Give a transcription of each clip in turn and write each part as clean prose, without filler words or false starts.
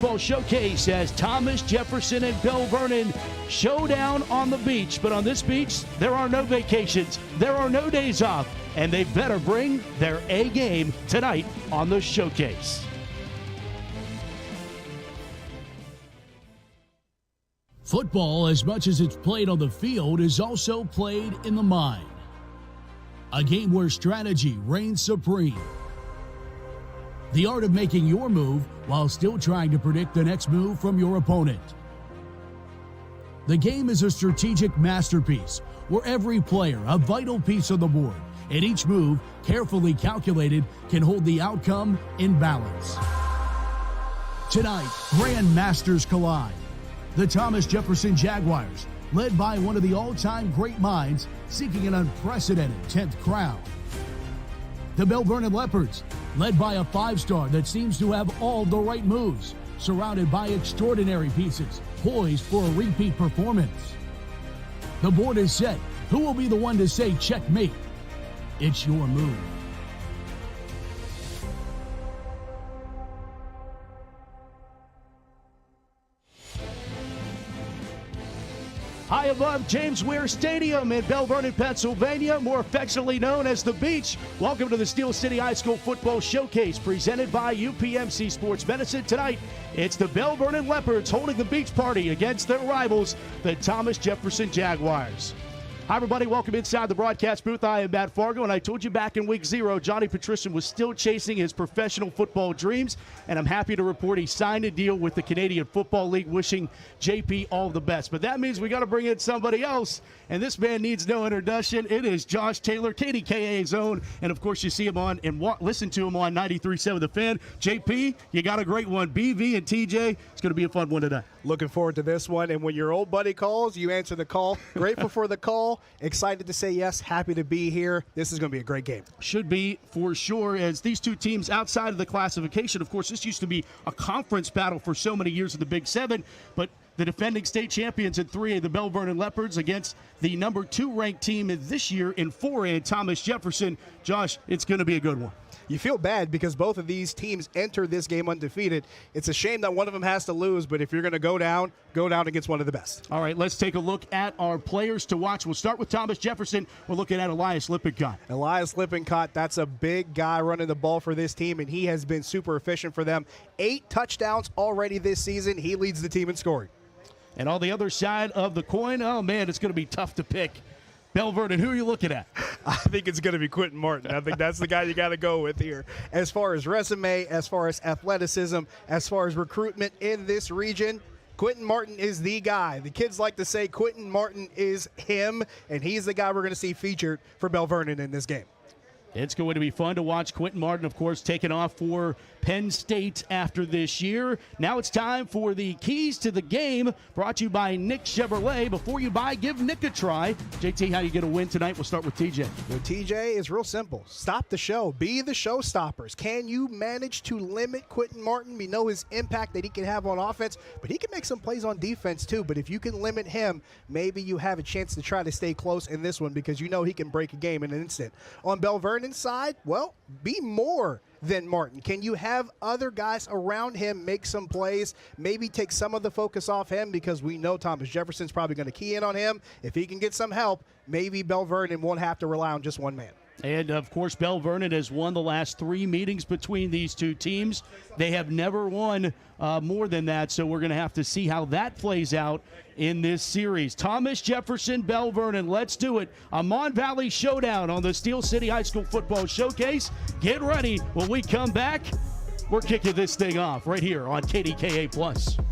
Football Showcase as Thomas Jefferson and Belle Vernon showdown on the beach. But on this beach, there are no vacations, there are no days off, and they better bring their A game tonight on the Showcase. Football, as much as it's played on the field, is also played in the mind. A game where strategy reigns supreme. The art of making your move while still trying to predict the next move from your opponent. The game is a strategic masterpiece where every player, a vital piece on the board, and each move, carefully calculated, can hold the outcome in balance. Tonight, Grand Masters collide. The Thomas Jefferson Jaguars, led by one of the all-time great minds, seeking an unprecedented 10th crown. The Belle Vernon Leopards, led by a 5-star that seems to have all the right moves, surrounded by extraordinary pieces, poised for a repeat performance. The board is set. Who will be the one to say checkmate? It's your move. High above James Weir Stadium in Belle Vernon, Pennsylvania, more affectionately known as The Beach. Welcome to the Steel City High School Football Showcase presented by UPMC Sports Medicine. Tonight, it's the Belle Vernon Leopards holding the beach party against their rivals, the Thomas Jefferson Jaguars. Hi, everybody. Welcome inside the broadcast booth. I am Matt Fargo, and I told you back in week 0, Johnny Patrician was still chasing his professional football dreams, and I'm happy to report he signed a deal with the Canadian Football League, wishing JP all the best. But that means we got to bring in somebody else, and this man needs no introduction. It is Josh Taylor, KDKA's own, and of course you see him on and listen to him on 93.7 The Fan. JP, you got a great one. BV and TJ, it's going to be a fun one tonight. Looking forward to this one, and when your old buddy calls, you answer the call. Grateful for the call, excited to say yes, happy to be here. This is going to be a great game. Should be, for sure, as these two teams outside of the classification, of course, this used to be a conference battle for so many years in the Big Seven, but the defending state champions in 3A, the Belle Vernon Leopards, against the number 2 ranked team this year in 4A, Thomas Jefferson. Josh, it's going to be a good one. You feel bad because both of these teams enter this game undefeated. It's a shame that one of them has to lose, but if you're going to go down against one of the best. All right, let's take a look at our players to watch. We'll start with Thomas Jefferson. We're looking at Elias Lippincott. Elias Lippincott, that's a big guy running the ball for this team, and he has been super efficient for them. 8 touchdowns already this season. He leads the team in scoring. And on the other side of the coin, oh, man, it's going to be tough to pick. Belle Vernon, who are you looking at? I think it's going to be Quentin Martin. I think that's the guy you got to go with here. As far as resume, as far as athleticism, as far as recruitment in this region, Quentin Martin is the guy. The kids like to say Quentin Martin is him, and he's the guy we're going to see featured for Belle Vernon in this game. It's going to be fun to watch Quentin Martin, of course, taking off for Penn State after this year. Now it's time for the keys to the game, brought to you by Nick Chevrolet. Before you buy, give Nick a try. JT, how you going to win tonight? We'll start with TJ. Well, TJ is real simple. Stop the show. Be the show stoppers. Can you manage to limit Quentin Martin? We know his impact that he can have on offense, but he can make some plays on defense too. But if you can limit him, maybe you have a chance to try to stay close in this one because you know he can break a game in an instant. On Belle Vernon side, well, be more than Martin. Can you have other guys around him make some plays, maybe take some of the focus off him because we know Thomas Jefferson's probably going to key in on him. If he can get some help, maybe Belle Vernon won't have to rely on just one man. And, of course, Belle Vernon has won the last 3 meetings between these two teams. They have never won more than that, so we're going to have to see how that plays out in this series. Thomas Jefferson, Belle Vernon, let's do it. A Mon Valley showdown on the Steel City High School Football Showcase. Get ready. When we come back, we're kicking this thing off right here on KDKA+.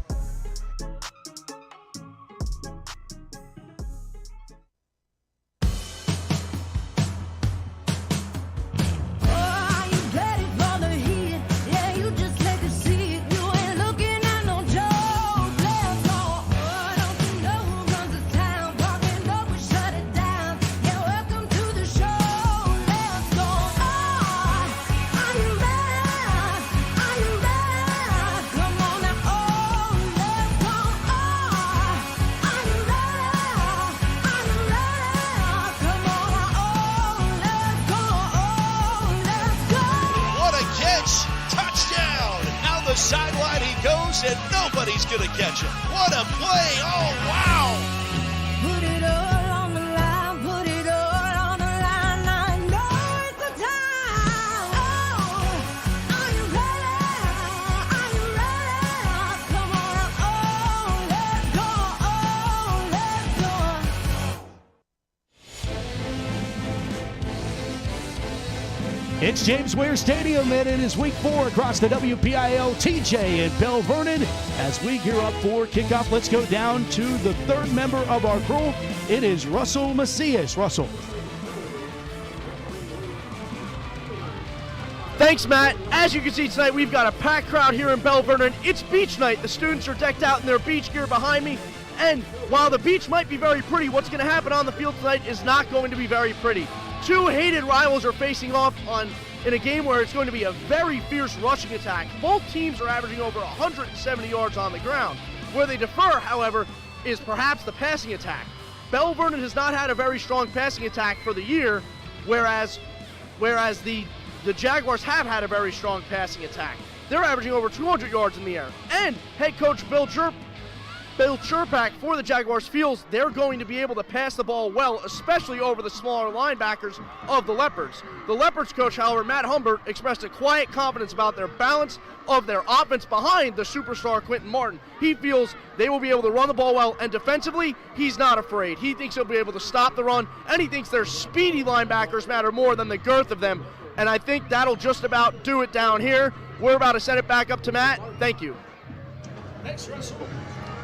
Nobody's going to catch him. What a play. Oh, wow. Put it all on the line, put it all on the line. I know it's the time. Oh, are you ready? Are you ready? Come on, oh, let's go, oh, let's go. It's James Ware Stadium, and it is week 4 across the WPIL. TJ and Belle Vernon as we gear up for kickoff. Let's go down to the third member of our crew. It is Russell Macias. Russell. Thanks, Matt. As you can see tonight, we've got a packed crowd here in Belle Vernon. It's beach night. The students are decked out in their beach gear behind me. And while the beach might be very pretty, what's going to happen on the field tonight is not going to be very pretty. Two hated rivals are facing off in a game where it's going to be a very fierce rushing attack. Both teams are averaging over 170 yards on the ground. Where they differ, however, is perhaps the passing attack. Belle Vernon has not had a very strong passing attack for the year, whereas the Jaguars have had a very strong passing attack. They're averaging over 200 yards in the air. And head coach Bill Chirpak for the Jaguars feels they're going to be able to pass the ball well, especially over the smaller linebackers of the Leopards. The Leopards coach, however, Matt Humbert, expressed a quiet confidence about their balance of their offense behind the superstar Quentin Martin. He feels they will be able to run the ball well, and defensively, he's not afraid. He thinks he'll be able to stop the run, and he thinks their speedy linebackers matter more than the girth of them. And I think that'll just about do it down here. We're about to send it back up to Matt. Thank you.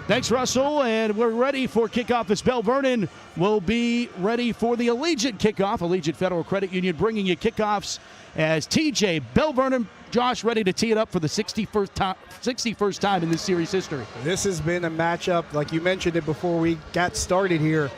Thanks, Russell, and we're ready for kickoff as Belle Vernon will be ready for the Allegiant kickoff. Allegiant Federal Credit Union bringing you kickoffs as TJ, Belle Vernon, Josh ready to tee it up for the 61st time in this series history. This has been a matchup, like you mentioned it before we got started here.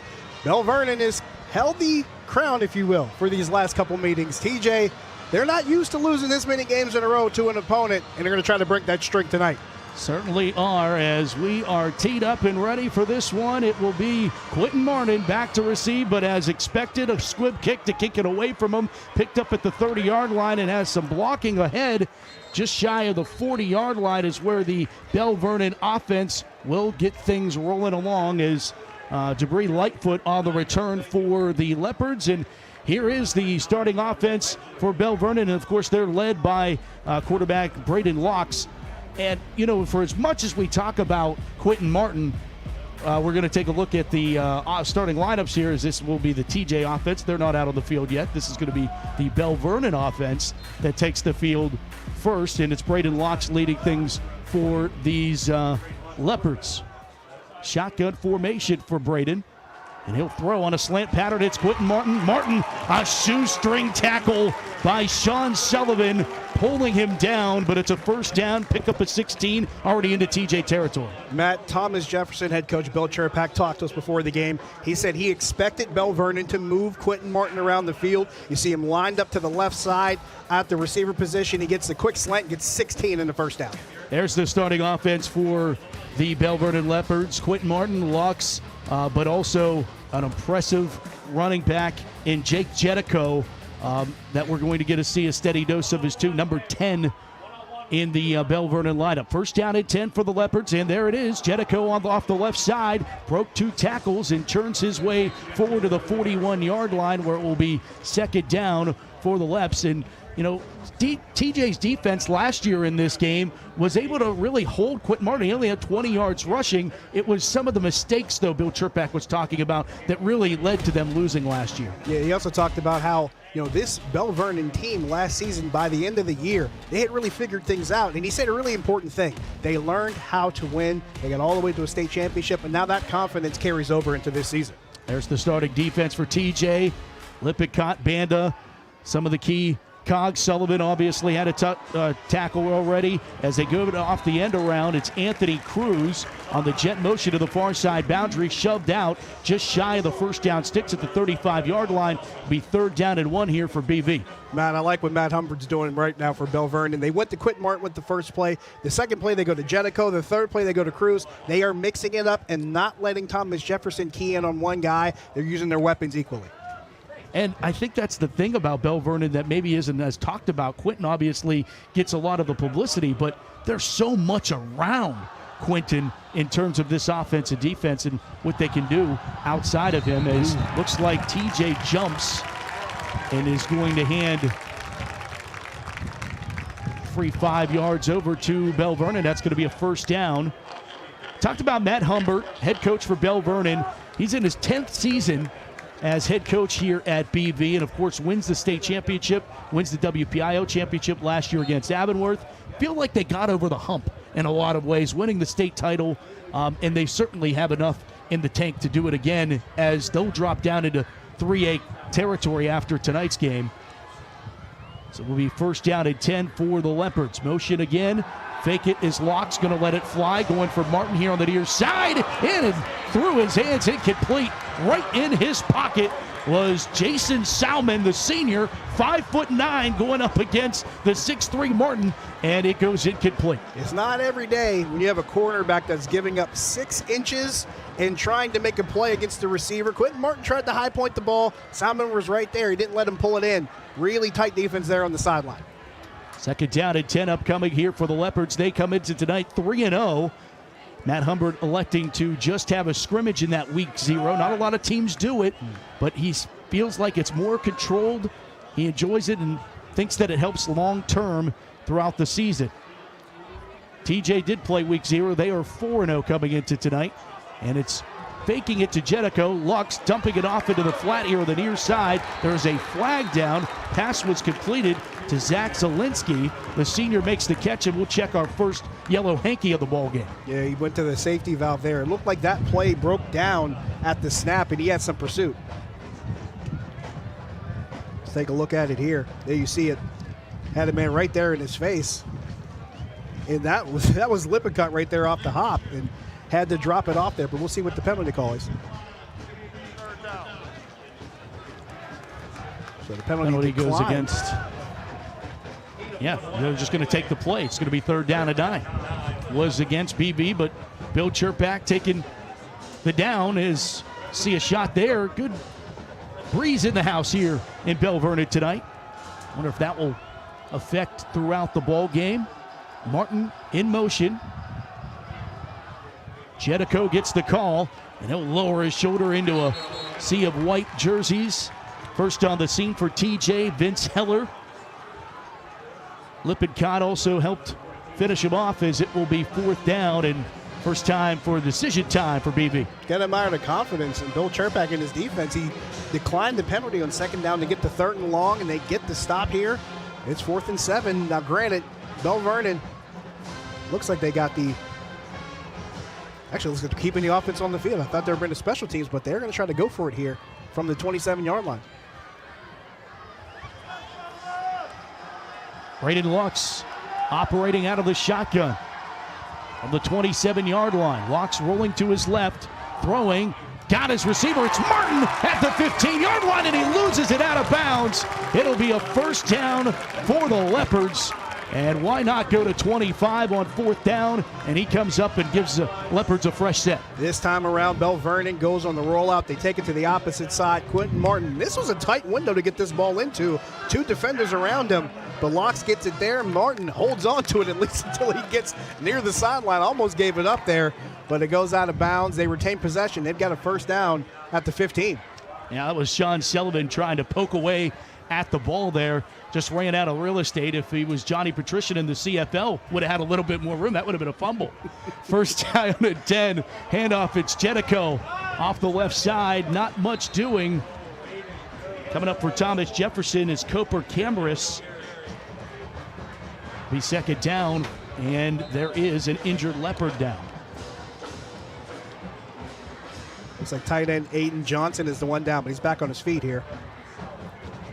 Belle Vernon has held the crown, if you will, for these last couple meetings. TJ, they're not used to losing this many games in a row to an opponent, and they're going to try to break that streak tonight. Certainly are, as we are teed up and ready for this one. It will be Quentin Martin back to receive, but as expected, a squib kick to kick it away from him. Picked up at the 30-yard line and has some blocking ahead. Just shy of the 40-yard line is where the Belle Vernon offense will get things rolling along as Debris Lightfoot on the return for the Leopards. And here is the starting offense for Belle Vernon. And, of course, they're led by quarterback Braden Locks. And, you know, for as much as we talk about Quentin Martin, we're going to take a look at the starting lineups here, as this will be the TJ offense. They're not out on the field yet. This is going to be the Belle Vernon offense that takes the field first, and it's Braden Locks leading things for these Leopards. Shotgun formation for Braden, and he'll throw on a slant pattern. It's Quentin Martin. Martin, a shoestring tackle by Sean Sullivan, pulling him down, but it's a first down, pick up at 16, already into TJ territory. Matt, Thomas Jefferson, head coach Bill Chirpak, talked to us before the game. He said he expected Belle Vernon to move Quentin Martin around the field. You see him lined up to the left side at the receiver position. He gets the quick slant, gets 16 in the first down. There's the starting offense for the Belle Vernon Leopards. Quentin Martin, Locks, but also an impressive running back in Jake Jetico that we're going to get to see a steady dose of his number 10 in the Belle Vernon lineup. First down at 10 for the Leopards, and there it is. Jetico off the left side, broke 2 tackles and turns his way forward to the 41-yard line, where it will be second down for the Leps. And, you know, TJ's defense last year in this game was able to really hold Quentin Martin. He only had 20 yards rushing. It was some of the mistakes, though, Bill Chirpak was talking about that really led to them losing last year. Yeah, he also talked about how, you know, this Belle Vernon team last season, by the end of the year, they had really figured things out. And he said a really important thing. They learned how to win. They got all the way to a state championship, and now that confidence carries over into this season. There's the starting defense for TJ. Lippincott, Banda, some of the key cogs. Sullivan obviously had a tackle already. As they go off the end around, it's Anthony Cruz on the jet motion to the far side boundary, shoved out just shy of the first down, sticks at the 35-yard line. Be third down and 1 here for BV. Man, I like what Matt Humbert's doing right now for Belle Vernon. They went to Quentin Martin with the first play. The second play, they go to Jetico. The third play, they go to Cruz. They are mixing it up and not letting Thomas Jefferson key in on one guy. They're using their weapons equally. And I think that's the thing about Belle Vernon that maybe isn't as talked about. Quentin obviously gets a lot of the publicity, but there's so much around Quentin in terms of this offense and defense and what they can do outside of him. As looks like TJ jumps and is going to hand free 5 yards over to Belle Vernon. That's going to be a first down. Talked about Matt Humbert, head coach for Belle Vernon. He's in his 10th season as head coach here at BV, and of course wins the state championship, wins the WPIO championship last year against Avonworth. Feel like they got over the hump in a lot of ways, winning the state title, and they certainly have enough in the tank to do it again as they'll drop down into 3A territory after tonight's game. So it will be first down and 10 for the Leopards. Motion again. Fake it is Locke's going to let it fly. Going for Martin here on the near side. In and through his hands, incomplete. Right in his pocket was Jason Salmon, the senior, 5'9", going up against the 6'3" Martin, and it goes incomplete. It's not every day when you have a cornerback that's giving up 6 inches and trying to make a play against the receiver. Quentin Martin tried to high point the ball. Salmon was right there. He didn't let him pull it in. Really tight defense there on the sideline. Second down and 10 upcoming here for the Leopards. They come into tonight 3-0. Matt Humbert electing to just have a scrimmage in that week 0. Not a lot of teams do it, but he feels like it's more controlled. He enjoys it and thinks that it helps long term throughout the season. TJ did play week 0. They are 4-0 coming into tonight, and it's faking it to Jericho. Lux dumping it off into the flat here on the near side. There's a flag down. Pass was completed to Zach Zielinski. The senior makes the catch, and we'll check our first yellow hanky of the ball game. Yeah, he went to the safety valve there. It looked like that play broke down at the snap, and he had some pursuit. Let's take a look at it here. There you see it. Had a man right there in his face. And that was Lippincott right there off the hop, and had to drop it off there, but we'll see what the penalty call is. So the penalty goes against. Yeah, they're just going to take the play. It's going to be 3rd down and 9. Was against BB, but Bill Chirpak taking the down. See a shot there. Good breeze in the house here in Belle Vernon tonight. Wonder if that will affect throughout the ball game. Martin in motion. Jedico gets the call, and he'll lower his shoulder into a sea of white jerseys. First on the scene for TJ, Vince Heller. Lippincott also helped finish him off as it will be 4th down and first time for decision time for BB. Got to admire the confidence in Bill Chirpak in his defense. He declined the penalty on 2nd down to get the 3rd and long, and they get the stop here. It's 4th and 7. Now, granted, Belle Vernon looks like they got the actually looks like keeping the offense on the field. I thought they were bringing special teams, but they're going to try to go for it here from the 27-yard line. Braden Lux operating out of the shotgun on the 27-yard line. Lux rolling to his left, throwing, got his receiver. It's Martin at the 15-yard line, and he loses it out of bounds. It'll be a first down for the Leopards. And why not go to 25 on 4th down? And he comes up and gives the Leopards a fresh set. This time around, Belle Vernon goes on the rollout. They take it to the opposite side. Quentin Martin. This was a tight window to get this ball into. 2 defenders around him. But Locks gets it there. Martin holds on to it at least until he gets near the sideline. Almost gave it up there, but it goes out of bounds. They retain possession. They've got a first down at the 15. Yeah, that was Sean Sullivan trying to poke away at the ball there. Just ran out of real estate. If he was Johnny Patrician in the CFL, would have had a little bit more room. That would have been a fumble. First down and 10. Handoff, it's Jedico off the left side. Not much doing. Coming up for Thomas Jefferson is Coper Cameras. Be 2nd down, and there is an injured Leopard down. Looks like tight end Aiden Johnson is the one down, but he's back on his feet here.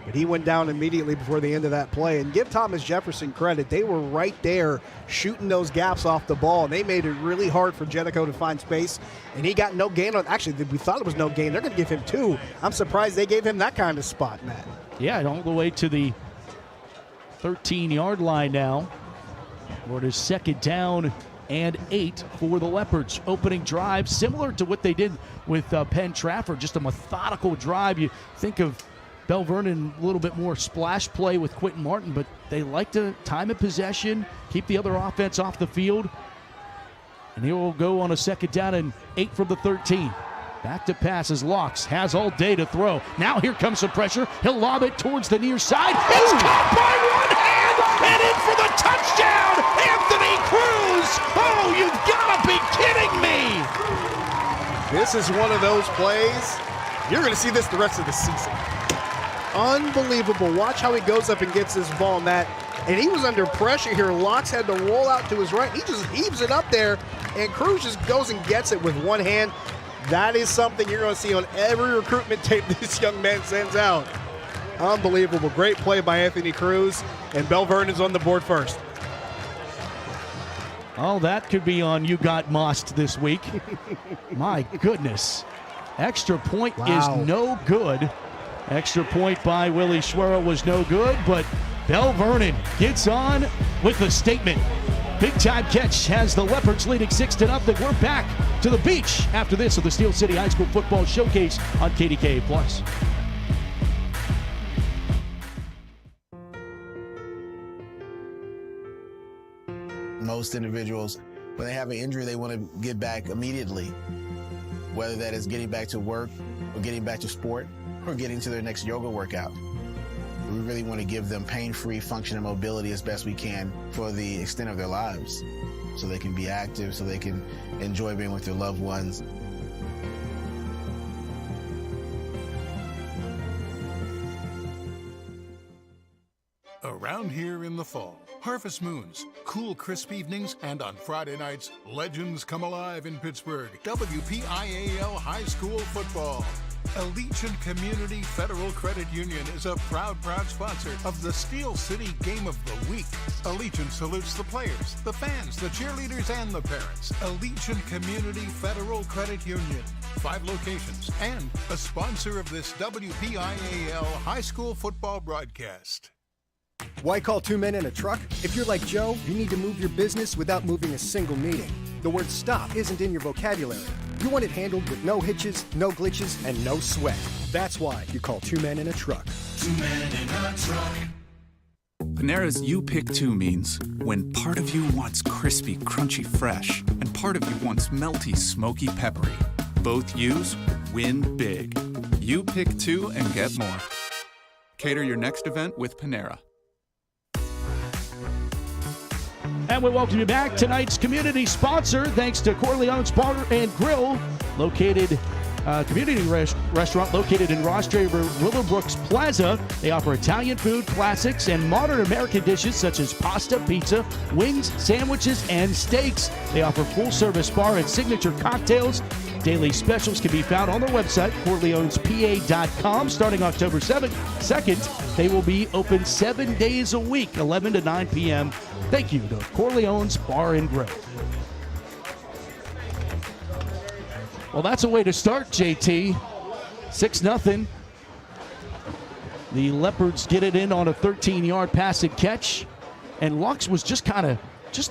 But he went down immediately before the end of that play. And give Thomas Jefferson credit. They were right there shooting those gaps off the ball, and they made it really hard for Jedico to find space. And he got no gain on. Actually, we thought it was no gain. They're going to give him 2. I'm surprised they gave him that kind of spot, Matt. Yeah, all the way to the 13-yard line now. Where it is 2nd down and 8 for the Leopards. Opening drive, similar to what they did with Penn Trafford, just a methodical drive. You think of Belle Vernon, a little bit more splash play with Quentin Martin, but they like to time of possession, keep the other offense off the field. And he will go on a 2nd down and 8 from the 13. Back to pass as Locks has all day to throw. Now here comes some pressure. He'll lob it towards the near side. It's caught by one hand and in for the touchdown, Anthony Cruz. Oh, you've got to be kidding me. This is one of those plays. You're going to see this the rest of the season. Unbelievable. Watch how he goes up and gets this ball, Matt. And he was under pressure here. Locks had to roll out to his right. He just heaves it up there, and Cruz just goes and gets it with one hand. That is something you're going to see on every recruitment tape this young man sends out. Unbelievable. Great play by Anthony Cruz, and Belle Vernon's on the board first. Oh, that could be on You Got Mossed this week. My goodness. Extra point is no good. Extra point by Willie Schwerer was no good, but Belle Vernon gets on with a statement. Big time catch has the Leopards leading 6-0. We're back to the beach after this of the Steel City High School Football Showcase on KDKA+. Most individuals, when they have an injury, they want to get back immediately, whether that is getting back to work or getting back to sport or getting to their next yoga workout. We really want to give them pain-free function and mobility as best we can for the extent of their lives, so they can be active, so they can enjoy being with their loved ones. Around here in the fall, harvest moons, cool, crisp evenings, and on Friday nights, legends come alive in Pittsburgh. WPIAL High School Football. Allegiant Community Federal Credit Union is a proud sponsor of the Steel City Game of the Week. Allegiant salutes the players, the fans, the cheerleaders, and the parents. Allegiant Community Federal Credit Union. 5 locations and a sponsor of this WPIAL High School Football broadcast. Why call 2 men in a truck? If you're like Joe, you need to move your business without moving a single meeting. The word stop isn't in your vocabulary. You want it handled with no hitches, no glitches, and no sweat. That's why you call 2 men in a truck. 2 men in a truck. Panera's You Pick 2 means when part of you wants crispy, crunchy, fresh, and part of you wants melty, smoky, peppery. Both U's win big. You pick 2 and get more. Cater your next event with Panera. And we welcome you back. Tonight's community sponsor, thanks to Corleone's Bar and Grill, located community restaurant located in Ross Draper Willowbrooks Plaza. They offer Italian food, classics, and modern American dishes such as pasta, pizza, wings, sandwiches, and steaks. They offer full-service bar and signature cocktails. Daily specials can be found on their website, corleonespa.com. Starting October 2nd, they will be open 7 days a week, 11 to 9 p.m. Thank you to Corleone's Bar and Grill. Well, that's a way to start, JT. 6-0. The Leopards get it in on a 13-yard pass and catch. And Lux was just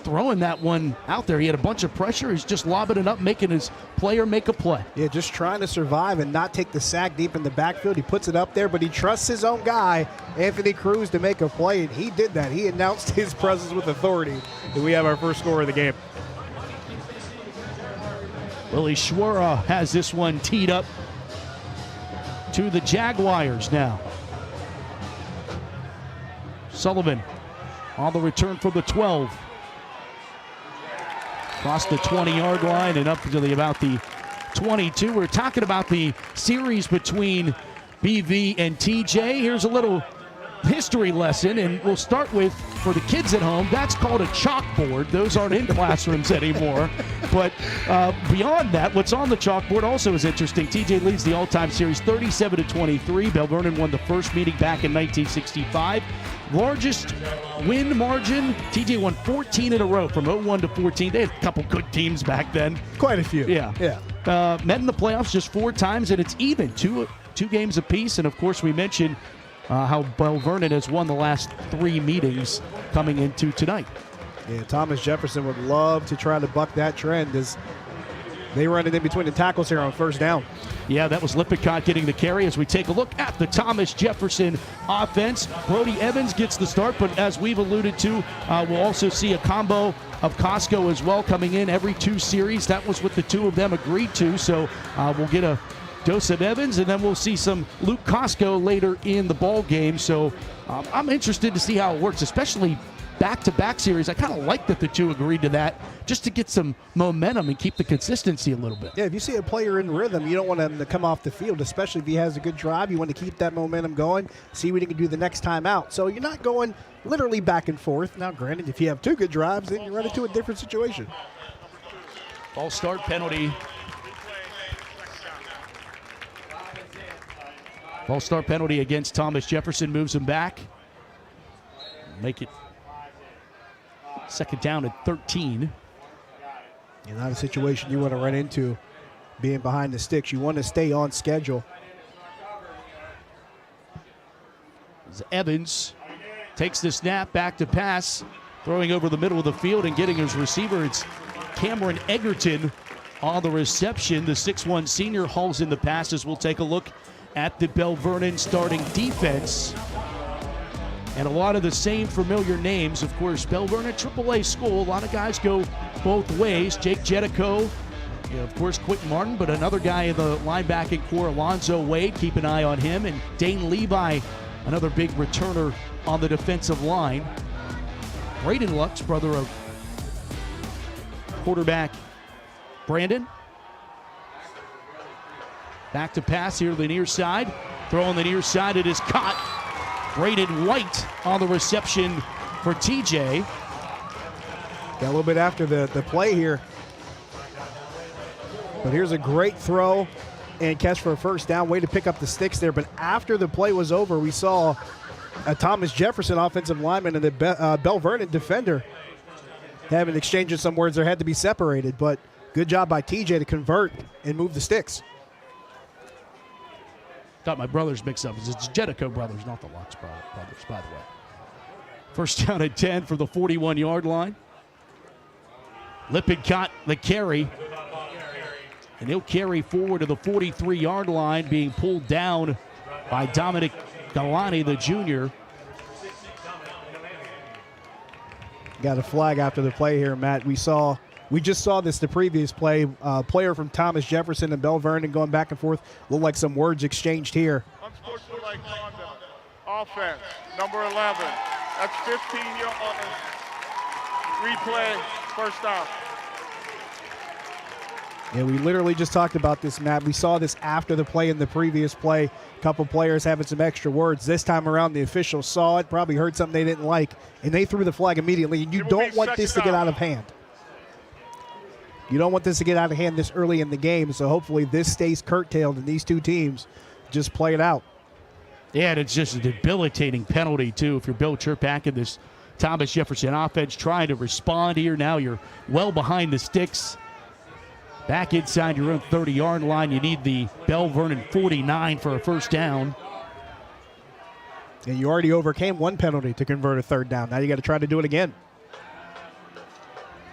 throwing that one out there. He had a bunch of pressure. He's just lobbing it up, making his player make a play. Yeah, just trying to survive and not take the sack deep in the backfield. He puts it up there, but he trusts his own guy, Anthony Cruz, to make a play, and he did that. He announced his presence with authority, and we have our first score of the game. Willie Schwerer has this one teed up to the Jaguars now. Sullivan on the return for the 12. Across the 20-yard line and up to about the 22. We're talking about the series between BV and TJ. Here's a little history lesson, and we'll start with, for the kids at home, that's called a chalkboard. Those aren't in classrooms anymore. But beyond that, what's on the chalkboard also is interesting. TJ leads the all-time series 37-23. Belle Vernon won the first meeting back in 1965. Largest win margin, TJ won 14 in a row from 0-1 to 14. They had a couple good teams back then. Quite a few. Yeah. Met in the playoffs just 4 times, and it's even, two games apiece. And, of course, we mentioned how Belle Vernon has won the last 3 meetings coming into tonight. Yeah, Thomas Jefferson would love to try to buck that trend as they run it in between the tackles here on first down. Yeah, that was Lippincott getting the carry as we take a look at the Thomas Jefferson offense. Brody Evans gets the start, but as we've alluded to, we'll also see a combo of Costco as well coming in every 2 series. That was what the 2 of them agreed to, so we'll get a dose of Evans, and then we'll see some Luke Costco later in the ball game. So I'm interested to see how it works, especially back-to-back series. I kind of like that the 2 agreed to that just to get some momentum and keep the consistency a little bit. Yeah, if you see a player in rhythm, you don't want him to come off the field, especially if he has a good drive. You want to keep that momentum going, see what he can do the next time out. So you're not going literally back and forth. Now, granted, if you have 2 good drives, then you run into a different situation. False start penalty. False start penalty against Thomas Jefferson moves him back. Make it second down at 13. Not a situation you want to run into being behind the sticks. You want to stay on schedule. As Evans takes the snap, back to pass, throwing over the middle of the field and getting his receiver. It's Cameron Egerton on the reception. The 6'1 senior hauls in the passes. We'll take a look at the Belle Vernon starting defense. And a lot of the same familiar names. Of course, Belle Vernon, AAA school. A lot of guys go both ways. Jake Jetico, of course, Quentin Martin, but another guy in the linebacking core, Alonzo Wade. Keep an eye on him. And Dane Levi, another big returner on the defensive line. Braden Lux, brother of quarterback Brandon. Back to pass here to the near side. Throw on the near side. It is caught. Braden White on the reception for TJ. Got a little bit after the play here. But here's a great throw and catch for a first down. Way to pick up the sticks there. But after the play was over, we saw a Thomas Jefferson offensive lineman and the Belle Vernon defender having exchanged some words. There had to be separated. But good job by TJ to convert and move the sticks. Got my brothers mixed up. It's Jetico brothers, not the Lux brothers, by the way. First down at 10 for the 41-yard line. Lippincott the carry. And he'll carry forward to the 43-yard line, being pulled down by Dominic Galani, the junior. Got a flag after the play here, Matt. We just saw this the previous play. Player from Thomas Jefferson and Belle Vernon going back and forth. Looked like some words exchanged here. Unsportsmanlike conduct. Offense, number 11. That's 15 yards. Replay, first down. Yeah, we literally just talked about this, Matt. We saw this after the play in the previous play. A couple players having some extra words. This time around, the officials saw it, probably heard something they didn't like, and they threw the flag immediately. And you don't want this to get out of hand. You don't want this to get out of hand this early in the game, so hopefully this stays curtailed and these 2 teams just play it out. Yeah, and it's just a debilitating penalty, too, if you're Bill Chirpak in this Thomas Jefferson offense trying to respond here. Now you're well behind the sticks. Back inside your own 30-yard line. You need the Belle Vernon 49 for a first down. And you already overcame 1 penalty to convert a third down. Now you got to try to do it again.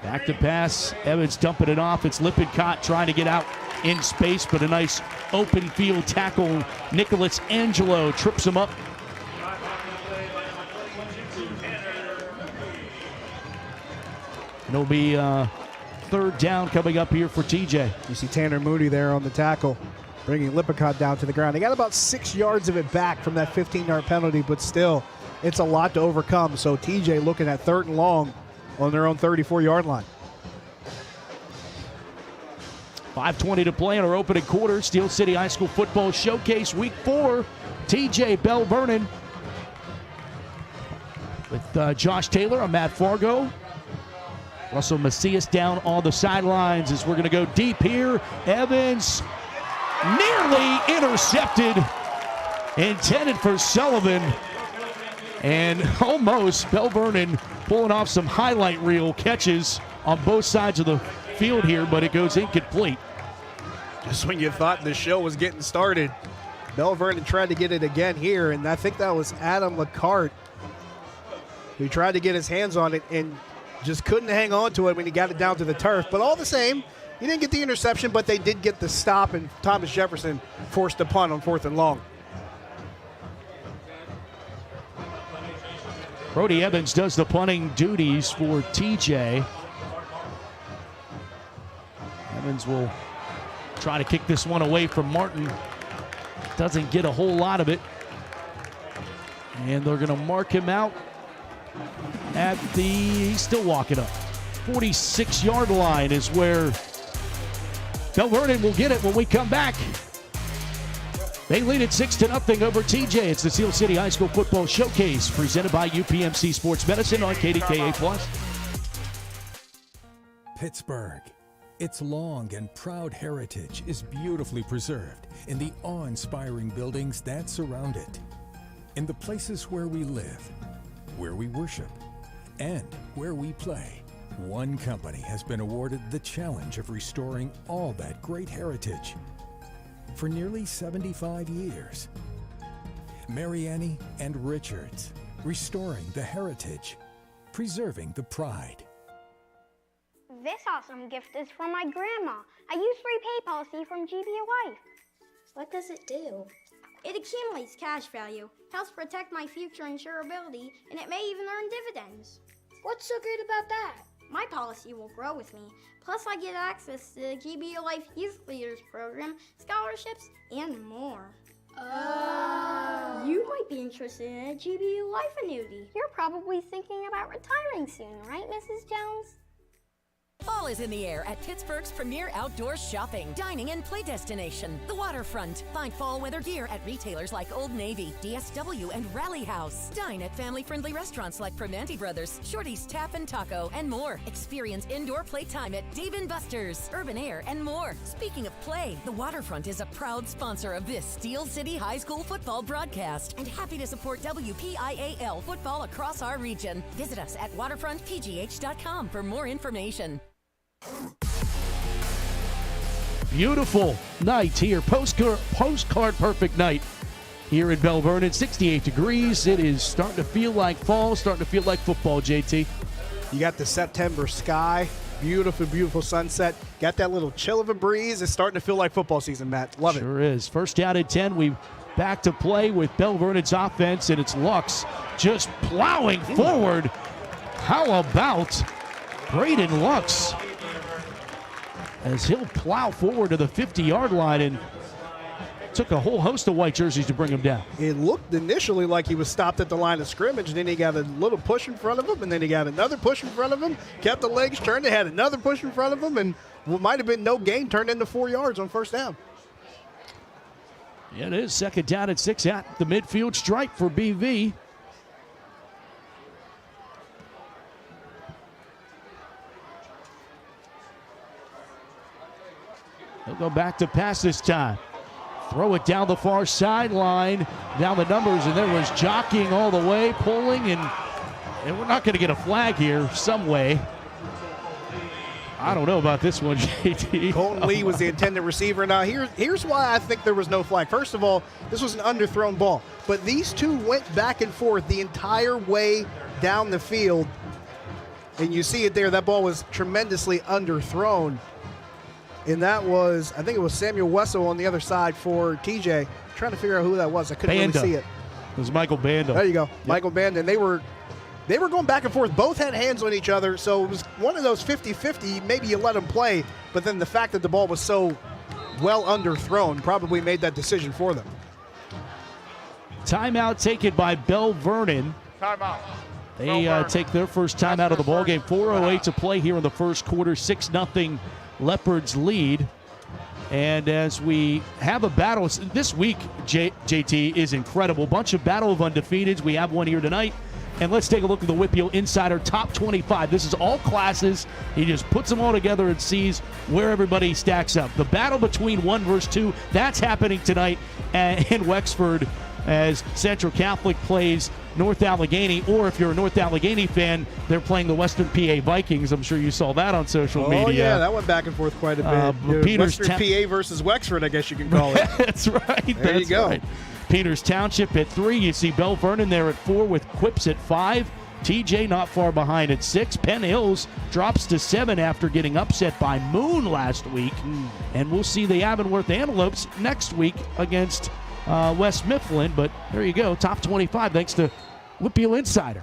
Back to pass. Evans dumping it off. It's Lippincott trying to get out in space, but a nice open field tackle. Nicholas Angelo trips him up. It'll be third down coming up here for TJ. You see Tanner Moody there on the tackle, bringing Lippincott down to the ground. They got about 6 yards of it back from that 15-yard penalty, but still, it's a lot to overcome. So TJ looking at 3rd and long on their own 34-yard line. 5:20 to play in our opening quarter. Steel City High School Football Showcase Week 4. TJ Belle Vernon with Josh Taylor and Matt Fargo. Russell Macias down on the sidelines as we're going to go deep here. Evans nearly intercepted. Intended for Sullivan. And almost Belle Vernon pulling off some highlight reel catches on both sides of the field here, but it goes incomplete. Just when you thought the show was getting started, Belle Vernon tried to get it again here, and I think that was Adam LaCarte who tried to get his hands on it and just couldn't hang on to it when he got it down to the turf. But all the same, He didn't get the interception, but they did get the stop, and Thomas Jefferson forced a punt on 4th and long. Brody Evans does the punting duties for TJ. Evans will try to kick this one away from Martin. Doesn't get a whole lot of it. And they're going to mark him out at the, he's still walking up. 46-yard line is where Belle Vernon will get it when we come back. They lead it 6-0 over TJ. It's the Steel City High School Football Showcase presented by UPMC Sports Medicine on KDKA+. Pittsburgh. Its long and proud heritage is beautifully preserved in the awe-inspiring buildings that surround it. In the places where we live, where we worship, and where we play. One company has been awarded the challenge of restoring all that great heritage for nearly 75 years. Mariani and Richards, restoring the heritage, preserving the pride. This awesome gift is from my grandma. I use free pay policy from GBA Life. What does it do? It accumulates cash value, helps protect my future insurability, and it may even earn dividends. What's so great about that? My policy will grow with me. Plus, I get access to the GBA Life Youth Leaders Program, scholarships, and more. Oh. You might be interested in a GBA Life annuity. You're probably thinking about retiring soon, right, Mrs. Jones? Fall is in the air at Pittsburgh's premier outdoor shopping, dining, and play destination, the Waterfront. Find fall weather gear at retailers like Old Navy, DSW, and Rally House. Dine at family-friendly restaurants like Primanti Brothers, Shorty's Tap and Taco, and more. Experience indoor playtime at Dave & Buster's, Urban Air, and more. Speaking of play, the Waterfront is a proud sponsor of this Steel City High School football broadcast and happy to support WPIAL football across our region. Visit us at waterfrontpgh.com for more information. Beautiful night here. Postcard perfect night here in Belle Vernon. 68 degrees. It is starting to feel like fall, starting to feel like football, JT. You got the September sky. Beautiful, beautiful sunset. Got that little chill of a breeze. It's starting to feel like football season, Matt. Love it. Sure is. First down and 10. We back to play with Belle Vernon's offense, and it's Lux just plowing forward. How about Braden Lux? As he'll plow forward to the 50-yard line, and took a whole host of white jerseys to bring him down. It looked initially like he was stopped at the line of scrimmage, and then he got a little push in front of him, and then he got another push in front of him, kept the legs turned, they had another push in front of him, and what might have been no gain turned into 4 yards on first down. Yeah, it is 2nd down and 6 at the midfield stripe for BV. They'll go back to pass this time. Throw it down the far sideline, down the numbers, and there was jockeying all the way, pulling, and we're not going to get a flag here some way. I don't know about this one, JT. Colton Lee was the intended receiver. Now, here's why I think there was no flag. First of all, this was an underthrown ball, but these two went back and forth the entire way down the field, and you see it there. That ball was tremendously underthrown. And that was, I think it was Samuel Wessel on the other side for TJ. Trying to figure out who that was. I couldn't really see it. It was Michael Banda. There you go. Yep. Michael Banda. And they were going back and forth. Both had hands on each other. So it was one of those 50-50. Maybe you let them play. But then the fact that the ball was so well underthrown probably made that decision for them. Timeout taken by Belle Vernon. Timeout. They take their first time out of the ballgame. 4:08 to play here in the first quarter. 6-0 Leopards lead. And as we have a battle this week, JT is incredible. Bunch of battle of undefeateds. We have one here tonight. And let's take a look at the WPIAL Insider Top 25. This is all classes. He just puts them all together and sees where everybody stacks up. The battle between 1 versus 2, that's happening tonight in Wexford as Central Catholic plays North Allegheny, or if you're a North Allegheny fan, they're playing the Western PA Vikings. I'm sure you saw that on social media. Oh, yeah, that went back and forth quite a bit. Western PA versus Wexford, I guess you can call it. That's right. There you go. Right. Peters Township at 3. You see Belle Vernon there at 4 with Quips at 5. TJ not far behind at 6. Penn Hills drops to 7 after getting upset by Moon last week. And we'll see the Avonworth Antelopes next week against West Mifflin. But there you go, top 25 thanks to Whitfield Insider.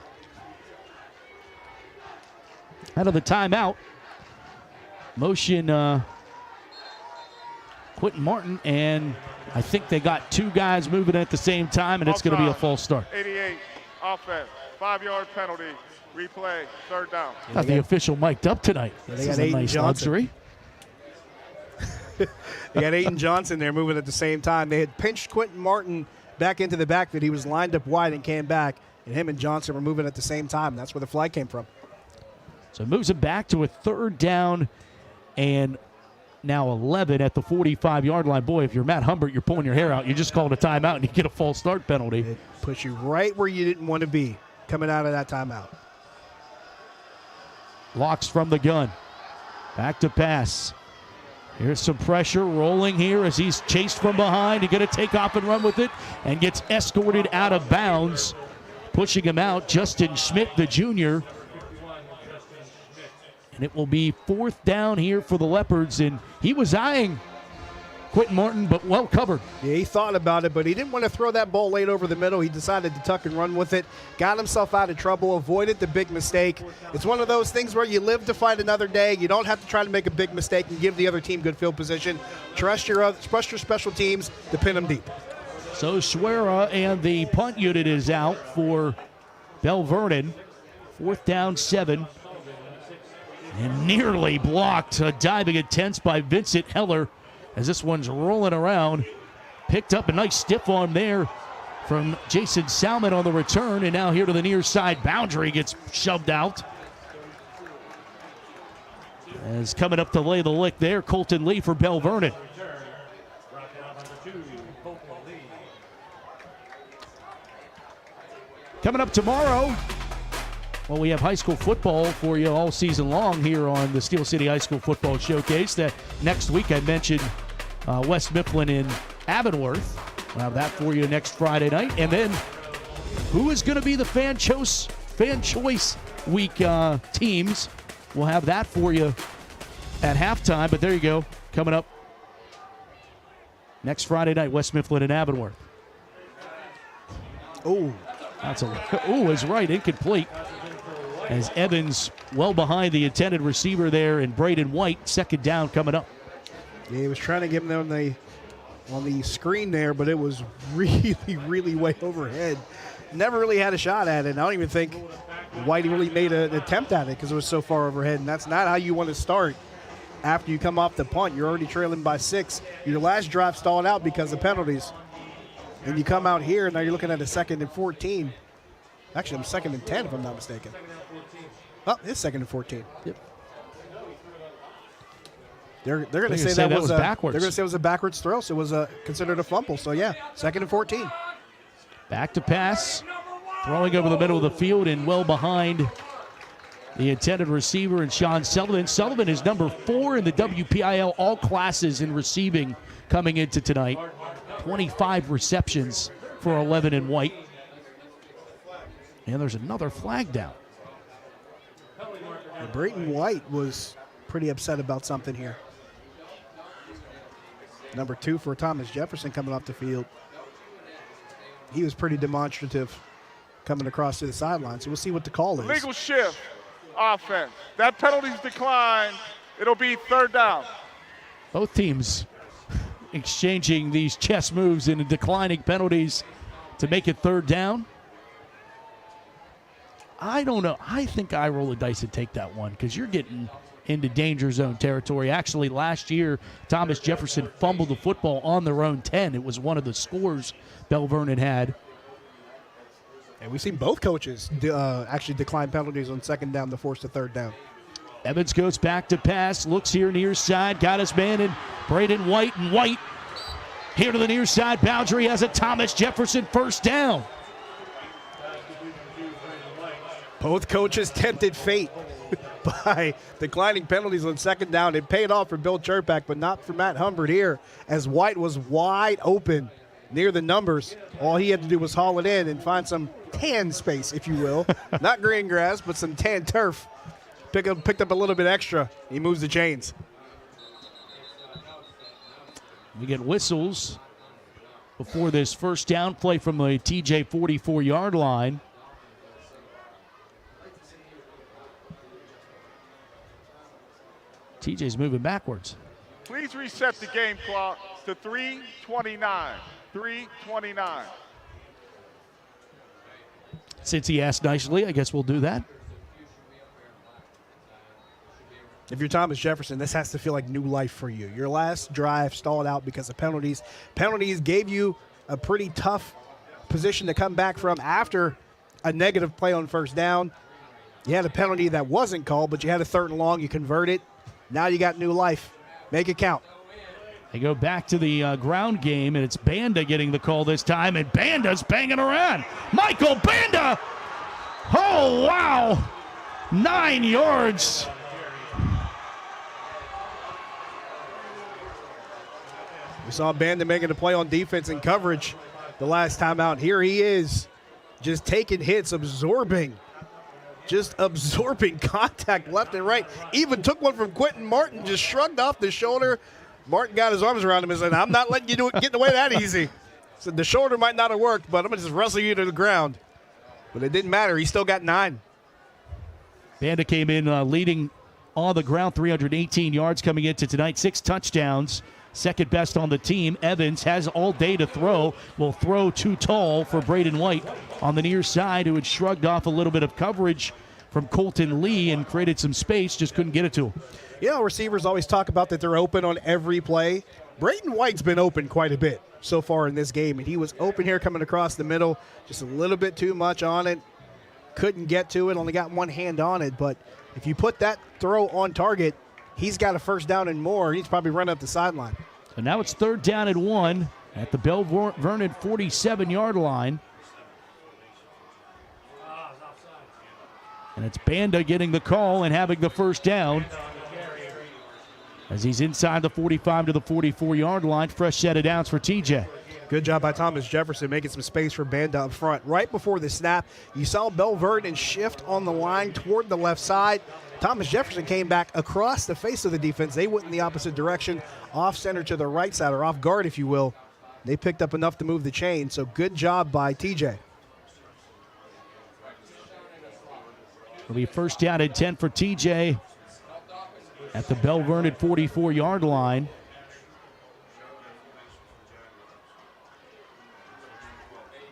Out of the timeout, motion Quentin Martin, and I think they got 2 guys moving at the same time, and it's going to be a false start. 88, offense, 5-yard penalty, replay, third down. Got the official mic'd up tonight. This is a nice luxury. They got Aiden Johnson there moving at the same time. They had pinched Quentin Martin back into the backfield. He was lined up wide and came back, and him and Johnson were moving at the same time. That's where the flag came from. So it moves it back to a third down and now 11 at the 45-yard line. Boy, if you're Matt Humbert, you're pulling your hair out. You just called a timeout and you get a false start penalty. It puts you right where you didn't want to be coming out of that timeout. Locks from the gun. Back to pass. Here's some pressure rolling here as he's chased from behind. He's going to take off and run with it and gets escorted out of bounds. Pushing him out, Justin Schmidt, the junior. And it will be 4th down here for the Leopards. And he was eyeing Quentin Martin, but well covered. Yeah, he thought about it, but he didn't want to throw that ball late over the middle. He decided to tuck and run with it, got himself out of trouble, avoided the big mistake. It's one of those things where you live to fight another day. You don't have to try to make a big mistake and give the other team good field position. Trust your special teams to pin them deep. So Schwera and the punt unit is out for Belle Vernon. 4th down, 7. And nearly blocked. A diving attempt by Vincent Heller as this one's rolling around. Picked up a nice stiff arm there from Jason Salmon on the return. And now here to the near side boundary gets shoved out. As coming up to lay the lick there, Colton Lee for Belle Vernon. Coming up tomorrow, well, we have high school football for you all season long here on the Steel City High School Football Showcase. That next week I mentioned West Mifflin in Avonworth. We'll have that for you next Friday night. And then who is going to be the fan choice week teams? We'll have that for you at halftime. But there you go, coming up next Friday night, West Mifflin and Avonworth. Is right, incomplete. As Evans well behind the intended receiver there, and Braden White, 2nd down coming up. Yeah, he was trying to give them on the screen there, but it was really, really way overhead. Never really had a shot at it. I don't even think White really made an attempt at it because it was so far overhead, and that's not how you want to start. After you come off the punt, you're already trailing by 6. Your last drive stalled out because of penalties. And you come out here, and now you're looking at a 2nd and 14. Actually, I'm 2nd and 10 if I'm not mistaken. Oh, it's 2nd and 14. Yep. They're going to say that was backwards. They're going to say it was a backwards throw, so it was considered a fumble. So yeah, 2nd and 14. Back to pass, throwing over the middle of the field and well behind the intended receiver and Sean Sullivan. Sullivan is number 4 in the WPIL all classes in receiving coming into tonight. 25 receptions for 11 in White. And there's another flag down. Brayton White was pretty upset about something here. Number 2 for Thomas Jefferson coming off the field. He was pretty demonstrative coming across to the sideline. So we'll see what the call is. Legal shift, offense. That penalty's declined. It'll be 3rd down. Both teams exchanging these chess moves and declining penalties to make it 3rd down. I don't know. I think I roll the dice and take that one because you're getting into danger zone territory. Actually, last year, Thomas Jefferson fumbled the football on their own 10. It was one of the scores Belle Vernon had. And we've seen both coaches actually decline penalties on 2nd down to force a 3rd down. Evans goes back to pass, looks here near side, got his man in Braden White, and White here to the near side boundary has a Thomas Jefferson 1st down. Both coaches tempted fate by declining penalties on 2nd down. It paid off for Bill Cherpak, but not for Matt Humbert here, as White was wide open near the numbers. All he had to do was haul it in and find some tan space, if you will. Not green grass, but some tan turf. Picked up a little bit extra. He moves the chains. We get whistles before this first down play from the TJ 44-yard line. TJ's moving backwards. Please reset the game clock to 3:29. 3:29. Since he asked nicely, I guess we'll do that. If you're Thomas Jefferson, this has to feel like new life for you. Your last drive stalled out because of penalties. Penalties gave you a pretty tough position to come back from after a negative play on first down. You had a penalty that wasn't called, but you had a 3rd and long. You convert it. Now you got new life. Make it count. They go back to the ground game, and it's Banda getting the call this time, and Banda's banging around. Michael Banda! Oh, wow! 9 yards. We saw Banda making a play on defense and coverage the last time out. Here he is, just taking hits, absorbing contact left and right. Even took one from Quentin Martin, just shrugged off the shoulder. Martin got his arms around him and said, I'm not letting you get away that easy. Said the shoulder might not have worked, but I'm going to just wrestle you to the ground. But it didn't matter. He still got 9. Banda came in leading on the ground, 318 yards coming into tonight, 6 touchdowns. Second best on the team. Evans has all day to throw. Will throw too tall for Braden White on the near side, who had shrugged off a little bit of coverage from Colton Lee and created some space, just couldn't get it to him. Yeah, receivers always talk about that they're open on every play. Braden White's been open quite a bit so far in this game, and he was open here coming across the middle, just a little bit too much on it. Couldn't get to it, only got one hand on it, but if you put that throw on target, he's got a first down and more. He's probably run up the sideline. And now it's 3rd down and 1 at the Belle Vernon 47-yard line. And it's Banda getting the call and having the first down as he's inside the 45 to the 44-yard line. Fresh set of downs for TJ. Good job by Thomas Jefferson making some space for Banda up front. Right before the snap, you saw Belle Vernon shift on the line toward the left side. Thomas Jefferson came back across the face of the defense. They went in the opposite direction, off center to the right side, or off guard, if you will. They picked up enough to move the chain, so good job by TJ. It'll be 1st down and 10 for TJ at the Belle Vernon 44-yard line.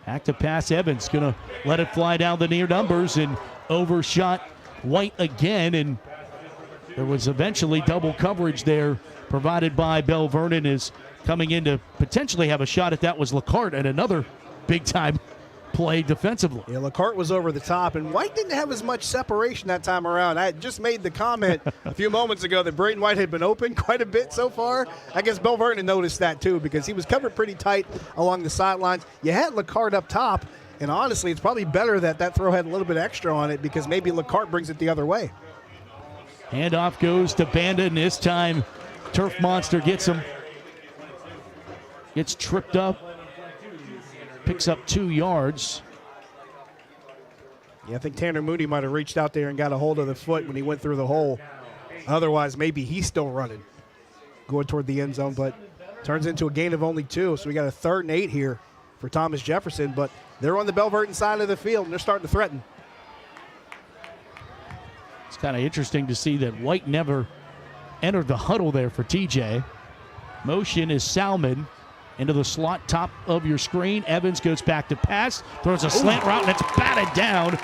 Active pass, Evans going to let it fly down the near numbers and overshot White again, and there was eventually double coverage there provided by Belle Vernon, is coming in to potentially have a shot at that was Lacarte, and another big-time play defensively. Yeah, Lacarte was over the top, and White didn't have as much separation that time around. I just made the comment a few moments ago that Braden White had been open quite a bit so far. I guess Belle Vernon noticed that too, because he was covered pretty tight along the sidelines. You had Lacarte up top, and honestly, it's probably better that that throw had a little bit extra on it, because maybe Lacarte brings it the other way. Handoff goes to Banda, and this time Turf Monster gets him. Gets tripped up. Picks up 2 yards. Yeah, I think Tanner Mooney might have reached out there and got a hold of the foot when he went through the hole. Otherwise, maybe he's still running, going toward the end zone, but turns into a gain of only 2. So we got a 3rd and 8 here for Thomas Jefferson, but they're on the Belle Vernon side of the field, and they're starting to threaten. It's kind of interesting to see that White never entered the huddle there for TJ. Motion is Salmon into the slot top of your screen. Evans goes back to pass, throws a slant route, and it's batted down.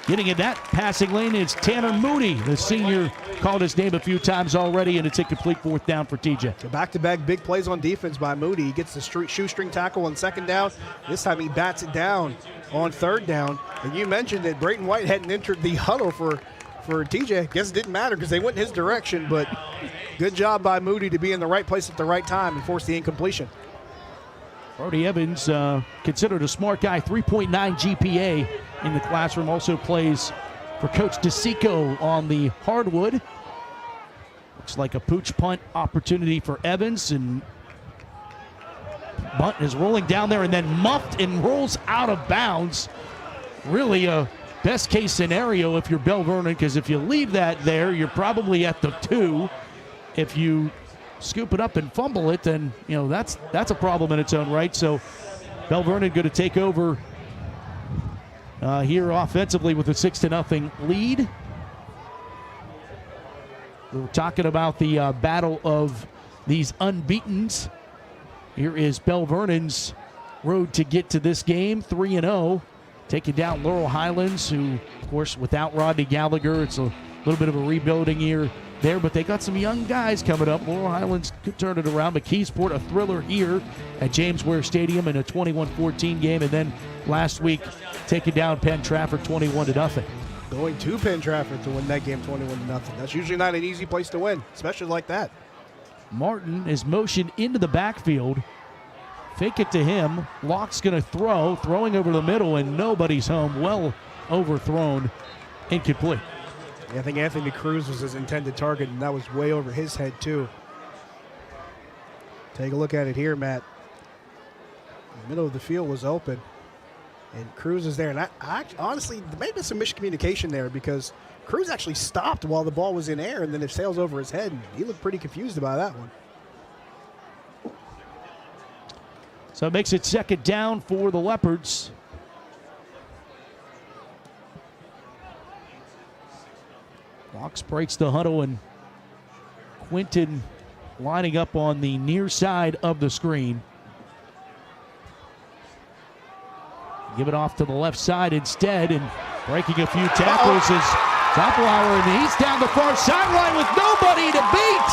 Getting in that passing lane is Tanner Mooney. The senior called his name a few times already, and it's a complete 4th down for TJ. So back-to-back big plays on defense by Mooney. He gets the shoestring tackle on 2nd down. This time he bats it down on 3rd down. And you mentioned that Braden White hadn't entered the huddle for TJ. Guess it didn't matter because they went in his direction, but good job by Mooney to be in the right place at the right time and force the incompletion. Brody Evans, considered a smart guy, 3.9 GPA in the classroom. Also plays for Coach DeSico on the hardwood. Looks like a pooch punt opportunity for Evans, and Bunt is rolling down there and then muffed and rolls out of bounds. Really a best case scenario if you're Belle Vernon, because if you leave that there, you're probably at the 2. If you scoop it up and fumble it, then that's a problem in its own right. So Belle Vernon going to take over here offensively with a 6-0 lead. We're talking about the battle of these unbeatens. Here is Belle Vernon's road to get to this game, 3-0. Taking down Laurel Highlands, who, of course, without Rodney Gallagher, it's a little bit of a rebuilding year there, but they got some young guys coming up. Laurel Highlands could turn it around. McKeesport, a thriller here at James Ware Stadium in a 21-14 game, and then last week taking down Penn Trafford 21-0. Going to Penn Trafford to win that game 21-0. That's usually not an easy place to win, especially like that. Martin is motioned into the backfield. Fake it to him. Locke's going to throwing over the middle, and nobody's home. Well overthrown, incomplete. Yeah, I think Anthony Cruz was his intended target, and that was way over his head, too. Take a look at it here, Matt. The middle of the field was open, and Cruz is there. And I honestly, there may have been some miscommunication there because Cruz actually stopped while the ball was in air, and then it sails over his head, and he looked pretty confused about that one. So it makes it 2nd down for the Leopards. Locks breaks the huddle, and Quinton lining up on the near side of the screen. Give it off to the left side instead, and breaking a few tackles is Doppelauer, and he's down the far sideline with nobody to beat.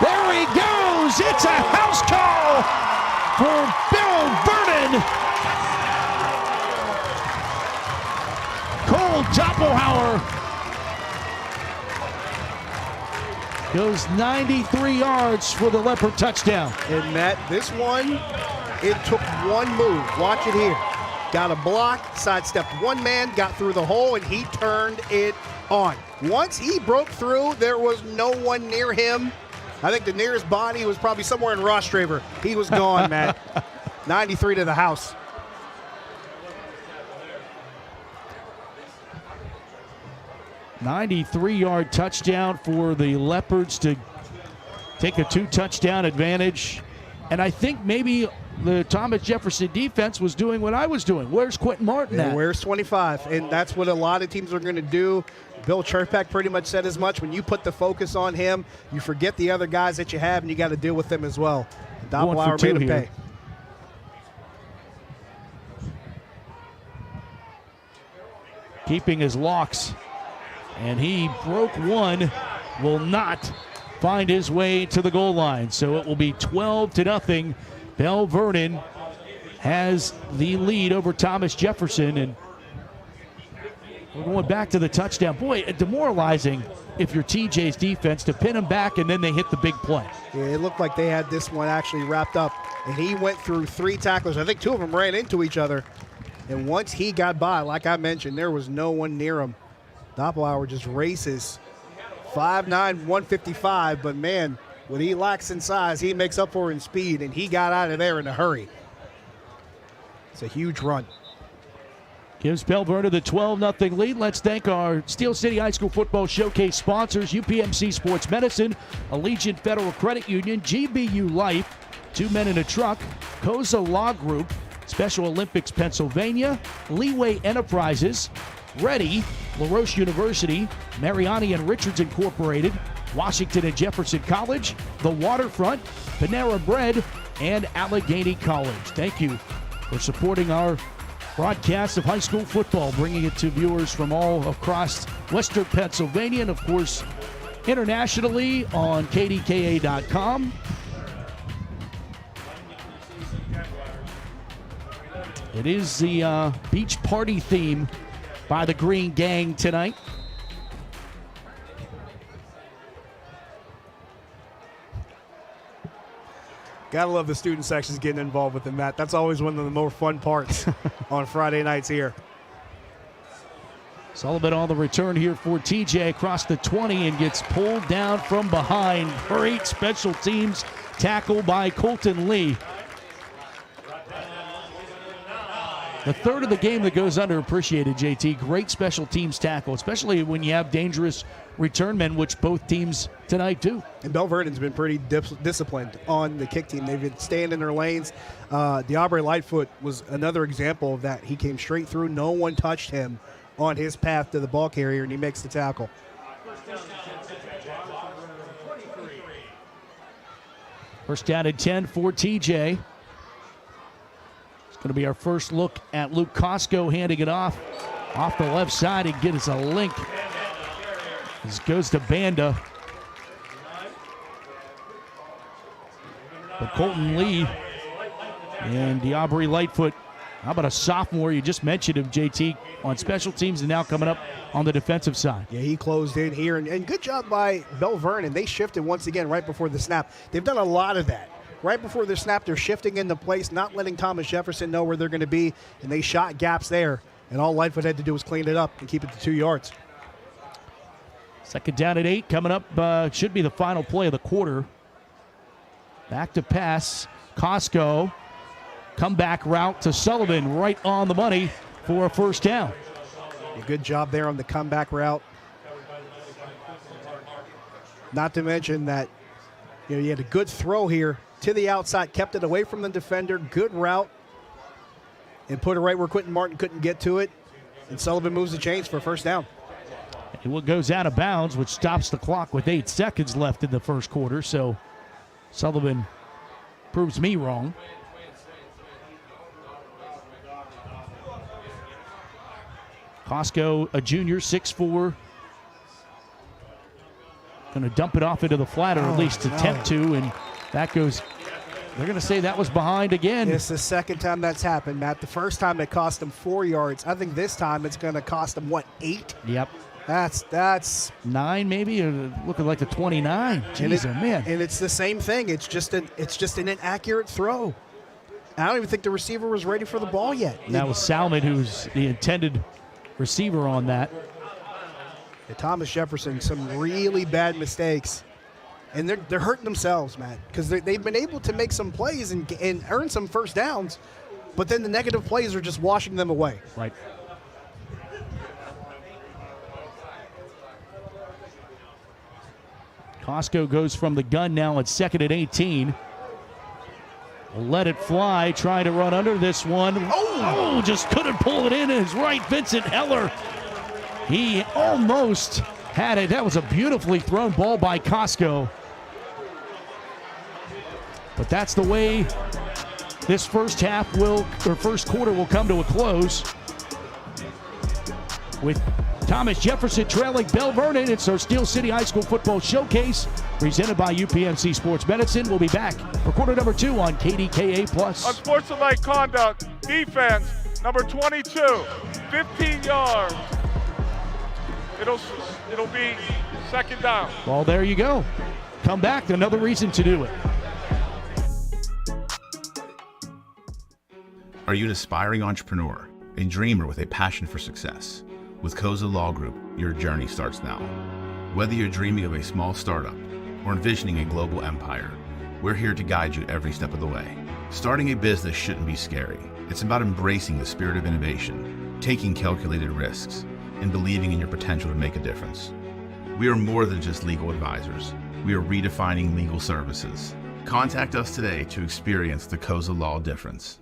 There he goes. It's a house call for Belle Vernon. Cole Doppelauer goes 93 yards for the Leopard touchdown. And Matt, this one, it took one move. Watch it here. Got a block, sidestepped one man, got through the hole, and he turned it on. Once he broke through, there was no one near him. I think the nearest body was probably somewhere in Rostraver. He was gone, Matt. 93 to the house. $93-yard touchdown for the Leopards to take a 2-touchdown advantage. And I think maybe the Thomas Jefferson defense was doing what I was doing. Where's Quentin Martin at? Where's 25? And that's what a lot of teams are going to do. Bill Churpak pretty much said as much. When you put the focus on him, you forget the other guys that you have, and you got to deal with them as well. Doppelauer made him pay. Keeping his locks, and he broke one, will not find his way to the goal line. So it will be 12-0. Belle Vernon has the lead over Thomas Jefferson, and we're going back to the touchdown. Boy, demoralizing if you're TJ's defense to pin him back and then they hit the big play. Yeah, it looked like they had this one actually wrapped up, and he went through 3 tacklers. I think 2 of them ran into each other, and once he got by, like I mentioned, there was no one near him. Doppelauer just races 5'9", 155, but man, what he lacks in size, he makes up for in speed, and he got out of there in a hurry. It's a huge run. Gives Belle Vernon the 12-0 lead. Let's thank our Steel City High School Football Showcase sponsors: UPMC Sports Medicine, Allegiant Federal Credit Union, GBU Life, 2 Men in a Truck, Koza Law Group, Special Olympics Pennsylvania, Leeway Enterprises, Ready, LaRoche University, Mariani and Richards Incorporated, Washington and Jefferson College, The Waterfront, Panera Bread, and Allegheny College. Thank you for supporting our broadcast of high school football, bringing it to viewers from all across Western Pennsylvania and, of course, internationally on KDKA.com. It is the beach party theme by the Green Gang tonight. Gotta love the student sections getting involved with them, Matt. That's always one of the more fun parts on Friday nights here. Sullivan on the return here for TJ across the 20 and gets pulled down from behind. Great special teams tackle by Colton Lee. The third of the game that goes underappreciated, JT. Great special teams tackle, especially when you have dangerous return men, which both teams tonight do. And Belle Vernon's been pretty disciplined on the kick team. They've been staying in their lanes. DeAubrey Lightfoot was another example of that. He came straight through. No one touched him on his path to the ball carrier, and he makes the tackle. First down and 10 for TJ. It's going to be our first look at Luke Costco handing it off the left side and get us a link. This goes to Banda. But Colton Lee and DeAubrey Lightfoot. How about a sophomore? You just mentioned him, JT, on special teams and now coming up on the defensive side. Yeah, he closed in here, and good job by Belle Vernon. They shifted once again right before the snap. They've done a lot of that. Right before the snap, they're shifting into place, not letting Thomas Jefferson know where they're going to be, and they shot gaps there, and all Lightfoot had to do was clean it up and keep it to 2 yards. Second down at 8 coming up. Should be the final play of the quarter. Back to pass. Costco. Comeback route to Sullivan, right on the money for a first down. A good job there on the comeback route. Not to mention that you had a good throw here to the outside, kept it away from the defender, good route, and put it right where Quentin Martin couldn't get to it. And Sullivan moves the chains for a first down. And what goes out of bounds, which stops the clock with 8 seconds left in the first quarter. So Sullivan proves me wrong. Costco, a junior, 6'4". Going to dump it off into the flat, or at least attempt to, and that goes. They're going to say that was behind again. It's the second time that's happened, Matt. The first time it cost them 4 yards. I think this time it's going to cost them, 8? Yep. That's 9 maybe, or looking like the 29. Jeez, man. And it's the same thing. It's just an inaccurate throw. I don't even think the receiver was ready for the ball yet. And that was Salmon, who's the intended receiver on that. And Thomas Jefferson, some really bad mistakes. And they're hurting themselves, man, because they've been able to make some plays and earn some first downs, but then the negative plays are just washing them away. Right. Costco goes from the gun now at 2nd and 18. Let it fly, trying to run under this one. Oh, just couldn't pull it in. His right, Vincent Heller. He almost had it. That was a beautifully thrown ball by Costco. But that's the way this first quarter will come to a close. With Thomas Jefferson trailing Belle Vernon. It's our Steel City High School Football Showcase presented by UPMC Sports Medicine. We'll be back for quarter number 2 on KDKA+. Unsportsmanlike conduct, defense, number 22, 15 yards. It'll be second down. Well, there you go. Come back, another reason to do it. Are you an aspiring entrepreneur, a dreamer with a passion for success? With Koza Law Group, your journey starts now. Whether you're dreaming of a small startup or envisioning a global empire, we're here to guide you every step of the way. Starting a business shouldn't be scary. It's about embracing the spirit of innovation, taking calculated risks, and believing in your potential to make a difference. We are more than just legal advisors. We are redefining legal services. Contact us today to experience the Koza Law difference.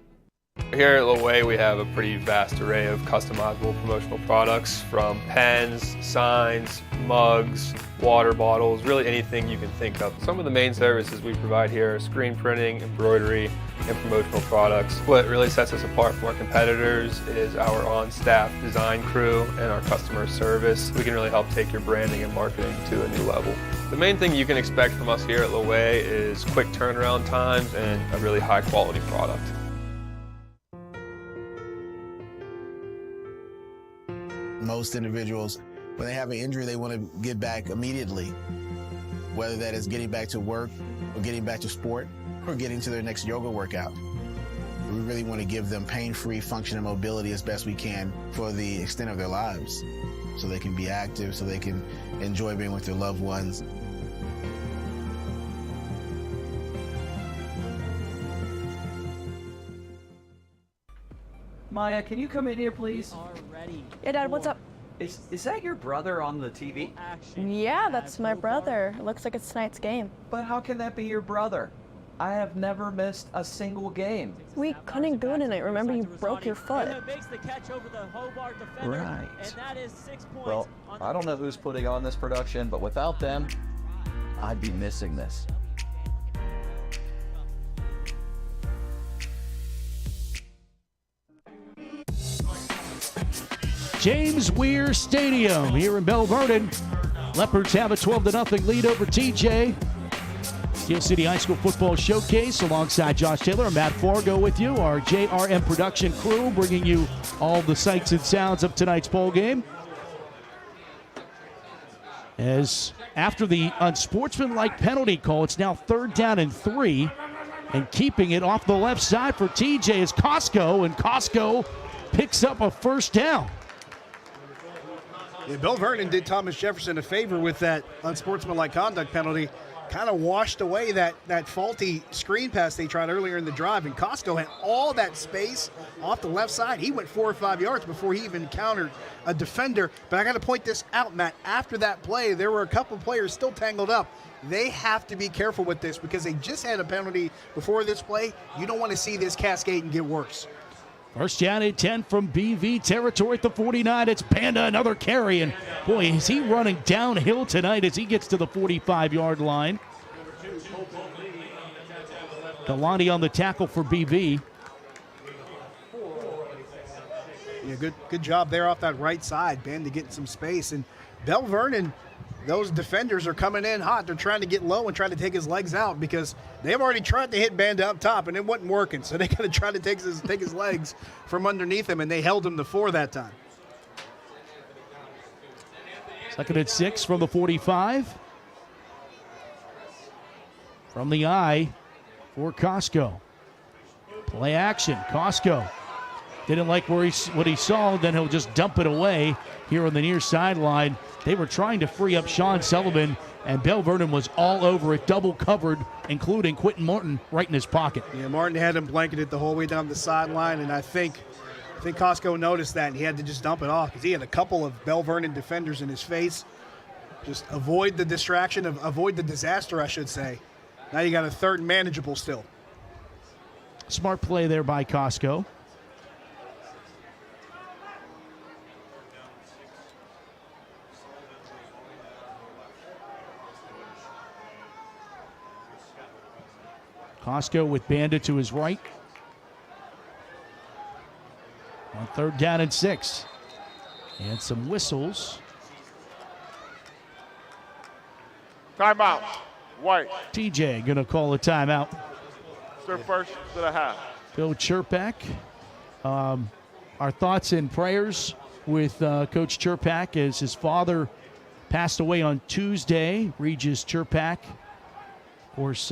Here at Loway, we have a pretty vast array of customizable promotional products, from pens, signs, mugs, water bottles, really anything you can think of. Some of the main services we provide here are screen printing, embroidery, and promotional products. What really sets us apart from our competitors is our on-staff design crew and our customer service. We can really help take your branding and marketing to a new level. The main thing you can expect from us here at Loway is quick turnaround times and a really high-quality product. Most individuals, when they have an injury, they want to get back immediately, whether that is getting back to work or getting back to sport or getting to their next yoga workout. We really want to give them pain-free function and mobility as best we can for the extent of their lives, so they can be active, so they can enjoy being with their loved ones. Maya, can you come in here, please? Yeah, Dad, what's up? Is that your brother on the TV? Yeah, that's my brother. It looks like it's tonight's game. But how can that be your brother? I have never missed a single game. We couldn't do it tonight. Remember, you broke your foot. Right. Well, I don't know who's putting on this production, but without them, I'd be missing this. James Weir Stadium here in Belle Vernon. Leopards have a 12-0 lead over TJ. Steel City High School Football Showcase alongside Josh Taylor and Matt Fargo with you, our JRM production crew, bringing you all the sights and sounds of tonight's bowl game. As after the unsportsmanlike penalty call, it's now 3rd down and 3, and keeping it off the left side for TJ is Costco, and Costco picks up a 1st down. Yeah, Belle Vernon did Thomas Jefferson a favor with that unsportsmanlike conduct penalty. Kind of washed away that faulty screen pass they tried earlier in the drive, and Costco had all that space off the left side. He went 4 or 5 yards before he even encountered a defender. But I got to point this out, Matt. After that play, there were a couple players still tangled up. They have to be careful with this because they just had a penalty before this play. You don't want to see this cascade and get worse. 1st down and 10 from BV territory at the 49. It's Banda, another carry, and boy, is he running downhill tonight as he gets to the 45-yard line. Kalani on the tackle for BV. Yeah, good job there off that right side, Banda getting some space. And Belle Vernon, those defenders are coming in hot. They're trying to get low and trying to take his legs out because they've already tried to hit Banda up top and it wasn't working. So they got to try to take his legs from underneath him, and they held him to 4 that time. 2nd and 6 from the 45. From the eye for Costco. Play action. Costco didn't like what he saw, then he'll just dump it away here on the near sideline. They were trying to free up Sean Sullivan, and Belle Vernon was all over it, double covered, including Quentin Martin right in his pocket. Yeah, Martin had him blanketed the whole way down the sideline, and I think Costco noticed that, and he had to just dump it off because he had a couple of Belle Vernon defenders in his face. Just avoid the distraction, avoid the disaster, I should say. Now you got a 3rd and manageable still. Smart play there by Costco. Costco with Banda to his right. On 3rd down and 6. And some whistles. Timeout. White. TJ going to call a timeout. It's their 1st to the half. Bill Chirpak. Our thoughts and prayers with Coach Chirpak as his father passed away on Tuesday. Regis Chirpak, of course,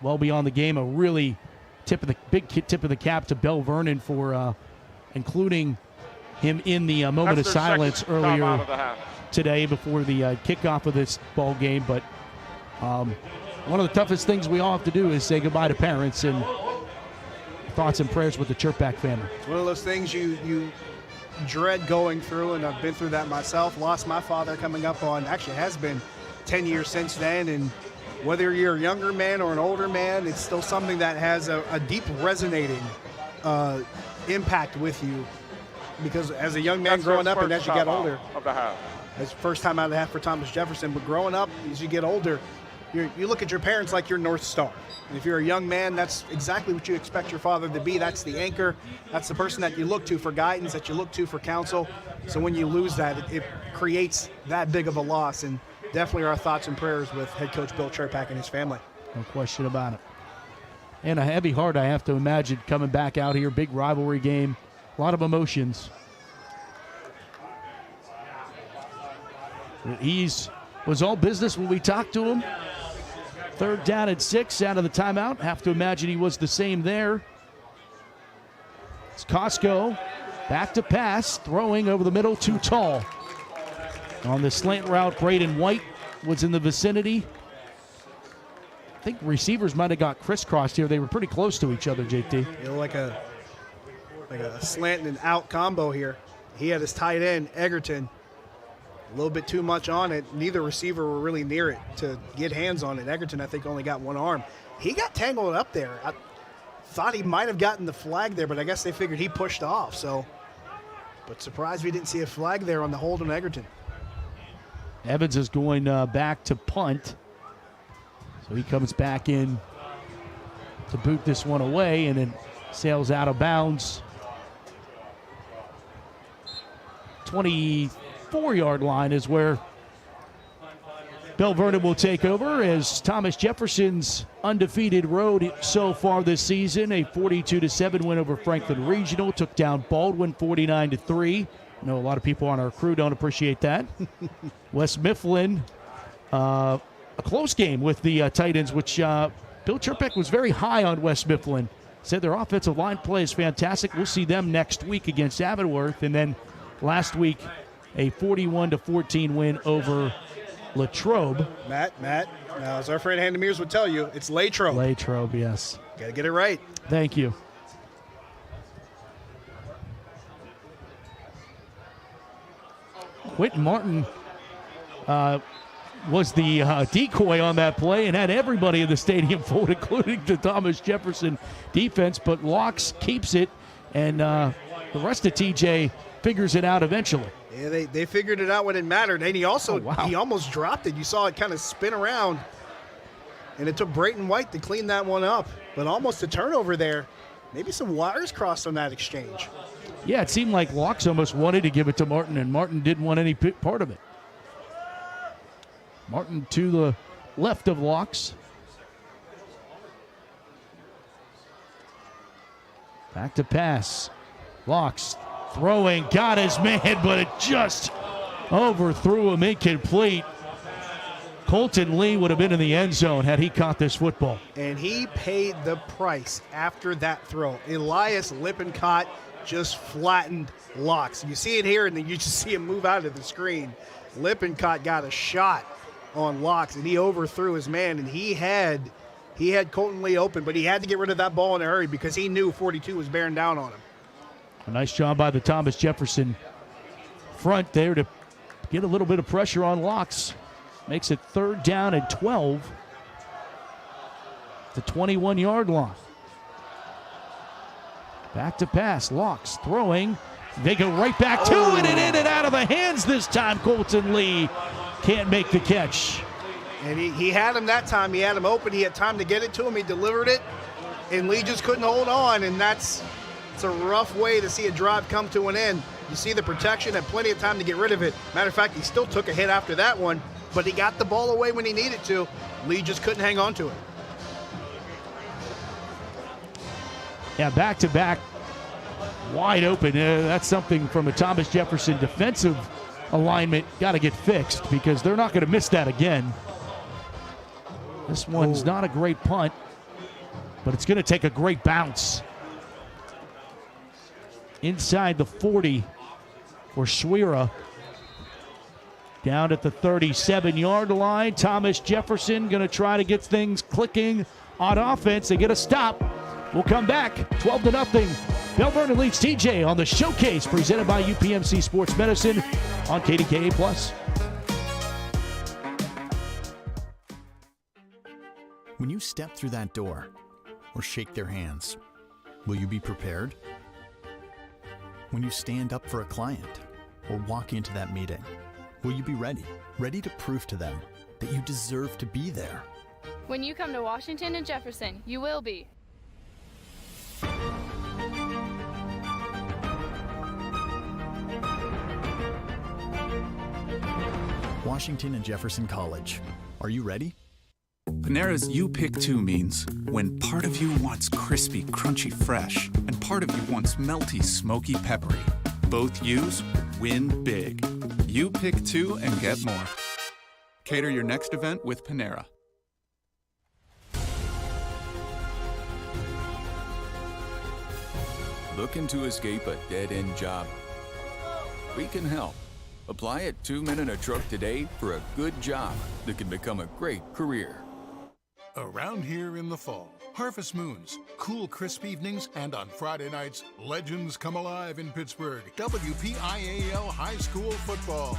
well beyond the game. A really big tip of the cap to Belle Vernon for including him in the moment of silence earlier today before the kickoff of this ball game. But one of the toughest things we all have to do is say goodbye to parents, and thoughts and prayers with the Chirpak family. It's one of those things you dread going through, and I've been through that myself. Lost my father coming up on, actually it has been 10 years since then, and whether you're a younger man or an older man, it's still something that has a deep resonating impact with you, because as a young man growing up and as you get older, it's first time out of the half for Thomas Jefferson, but growing up, as you get older, you look at your parents like your North Star. And if you're a young man, that's exactly what you expect your father to be. That's the anchor. That's the person that you look to for guidance, that you look to for counsel. So when you lose that, it creates that big of a loss. And definitely our thoughts and prayers with head coach Bill Chirpak and his family. No question about it. And a heavy heart, I have to imagine, coming back out here. Big rivalry game. A lot of emotions. He was all business when we talked to him. 3rd down and 6 out of the timeout. Have to imagine he was the same there. It's Costco back to pass, throwing over the middle, too tall. On the slant route, Braden White was in the vicinity. I think receivers might have got crisscrossed here. They were pretty close to each other, JT. Like a like a slant and out combo here. He had his tight end, Egerton, a little bit too much on it. Neither receiver were really near it to get hands on it. Egerton, I think, only got one arm. He got tangled up there. I thought he might have gotten the flag there, but I guess they figured he pushed off. So, but surprised we didn't see a flag there on the hold on Egerton. Evans is going back to punt. So he comes back in to boot this one away and then sails out of bounds. 24-yard line is where Belle Vernon will take over as Thomas Jefferson's undefeated road so far this season. A 42-7 win over Franklin Regional. Took down Baldwin 49-3. I know a lot of people on our crew don't appreciate that. West Mifflin, a close game with the Titans, which Bill Chirpek was very high on West Mifflin. Said their offensive line play is fantastic. We'll see them next week against Avonworth. And then last week, a 41-14 win over Latrobe. Matt, as our friend Handy Mears would tell you, it's Latrobe. Latrobe, yes. Got to get it right. Thank you. Quentin Martin was the decoy on that play and had everybody in the stadium fooled, including the Thomas Jefferson defense. But Locks keeps it, and the rest of TJ figures it out eventually. Yeah, they figured it out when it mattered. And he also he almost dropped it. You saw it kind of spin around, and it took Brayton White to clean that one up. But almost a turnover there. Maybe some wires crossed on that exchange. Yeah, it seemed like Locks almost wanted to give it to Martin, and Martin didn't want any part of it. Martin to the left of Locks. Back to pass. Locks throwing, got his man, but it just overthrew him incomplete. Colton Lee would have been in the end zone had he caught this football. And he paid the price after that throw. Elias Lippincott just flattened Locks. You see it here, and then you just see him move out of the screen. Lippincott got a shot on Locks, and he overthrew his man, and he had Colton Lee open, but he had to get rid of that ball in a hurry because he knew 42 was bearing down on him. A nice job by the Thomas Jefferson front there to get a little bit of pressure on Locks. Makes it 3rd down and 12. The 21-yard line. Back to pass. Locks throwing. They go right back to it and in and out of the hands this time. Colton Lee can't make the catch. And he had him that time. He had him open. He had time to get it to him. He delivered it, and Lee just couldn't hold on, and it's a rough way to see a drive come to an end. You see the protection, had plenty of time to get rid of it. Matter of fact, he still took a hit after that one, but he got the ball away when he needed to. Lee just couldn't hang on to it. Yeah, back-to-back, wide open. That's something from a Thomas Jefferson defensive alignment got to get fixed because they're not going to miss that again. This one's not a great punt, but it's going to take a great bounce. Inside the 40 for Schwera. Down at the 37-yard line. Thomas Jefferson going to try to get things clicking on offense. They get a stop. We'll come back. 12-0. Belle Vernon leads TJ on the Showcase presented by UPMC Sports Medicine on KDKA+. When you step through that door or shake their hands, will you be prepared? When you stand up for a client or walk into that meeting, will you be ready to prove to them that you deserve to be there? When you come to Washington and Jefferson, you will be. Washington and Jefferson College. Are you ready? Panera's You Pick Two means when part of you wants crispy, crunchy, fresh, and part of you wants melty, smoky, peppery. Both yous win big. You pick two and get more. Cater your next event with Panera. Looking to escape a dead-end job? We can help. Apply at 2 Men in a Truck today for a good job that can become a great career. Around here in the fall, Harvest Moons, cool, crisp evenings, and on Friday nights, legends come alive in Pittsburgh. WPIAL High School Football.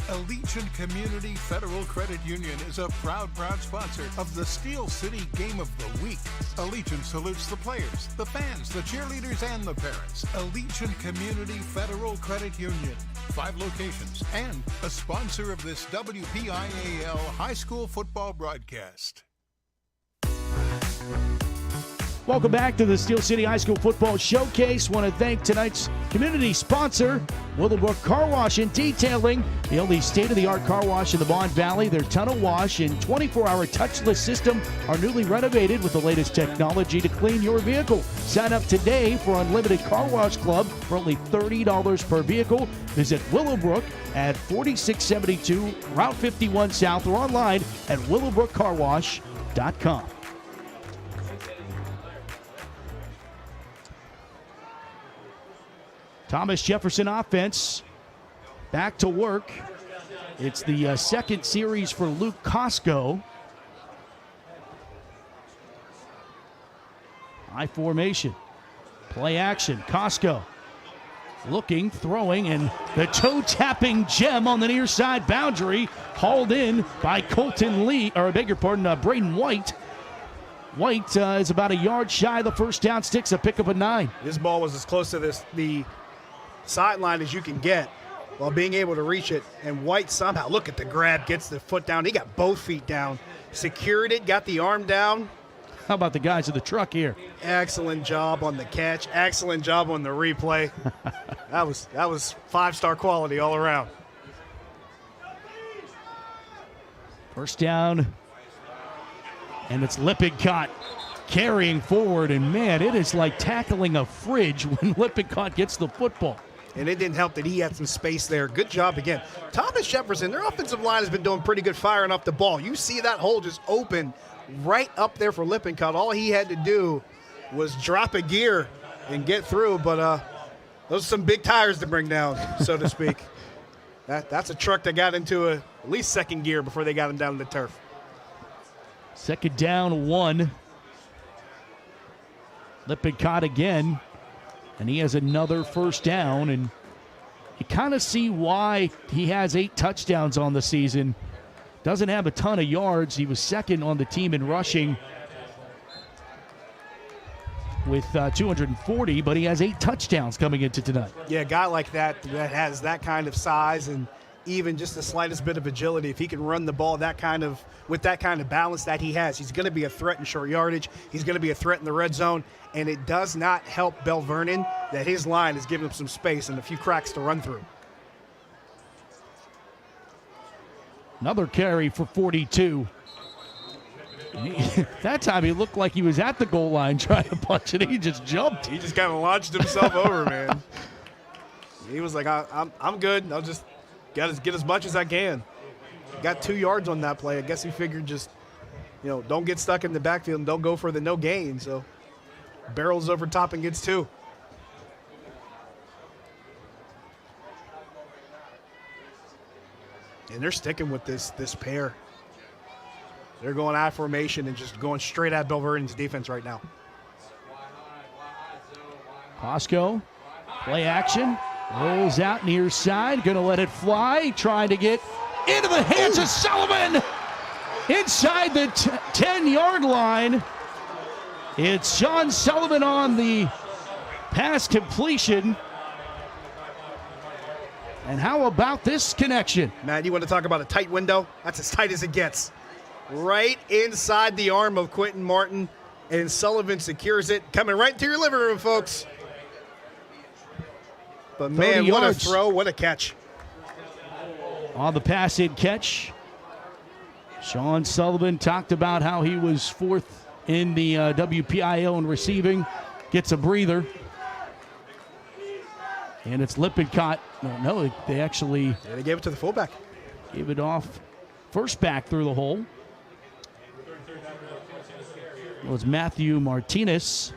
Allegiant Community Federal Credit Union is a proud sponsor of the Steel City Game of the Week. Allegiant salutes the players, the fans, the cheerleaders, and the parents. Allegiant Community Federal Credit Union. 5 locations and a sponsor of this WPIAL High School Football broadcast. Welcome back to the Steel City High School Football Showcase. Want to thank tonight's community sponsor, Willowbrook Car Wash and Detailing, the only state-of-the-art car wash in the Mon Valley. Their tunnel wash and 24-hour touchless system are newly renovated with the latest technology to clean your vehicle. Sign up today for Unlimited Car Wash Club for only $30 per vehicle. Visit Willowbrook at 4672 Route 51 South or online at willowbrookcarwash.com. Thomas Jefferson offense back to work. It's the second series for Luke Costco. High formation. Play action. Costco looking, throwing, and the toe-tapping gem on the near side boundary hauled in by Colton Lee, or I beg your pardon, Braden White. White is about a yard shy of the first down, sticks a pick up a 9. This ball was as close to the sideline as you can get while being able to reach it. And White somehow, look at the grab, gets the foot down. He got both feet down, secured it, got the arm down. How about the guys in the truck here? Excellent job on the catch. Excellent job on the replay. That was 5-star quality all around. First down, and it's Lippincott carrying forward, and man, it is like tackling a fridge when Lippincott gets the football. And it didn't help that he had some space there. Good job again. Thomas Jefferson, their offensive line has been doing pretty good firing up the ball. You see that hole just open right up there for Lippincott. All he had to do was drop a gear and get through, but those are some big tires to bring down, so to speak. That's a truck that got into at least second gear before they got him down to the turf. Second down, 1. Lippincott again, and he has another first down, and you kind of see why he has 8 touchdowns on the season. Doesn't have a ton of yards. He was second on the team in rushing with 240, but he has 8 touchdowns coming into tonight. Yeah, a guy like that has that kind of size and even just the slightest bit of agility, if he can run the ball with that kind of balance that he has, he's going to be a threat in short yardage. He's going to be a threat in the red zone, and it does not help Belle Vernon that his line is giving him some space and a few cracks to run through. Another carry for 42. That time he looked like he was at the goal line trying to punch it. He just jumped. He just kind of launched himself over, man. He was like, I'm good. I'll just get as much as I can. Got 2 yards on that play. I guess he figured just, don't get stuck in the backfield and don't go for the no gain. So barrels over top and gets 2. And they're sticking with this pair. They're going I formation and just going straight at Belle Vernon's defense right now. Costco, play action, rolls out near side, going to let it fly, trying to get into the hands of Sullivan inside the 10-yard line. It's Sean Sullivan on the pass completion. And how about this connection? Matt, you want to talk about a tight window? That's as tight as it gets. Right inside the arm of Quentin Martin, and Sullivan secures it. Coming right to your living room, folks. But man, what a throw, what a catch. On the pass-in catch, Sean Sullivan talked about how he was 4th in the WPIL in receiving. Gets a breather. And it's Lippincott. No, they actually... Yeah, they gave it to the fullback. Gave it off first back through the hole. It was Matthew Martinez.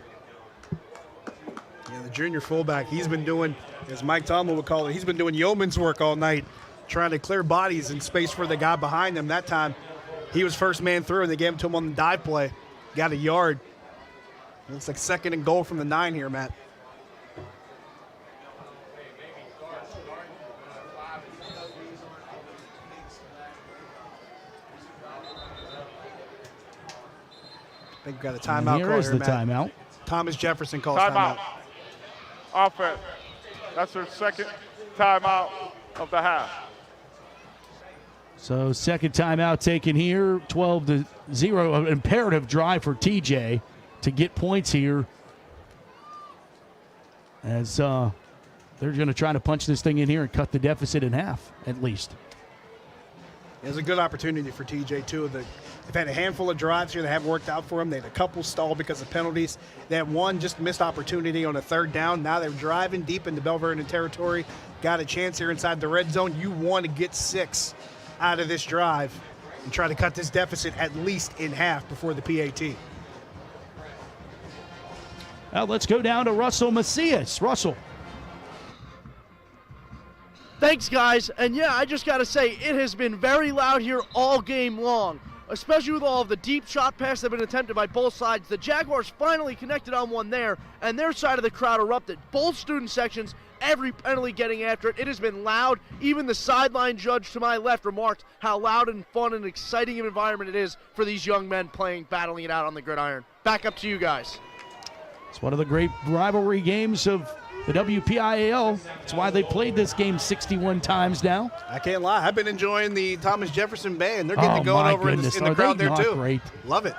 Yeah, the junior fullback, he's been doing, as Mike Tomlin would call it, he's been doing yeoman's work all night, trying to clear bodies and space for the guy behind him. That time, he was first man through, and they gave him to him on the dive play. Got a yard. Looks like 2nd and goal from the 9 here, Matt. I think we've got a timeout Here call is here, the Matt. timeout. Thomas Jefferson calls Timeout. timeout. Offense. That's their 2nd timeout of the half. So 2nd timeout taken here, 12-0. An imperative drive for TJ to get points here. As they're going to try to punch this thing in here and cut the deficit in half, at least. It was a good opportunity for TJ, too. They've had a handful of drives here that haven't worked out for them. They had a couple stalled because of penalties. They had one just missed opportunity on a 3rd down. Now they're driving deep into Belle Vernon territory. Got a chance here inside the red zone. You want to get 6 out of this drive and try to cut this deficit at least in half before the PAT. Now let's go down to Russell Macias. Russell. Thanks, guys. And yeah, I just got to say, it has been very loud here all game long, especially with all of the deep shot passes that have been attempted by both sides. The Jaguars finally connected on one there, and their side of the crowd erupted. Both student sections, every penalty getting after it. It has been loud. Even the sideline judge to my left remarked how loud and fun and exciting an environment it is for these young men battling it out on the gridiron. Back up to you guys. It's one of the great rivalry games of the WPIAL. That's why they played this game 61 times now. I can't lie. I've been enjoying the Thomas Jefferson band. They're getting it going over in the crowd there, too. Great. Love it.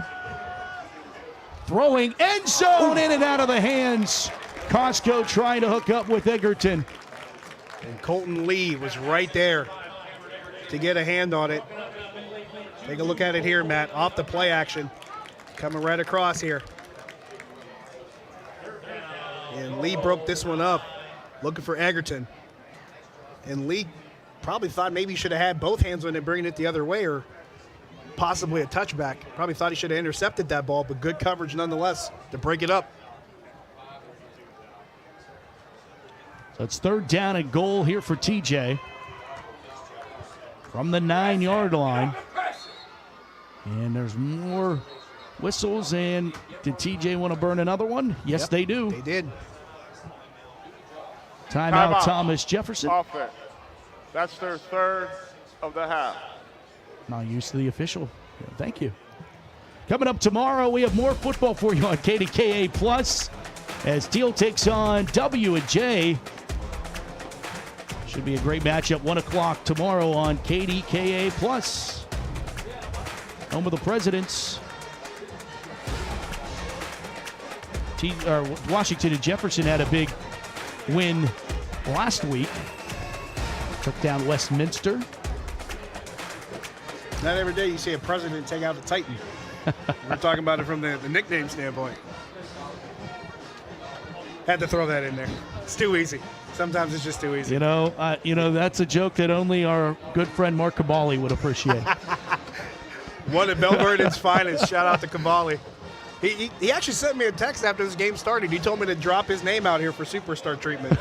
Throwing end zone in and out of the hands. Costco trying to hook up with Egerton. And Colton Lee was right there to get a hand on it. Take a look at it here, Matt. Off the play action. Coming right across here. And Lee broke this one up, looking for Egerton. And Lee probably thought maybe he should have had both hands on it, bringing it the other way, or possibly a touchback. Probably thought he should have intercepted that ball, but good coverage nonetheless to break it up. So it's 3rd down and goal here for TJ from the 9-yard line. And there's more whistles. And did TJ want to burn another one? Yes, Yep, they do. They did. Timeout, Thomas Jefferson. Offense. That's their 3rd of the half. Not used to the official. Yeah, thank you. Coming up tomorrow, we have more football for you on KDKA Plus as Teal takes on W&J. Should be a great matchup. 1 o'clock tomorrow on KDKA Plus. Home of the Presidents. Washington and Jefferson had a big win last week. Took down Westminster. Not every day you see a president take out a Titan. We're talking about it from the nickname standpoint. Had to throw that in there. It's too easy. Sometimes it's just too easy. You know, that's a joke that only our good friend Mark Cavalli would appreciate. One of Belle Vernon's finest. Shout out to Cavalli. He actually sent me a text after this game started. He told me to drop his name out here for superstar treatment.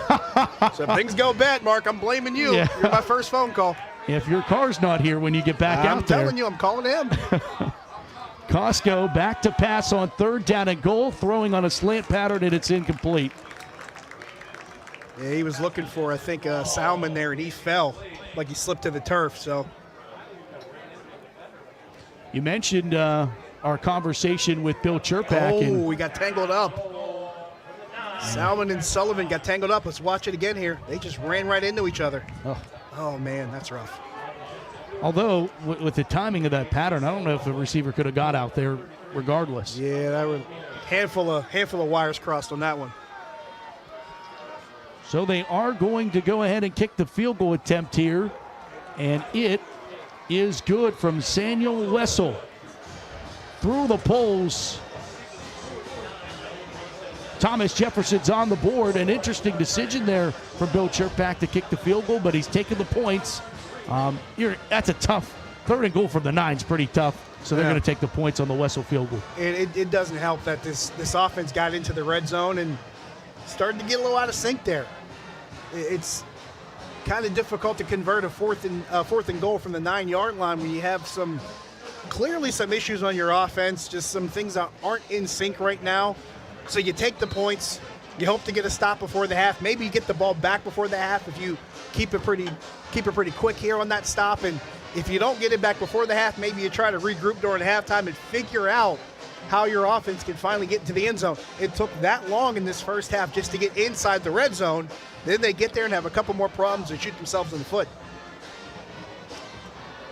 So if things go bad, Mark, I'm blaming you. Yeah. You're my first phone call. If your car's not here when you get back out there. I'm telling you, I'm calling him. Costco back to pass on 3rd down and goal, throwing on a slant pattern, and it's incomplete. Yeah, he was looking for, I think, Salmon there, and he fell like he slipped to the turf. So you mentioned our conversation with Bill Chirpak. Oh, we got tangled up. Salmon and Sullivan got tangled up. Let's watch it again here. They just ran right into each other. Oh man, that's rough. Although, with the timing of that pattern, I don't know if the receiver could have got out there regardless. Yeah, that was handful of wires crossed on that one. So they are going to go ahead and kick the field goal attempt here, and it is good from Samuel Wessel. Through the poles. Thomas Jefferson's on the board. An interesting decision there for Bill Chirpak to kick the field goal, but he's taking the points. That's a tough 3rd and goal from the 9's pretty tough. So they're going to take the points on the Wessel field goal. And it doesn't help that this offense got into the red zone and started to get a little out of sync there. It's kind of difficult to convert a fourth and goal from the 9-yard line when you have clearly some issues on your offense, just some things that aren't in sync right now. So you take the points. You hope to get a stop before the half. Maybe you get the ball back before the half if you keep it pretty quick here on that stop. And if you don't get it back before the half, maybe you try to regroup during halftime and figure out how your offense can finally get into the end zone. It took that long in this first half just to get inside the red zone. Then they get there and have a couple more problems and shoot themselves in the foot.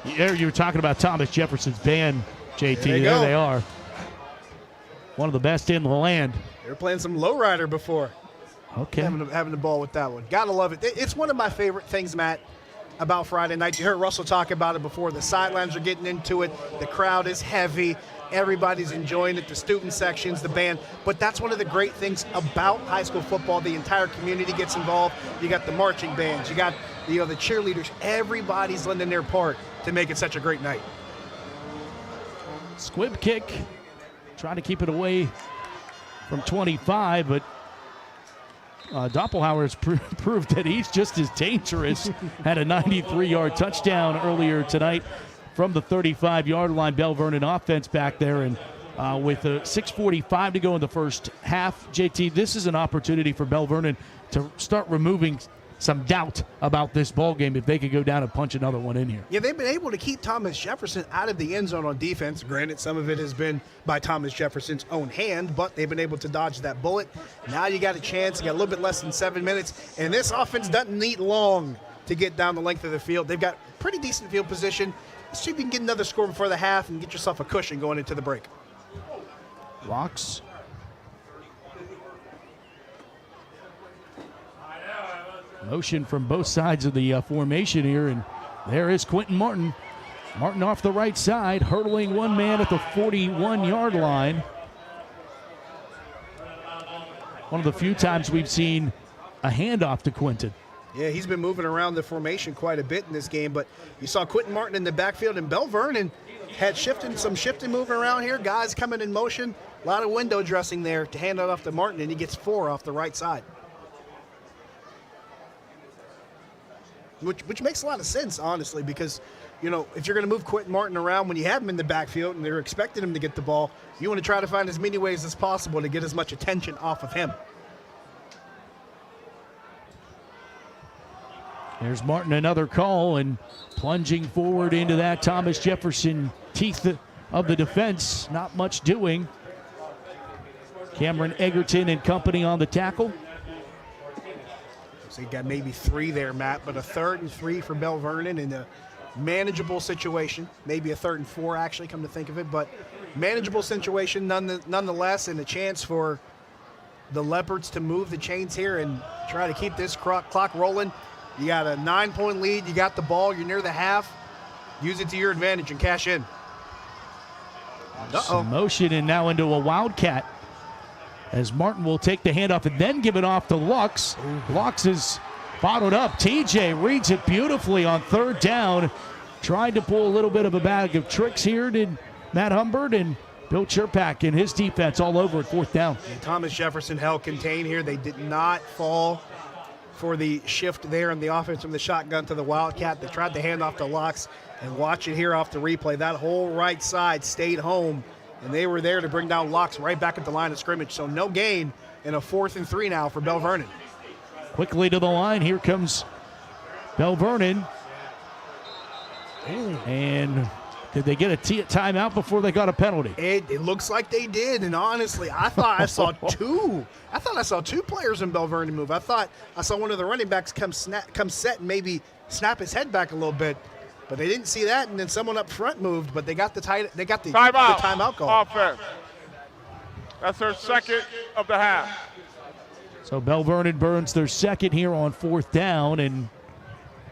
There you were talking about Thomas Jefferson's band, JT. There they are. One of the best in the land. They were playing some lowrider before. Okay. Having the ball with that one. Gotta love it. It's one of my favorite things, Matt, about Friday night. You heard Russell talk about it before. The sidelines are getting into it. The crowd is heavy. Everybody's enjoying it. The student sections, the band. But that's one of the great things about high school football. The entire community gets involved. You got the marching bands. You got the cheerleaders. Everybody's lending their part to make it such a great night. Squib kick. Trying to keep it away from 25, but Doppelhauer has proved that he's just as dangerous. Had a 93-yard touchdown earlier tonight from the 35-yard line. Belle Vernon offense back there, and with 6:45 to go in the first half, JT, this is an opportunity for Belle Vernon to start removing some doubt about this ball game if they could go down and punch another one in here. Yeah, they've been able to keep Thomas Jefferson out of the end zone on defense. Granted, some of it has been by Thomas Jefferson's own hand, but they've been able to dodge that bullet. Now you got a chance. You got a little bit less than 7 minutes, and this offense doesn't need long to get down the length of the field. They've got pretty decent field position. Let's see if you can get another score before the half and get yourself a cushion going into the break. Locks. Motion from both sides of the formation here, and there is Quentin Martin. Martin off the right side, hurdling one man at the 41-yard line. One of the few times we've seen a handoff to Quentin. Yeah, he's been moving around the formation quite a bit in this game, but you saw Quentin Martin in the backfield, and Belle Vernon had some shifting moving around here. Guys coming in motion, a lot of window dressing there to hand it off to Martin, and he gets 4 off the right side. Which makes a lot of sense, honestly, because, if you're going to move Quentin Martin around when you have him in the backfield and they're expecting him to get the ball, you want to try to find as many ways as possible to get as much attention off of him. There's Martin, another call, and plunging forward into that Thomas Jefferson teeth of the defense. Not much doing. Cameron Egerton and company on the tackle. So you got maybe 3 there, Matt, but a 3rd and 3 for Belle Vernon in a manageable situation. Maybe a 3rd and 4, actually, come to think of it, but manageable situation nonetheless, and a chance for the Leopards to move the chains here and try to keep this clock rolling. You got a 9-point lead. You got the ball. You're near the half. Use it to your advantage and cash in. Some motion, and now into a wildcat, as Martin will take the handoff and then give it off to Lux. Lux is followed up. TJ reads it beautifully on 3rd down. Tried to pull a little bit of a bag of tricks here, did Matt Humbert, and Bill Cherpak and his defense all over at 4th down. And Thomas Jefferson held contained here. They did not fall for the shift there in the offense from the shotgun to the wildcat. They tried to hand off to Lux, and watch it here off the replay. That whole right side stayed home, and they were there to bring down Lux right back at the line of scrimmage. So no gain, and a 4th and 3 now for Belle Vernon. Quickly to the line. Here comes Belle Vernon. And did they get a timeout before they got a penalty? It looks like they did, and honestly, I thought I saw 2. I thought I saw 2 players in Belle Vernon move. I thought I saw one of the running backs come set and maybe snap his head back a little bit, but they didn't see that. And then someone up front moved, but they got the timeout call. Offense. That's their 2nd of the half. So Belle Vernon burns their 2nd here on 4th down, and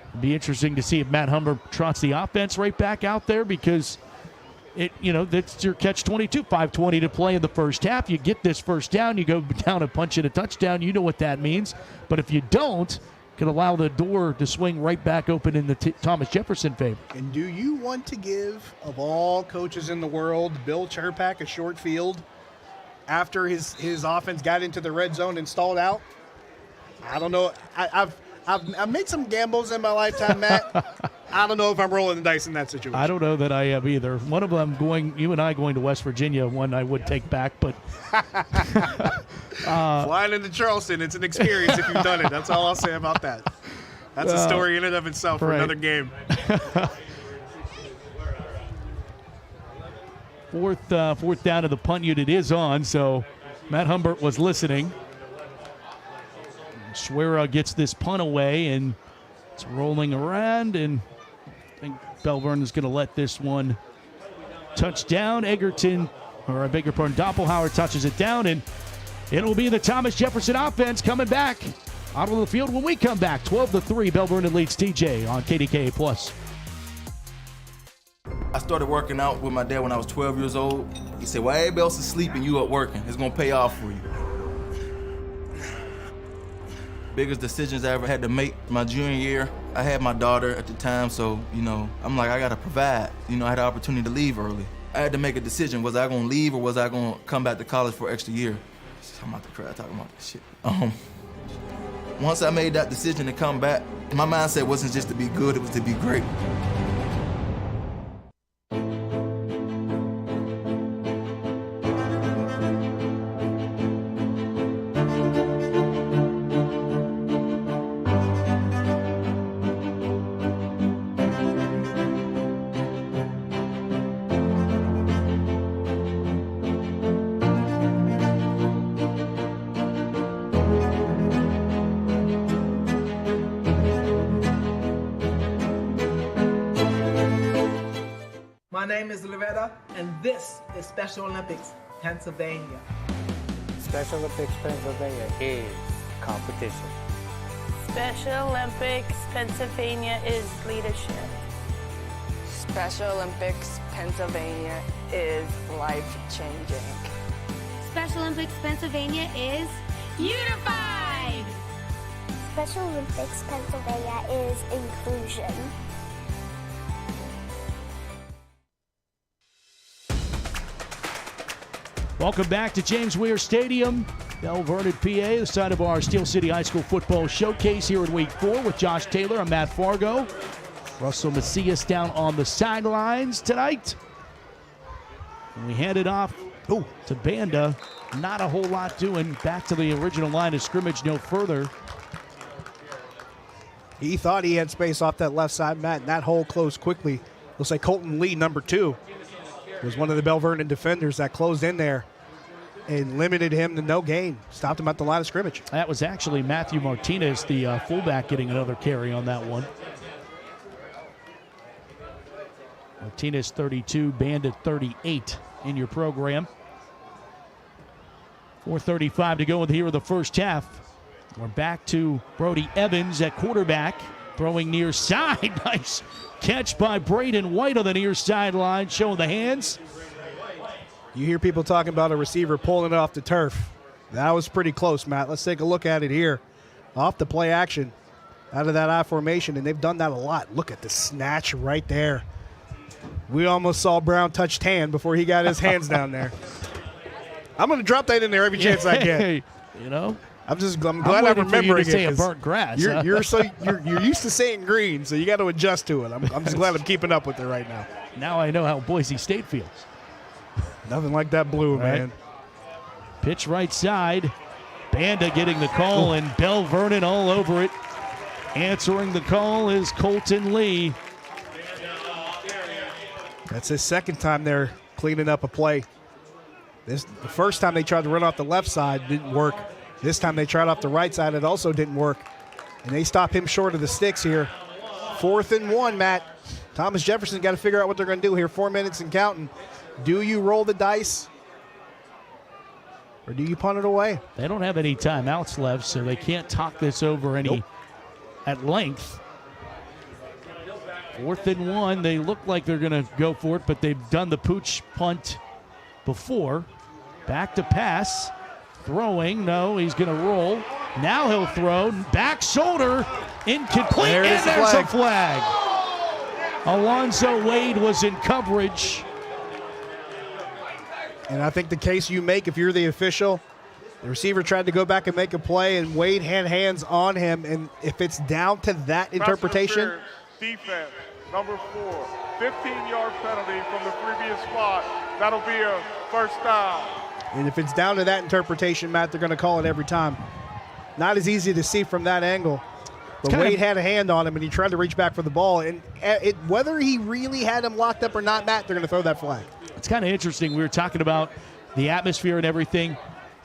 it'll be interesting to see if Matt Humber trots the offense right back out there, because that's your catch-22. 5:20 to play in the first half. You get this first down, you go down and punch in a touchdown. You know what that means. But if you don't, it could allow the door to swing right back open in the Thomas Jefferson favor. And do you want to give, of all coaches in the world, Bill Cherpak a short field after his offense got into the red zone and stalled out? I don't know. I've made some gambles in my lifetime, Matt. I don't know if I'm rolling the dice in that situation. I don't know that I am either. One of them you and I going to West Virginia, one I would take back, but flying into Charleston, it's an experience if you've done it. That's all I'll say about that. That's a story in and of itself for another game. Fourth down, and the punt unit is on, so Matt Humbert was listening. Schwera gets this punt away, and it's rolling around, and I think Belle Vernon is going to let this one touch down. Doppelhauer touches it down, and it'll be the Thomas Jefferson offense coming back out on the field when we come back. 12-3, Belle Vernon leads TJ on KDKA+. I started working out with my dad when I was 12 years old. He said, "Well, everybody else is sleeping, you up working. It's gonna pay off for you." Biggest decisions I ever had to make my junior year. I had my daughter at the time, so, I'm like, I gotta provide. I had the opportunity to leave early. I had to make a decision. Was I gonna leave or was I gonna come back to college for an extra year? I'm about to cry talking about this shit. Once I made that decision to come back, my mindset wasn't just to be good, it was to be great. My name is Loretta, and this is Special Olympics Pennsylvania. Special Olympics Pennsylvania is competition. Special Olympics Pennsylvania is leadership. Special Olympics Pennsylvania is life-changing. Special Olympics Pennsylvania is unified. Special Olympics Pennsylvania is inclusion. Welcome back to James Weir Stadium, Belle Vernon, PA, the side of our Steel City High School football showcase here in week 4 with Josh Taylor. I'm Matt Fargo. Russell Macias down on the sidelines tonight. And we hand it off to Banda. Not a whole lot doing. Back to the original line of scrimmage, no further. He thought he had space off that left side, Matt, and that hole closed quickly. Looks like Colton Lee, number 2, was one of the Belle Vernon defenders that closed in there and limited him to no gain. Stopped him at the line of scrimmage. That was actually Matthew Martinez, the fullback, getting another carry on that one. Martinez 32, Bandit 38 in your program. 4:35 to go here in the first half. We're back to Brody Evans at quarterback, throwing near side. Nice catch by Braden White on the near sideline, showing the hands. You hear people talking about a receiver pulling it off the turf. That was pretty close, Matt. Let's take a look at it here. Off the play action, out of that I formation, and they've done that a lot. Look at the snatch right there. We almost saw Brown touch tan before he got his hands down there. I'm going to drop that in there every chance I get. I'm glad I'm remembering it. A burnt grass. You're used to saying green, so you got to adjust to it. I'm just glad I'm keeping up with it right now. Now I know how Boise State feels. Nothing like that blue, man. Pitch right side. Banda getting the call, and Belle Vernon all over it. Answering the call is Colton Lee. That's his second time they're cleaning up a play. The first time they tried to run off the left side, didn't work. This time they tried off the right side, it also didn't work. And they stop him short of the sticks here. 4th and 1, Matt. Thomas Jefferson's got to figure out what they're going to do here. 4 minutes and counting. Do you roll the dice, or do you punt it away? They don't have any timeouts left, so they can't talk this over at length. 4th and 1. They look like they're going to go for it, but they've done the pooch punt before. Back to pass. Throwing. No, he's going to roll. Now he'll throw. Back shoulder. Incomplete. And there's a flag. Alonzo Wade was in coverage. And I think the case you make, if you're the official, the receiver tried to go back and make a play, and Wade had hands on him. And if it's down to that interpretation, defense. number 4. 15-yard penalty from the previous spot. That'll be a first down. And if it's down to that interpretation, Matt, they're going to call it every time. Not as easy to see from that angle. But Wade had a hand on him, and he tried to reach back for the ball. And whether he really had him locked up or not, Matt, they're going to throw that flag. It's kind of interesting. We were talking about the atmosphere and everything.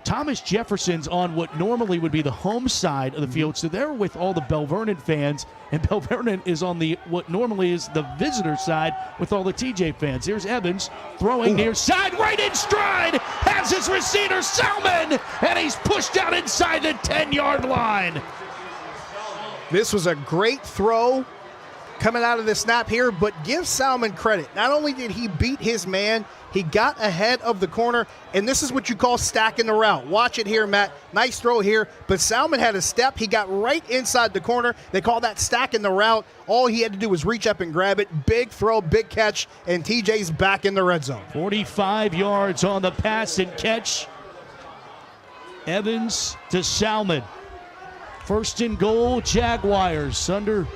Thomas Jefferson's on what normally would be the home side of the field, so they're with all the Belle Vernon fans, and Belle Vernon is on what normally is the visitor side with all the TJ fans. Here's Evans throwing near side, right in stride, has his receiver Salmon, and he's pushed out inside the 10-yard line. This was a great throw coming out of the snap here, but give Salmon credit. Not only did he beat his man, he got ahead of the corner, and this is what you call stacking the route. Watch it here, Matt. Nice throw here, but Salmon had a step. He got right inside the corner. They call that stacking the route. All he had to do was reach up and grab it. Big throw, big catch, and TJ's back in the red zone. 45 yards on the pass and catch. Evans to Salmon. First and goal, Jaguars. Under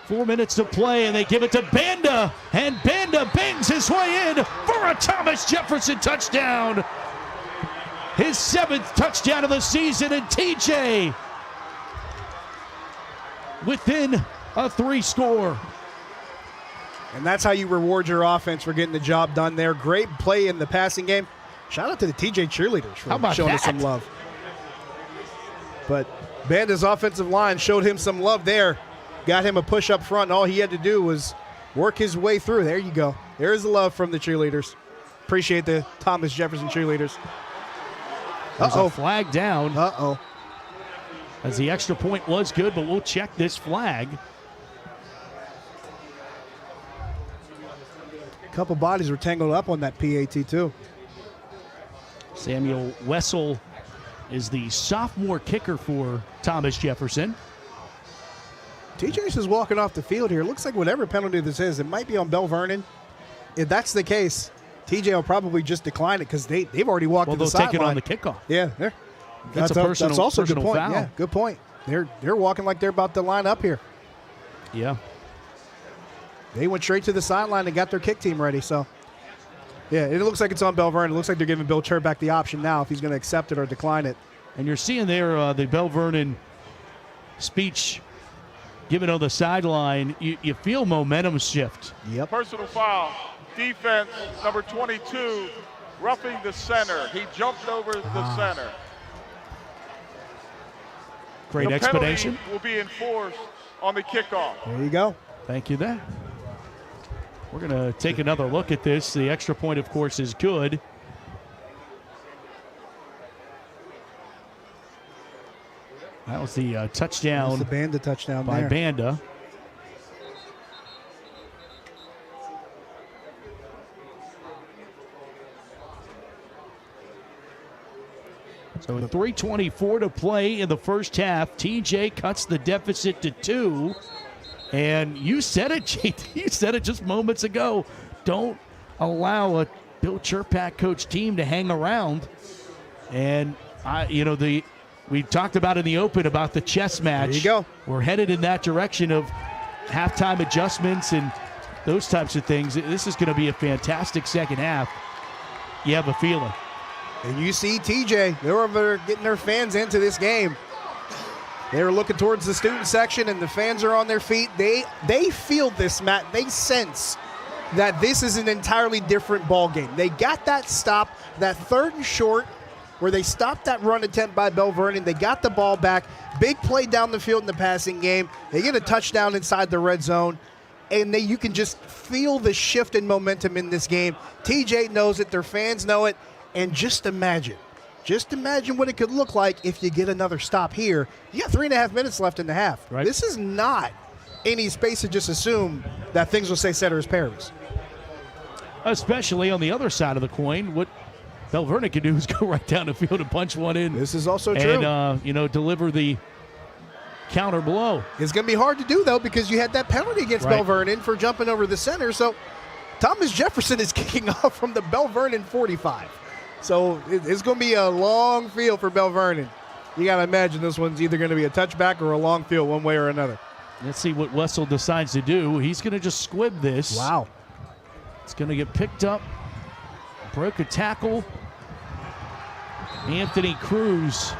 4 minutes to play, and they give it to Banda, and Banda bangs his way in for a Thomas Jefferson touchdown. His 7th touchdown of the season, and TJ within a 3-score. And that's how you reward your offense for getting the job done there. Great play in the passing game. Shout out to the TJ cheerleaders for showing us some love. But Banda's offensive line showed him some love there. Got him a push up front, and all he had to do was work his way through. There you go. There's the love from the cheerleaders. Appreciate the Thomas Jefferson cheerleaders. There's a flag down. Uh-oh. As the extra point was good, but we'll check this flag. A couple bodies were tangled up on that PAT too. Samuel Wessel is the sophomore kicker for Thomas Jefferson. TJ's is walking off the field here. Looks like whatever penalty this is, it might be on Belle Vernon. If that's the case, TJ will probably just decline it because they've already walked to the sideline. They'll take it on the kickoff. Yeah, that's also a good point. Foul. Yeah, good point. They're walking like they're about to line up here. Yeah. They went straight to the sideline and got their kick team ready. So, yeah, it looks like it's on Belle Vernon. It looks like they're giving Bill Turback the option now if he's going to accept it or decline it. And you're seeing there the Belle Vernon speech given on the sideline. You feel momentum shift. Yep. Personal foul. Defense, number 22, roughing the center. He jumped over the center. Great explanation. The penalty will be enforced on the kickoff. There you go. Thank you there. We're going to take another look at this. The extra point, of course, is good. That was the touchdown. That's the Banda touchdown by there. Banda. So 3:24 to play in the first half. TJ cuts the deficit to 2. And you said it, JT. You said it just moments ago. Don't allow a Bill Turpak coach team to hang around. And we talked about in the open about the chess match. There you go. We're headed in that direction of halftime adjustments and those types of things. This is going to be a fantastic second half. You have a feeling. And you see TJ, they're getting their fans into this game. They were looking towards the student section, and the fans are on their feet. They feel this, Matt. They sense that this is an entirely different ball game. They got that stop, that 3rd and short, where they stopped that run attempt by Belle Vernon. They got the ball back. Big play down the field in the passing game. They get a touchdown inside the red zone, and you can just feel the shift in momentum in this game. TJ knows it. Their fans know it. And just imagine what it could look like if you get another stop here. You got 3.5 minutes left in the half. Right. This is not any space to just assume that things will say ceteris paribus. Especially on the other side of the coin, what Belle Vernon can do is go right down the field and punch one in. This is also true. And, deliver the counter blow. It's going to be hard to do, though, because you had that penalty against Belle Vernon for jumping over the center. So Thomas Jefferson is kicking off from the Belle Vernon 45. So it's going to be a long field for Belle Vernon. You got to imagine this one's either going to be a touchback or a long field one way or another. Let's see what Wessel decides to do. He's going to just squib this. Wow. It's going to get picked up. Broke a tackle. Anthony Cruz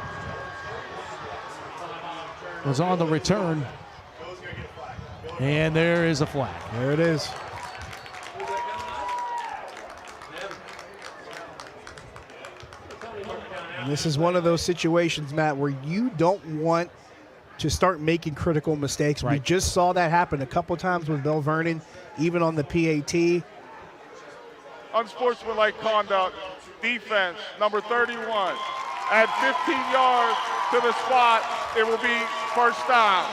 was on the return. And there is a flag. There it is. And this is one of those situations, Matt, where you don't want to start making critical mistakes. Right. We just saw that happen a couple times with Belle Vernon, even on the PAT. Unsportsmanlike conduct, defense, number 31. Add 15 yards to the spot. It will be first down.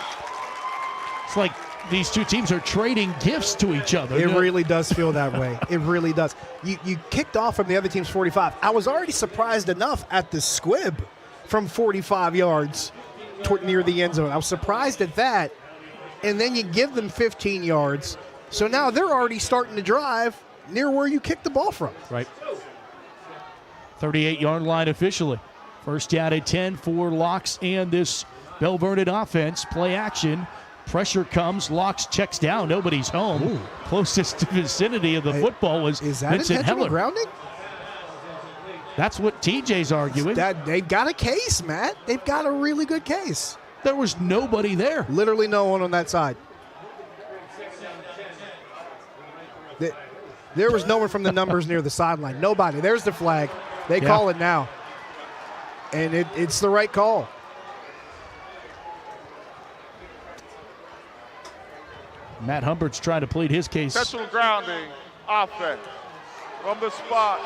It's like these two teams are trading gifts to each other. It really does feel that way. It really does. You kicked off from the other team's 45. I was already surprised enough at the squib from 45 yards near the end zone. I was surprised at that. And then you give them 15 yards. So now they're already starting to drive near where you kicked the ball from. Right. 38-yard line officially. First down at 10 for Locks and this Belle Vernon offense. Play action. Pressure comes. Locks checks down. Nobody's home. Ooh. Closest vicinity of the football was Vincent Heller. Grounding? That's what TJ's arguing. They've got a case, Matt. They've got a really good case. There was nobody there. Literally no one on that side. There was no one from the numbers near the sideline. Nobody. There's the flag. They call it now. And it's the right call. Matt Humbert's trying to plead his case. Intentional grounding, offense. From the spot,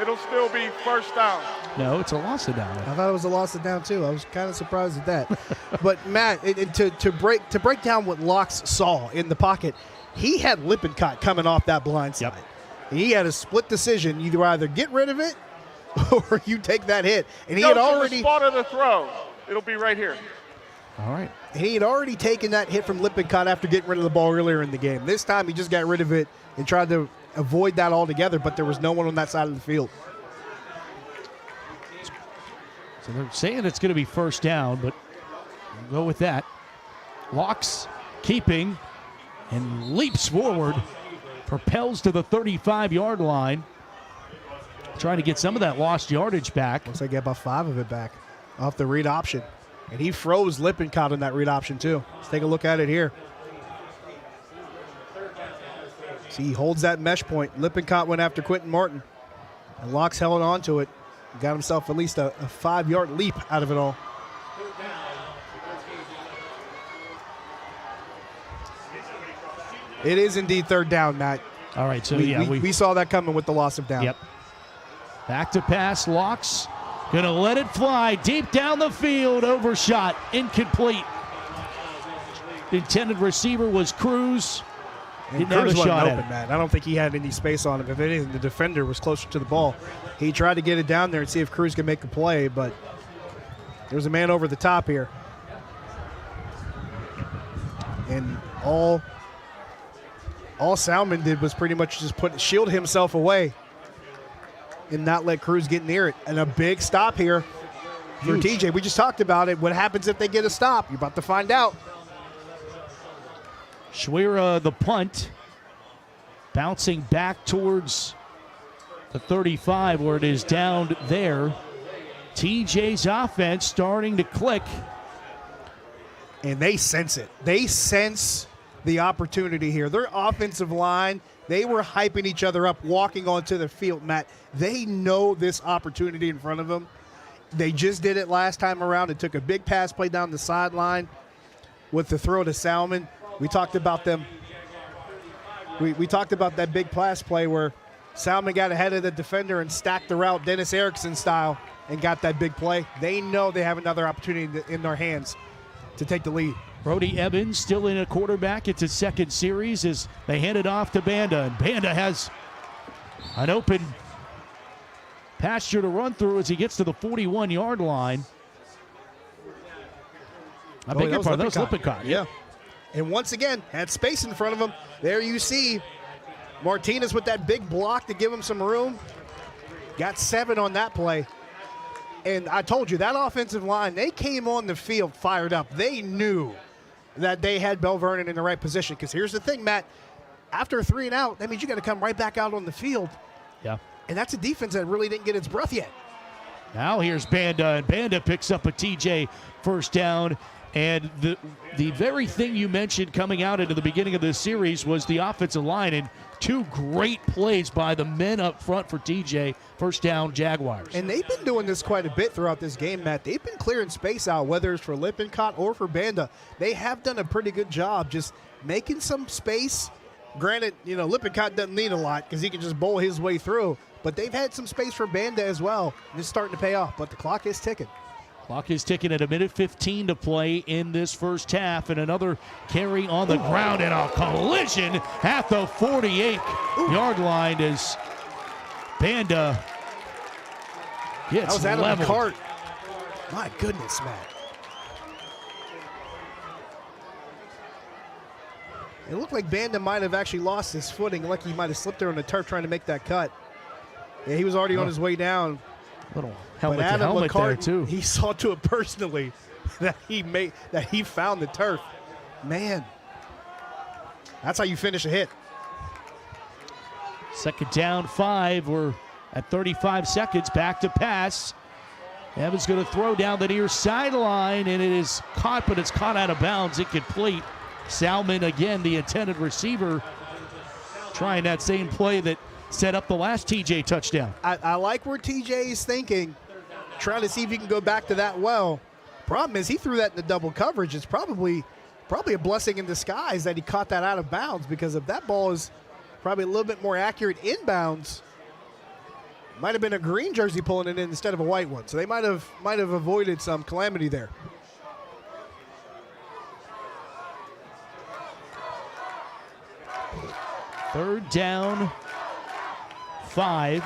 it'll still be first down. No, it's a loss of down. I thought it was a loss of down, too. I was kind of surprised at that. But, Matt, to break down what Locks saw in the pocket, he had Lippincott coming off that blind side. Yep. He had a split decision. You either get rid of it or you take that hit. And he had already the spot of the throw. It'll be right here. All right. He had already taken that hit from Lippincott after getting rid of the ball earlier in the game. This time he just got rid of it and tried to avoid that altogether, but there was no one on that side of the field. So they're saying it's going to be first down, but we'll go with that. Locks keeping and leaps forward, propels to the 35-yard line, trying to get some of that lost yardage back. Looks like he got about 5 of it back off the read option. And he froze Lippincott on that read option, too. Let's take a look at it here. See, he holds that mesh point. Lippincott went after Quentin Martin. And Locks held on to it. Got himself at least a 5-yard leap out of it all. It is indeed third down, Matt. All right, so we saw that coming with the loss of down. Yep. Back to pass, Locks. Going to let it fly deep down the field. Overshot. Incomplete. The intended receiver was Cruz. And Cruz wasn't open, man. I don't think he had any space on him. If anything, the defender was closer to the ball. He tried to get it down there and see if Cruz could make a play, but there's a man over the top here. And all Salmon did was pretty much just shield himself away and not let Cruz get near it. And a big stop here for TJ. We just talked about it. What happens if they get a stop? You're about to find out. Schwera, the punt, bouncing back towards the 35 where it is down there. TJ's offense starting to click. And they sense it. They sense the opportunity here. Their offensive line, they were hyping each other up, walking onto the field, Matt. They know this opportunity in front of them. They just did it last time around. It took a big pass play down the sideline with the throw to Salmon. We talked about them. We talked about that big pass play where Salmon got ahead of the defender and stacked the route Dennis Erickson style and got that big play. They know they have another opportunity in their hands to take the lead. Brody Evans still in a quarterback. It's his second series as they hand it off to Banda. And Banda has an open pasture to run through as he gets to the 41-yard line. I beg your pardon, that was Lippincott. Yeah. And once again, had space in front of him. There you see Martinez with that big block to give him some room. Got 7 on that play. And I told you, that offensive line, they came on the field fired up. They knew that they had Belle Vernon in the right position. Because here's the thing, Matt. After a 3 and out, that means you got to come right back out on the field. Yeah. And that's a defense that really didn't get its breath yet. Now here's Banda, and Banda picks up a TJ first down. And the very thing you mentioned coming out into the beginning of this series was the offensive line, and 2 great plays by the men up front for TJ. First down, Jaguars. And they've been doing this quite a bit throughout this game, Matt. They've been clearing space out, whether it's for Lippincott or for Banda. They have done a pretty good job just making some space. Granted, Lippincott doesn't need a lot because he can just bowl his way through. But they've had some space for Banda as well. It's starting to pay off, but the clock is ticking. Clock is ticking at 1:15 to play in this first half, and another carry on the ground and a collision at the 48-yard line as Banda gets that was out of the leveled. cart. My goodness, Matt. It looked like Banda might have actually lost his footing, like he might have slipped there on the turf trying to make that cut. Yeah, he was already on his way down. Little helmet but to Adam helmet McCartan, there too. He saw to it personally that he found the turf. Man, that's how you finish a hit. Second down, 5. We're at 35 seconds. Back to pass. Evans going to throw down the near sideline, and it is caught, but it's caught out of bounds. Incomplete. Salmon, again, the intended receiver, trying that same play that set up the last TJ touchdown. I like where TJ is thinking, trying to see if he can go back to that well. Problem is he threw that in the double coverage. It's probably a blessing in disguise that he caught that out of bounds, because if that ball is probably a little bit more accurate inbounds, might have been a green jersey pulling it in instead of a white one. So they might have avoided some calamity there. Third down, 5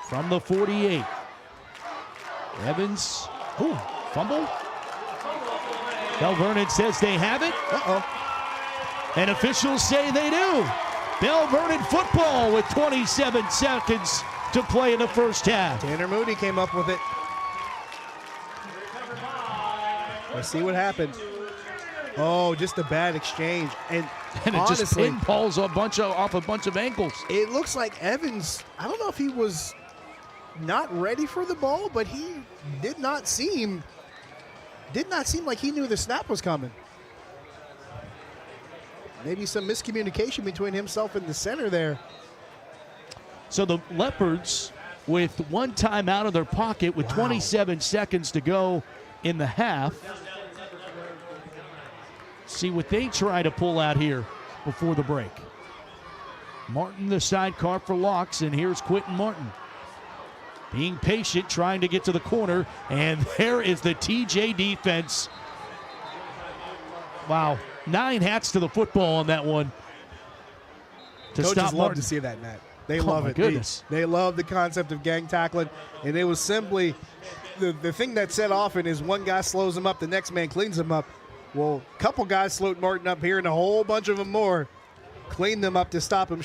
from the 48. Evans, fumble. Belle Vernon says they have it. And officials say they do. Belle Vernon football with 27 seconds to play in the first half. Tanner Moody came up with it. Let's see what happened. Oh, just a bad exchange. And it honestly, just pinballs off a bunch of ankles. It looks like Evans, I don't know if he was not ready for the ball, but he did not seem like he knew the snap was coming. Maybe some miscommunication between himself and the center there. So the Leopards, with one time out of their pocket with 27 seconds to go in the half. See what they try to pull out here before the break. Martin, the sidecar for Locks, and here's Quentin Martin. Being patient, trying to get to the corner, and there is the TJ defense. Wow, 9 hats to the football on that one. Coaches love to see that, Matt. They love it. Goodness. They love the concept of gang tackling, and it was simply the thing that set off it is one guy slows him up, the next man cleans him up. Well, a couple guys slowed Martin up here, and a whole bunch of them more cleaned them up to stop him,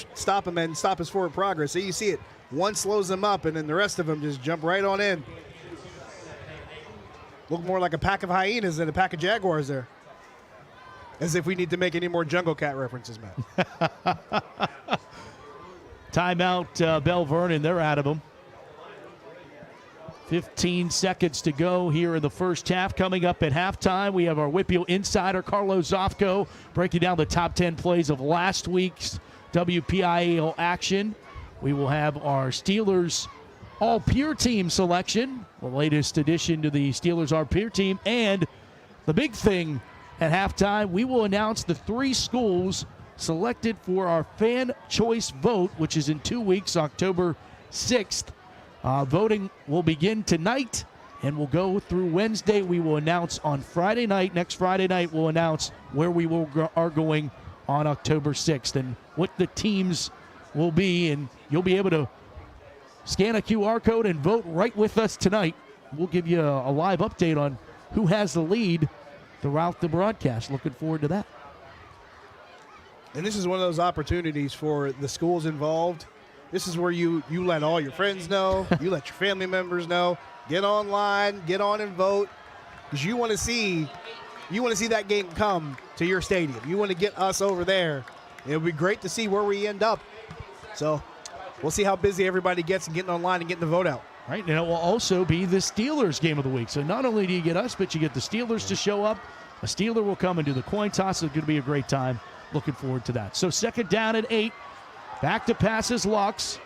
and stop his forward progress. So you see it. One slows him up, and then the rest of them just jump right on in. Look more like a pack of hyenas than a pack of jaguars there. As if we need to make any more Jungle Cat references, Matt. Timeout, Belle Vernon. They're out of them. 15 seconds to go here in the first half. Coming up at halftime, we have our Whitfield insider, Carlos Zofko, breaking down the top 10 plays of last week's WPIAL action. We will have our Steelers All-Peer Team selection, the latest addition to the Steelers All-Peer Team. And the big thing at halftime, we will announce the 3 schools selected for our fan choice vote, which is in 2 weeks, October 6th. Voting will begin tonight and will go through Wednesday. We will announce on Friday night. Next Friday night, we'll announce where we are going on October 6th and what the teams will be. And you'll be able to scan a QR code and vote right with us tonight. We'll give you a live update on who has the lead throughout the broadcast. Looking forward to that. And this is one of those opportunities for the schools involved. This is where you let all your friends know, you let your family members know, get online, get on and vote, because you want to see You want to see that game come to your stadium. You want to get us over there. It'll be great to see where we end up. So we'll see how busy everybody gets and getting online and getting the vote out. Right, and it will also be the Steelers game of the week. So not only do you get us, but you get the Steelers to show up. A Steeler will come and do the coin toss. It's going to be a great time. Looking forward to that. So second down at 8. Back to passes, Locks.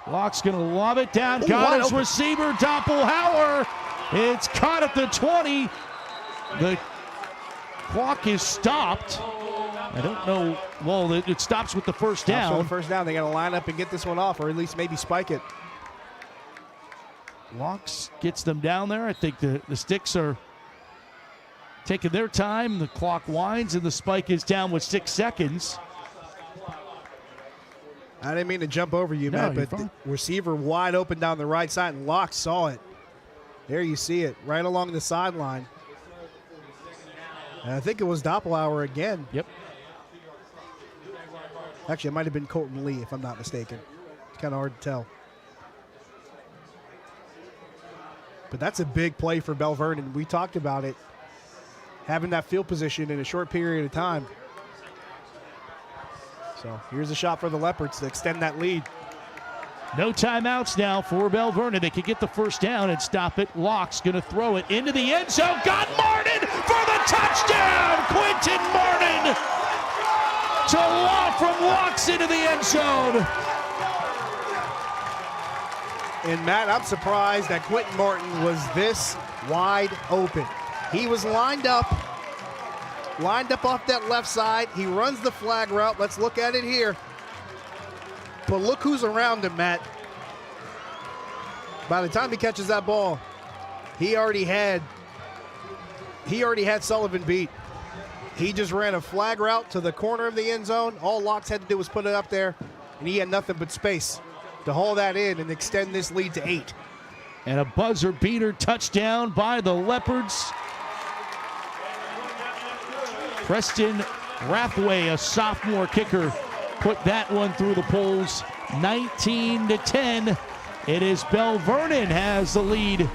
Locks going to lob it down. Got his receiver, Doppelhauer. It's caught at the 20. The clock is stopped. I don't know. Well, it stops with the first down. The first down. They got to line up and get this one off, or at least maybe spike it. Locks gets them down there. I think the Sticks are taking their time. The clock winds, and the spike is down with 6 seconds. I didn't mean to jump over you, Matt, but the receiver wide open down the right side, and Locke saw it. There you see it, right along the sideline. And I think it was Doppelhauer again. Yep. Actually, it might have been Colton Lee, if I'm not mistaken. It's kind of hard to tell. But that's a big play for Belle Vernon. We talked about it. Having that field position in a short period of time. So here's a shot for the Leopards to extend that lead. No timeouts now for Belle Vernon. They could get the first down and stop it. Locke's going to throw it into the end zone. Got Martin for the touchdown. Quentin Martin from Locke's into the end zone. And Matt, I'm surprised that Quentin Martin was this wide open. He was lined up off that left side. He runs the flag route. Let's look at it here. But look who's around him, Matt. By the time he catches that ball, he already had Sullivan beat. He just ran a flag route to the corner of the end zone. All Locks had to do was put it up there, and he had nothing but space to haul that in and extend this lead to 8. And a buzzer beater touchdown by the Leopards. Preston Rathway, a sophomore kicker, put that one through the poles. 19-10. It is Belle Vernon has the lead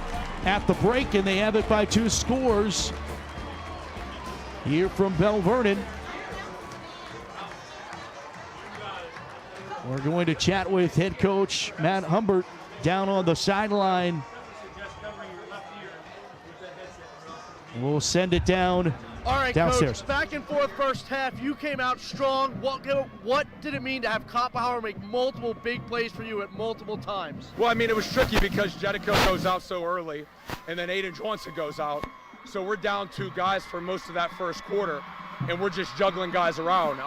at the break, and they have it by 2 scores. Here from Belle Vernon. We're going to chat with head coach Matt Humbert down on the sideline. We'll send it down. All right, downstairs. Coach, back and forth first half. You came out strong. What did it mean to have Doppelhauer make multiple big plays for you at multiple times? Well, I mean, it was tricky because Jedico goes out so early, and then Aiden Johnson goes out. So we're down 2 guys for most of that first quarter, and we're just juggling guys around.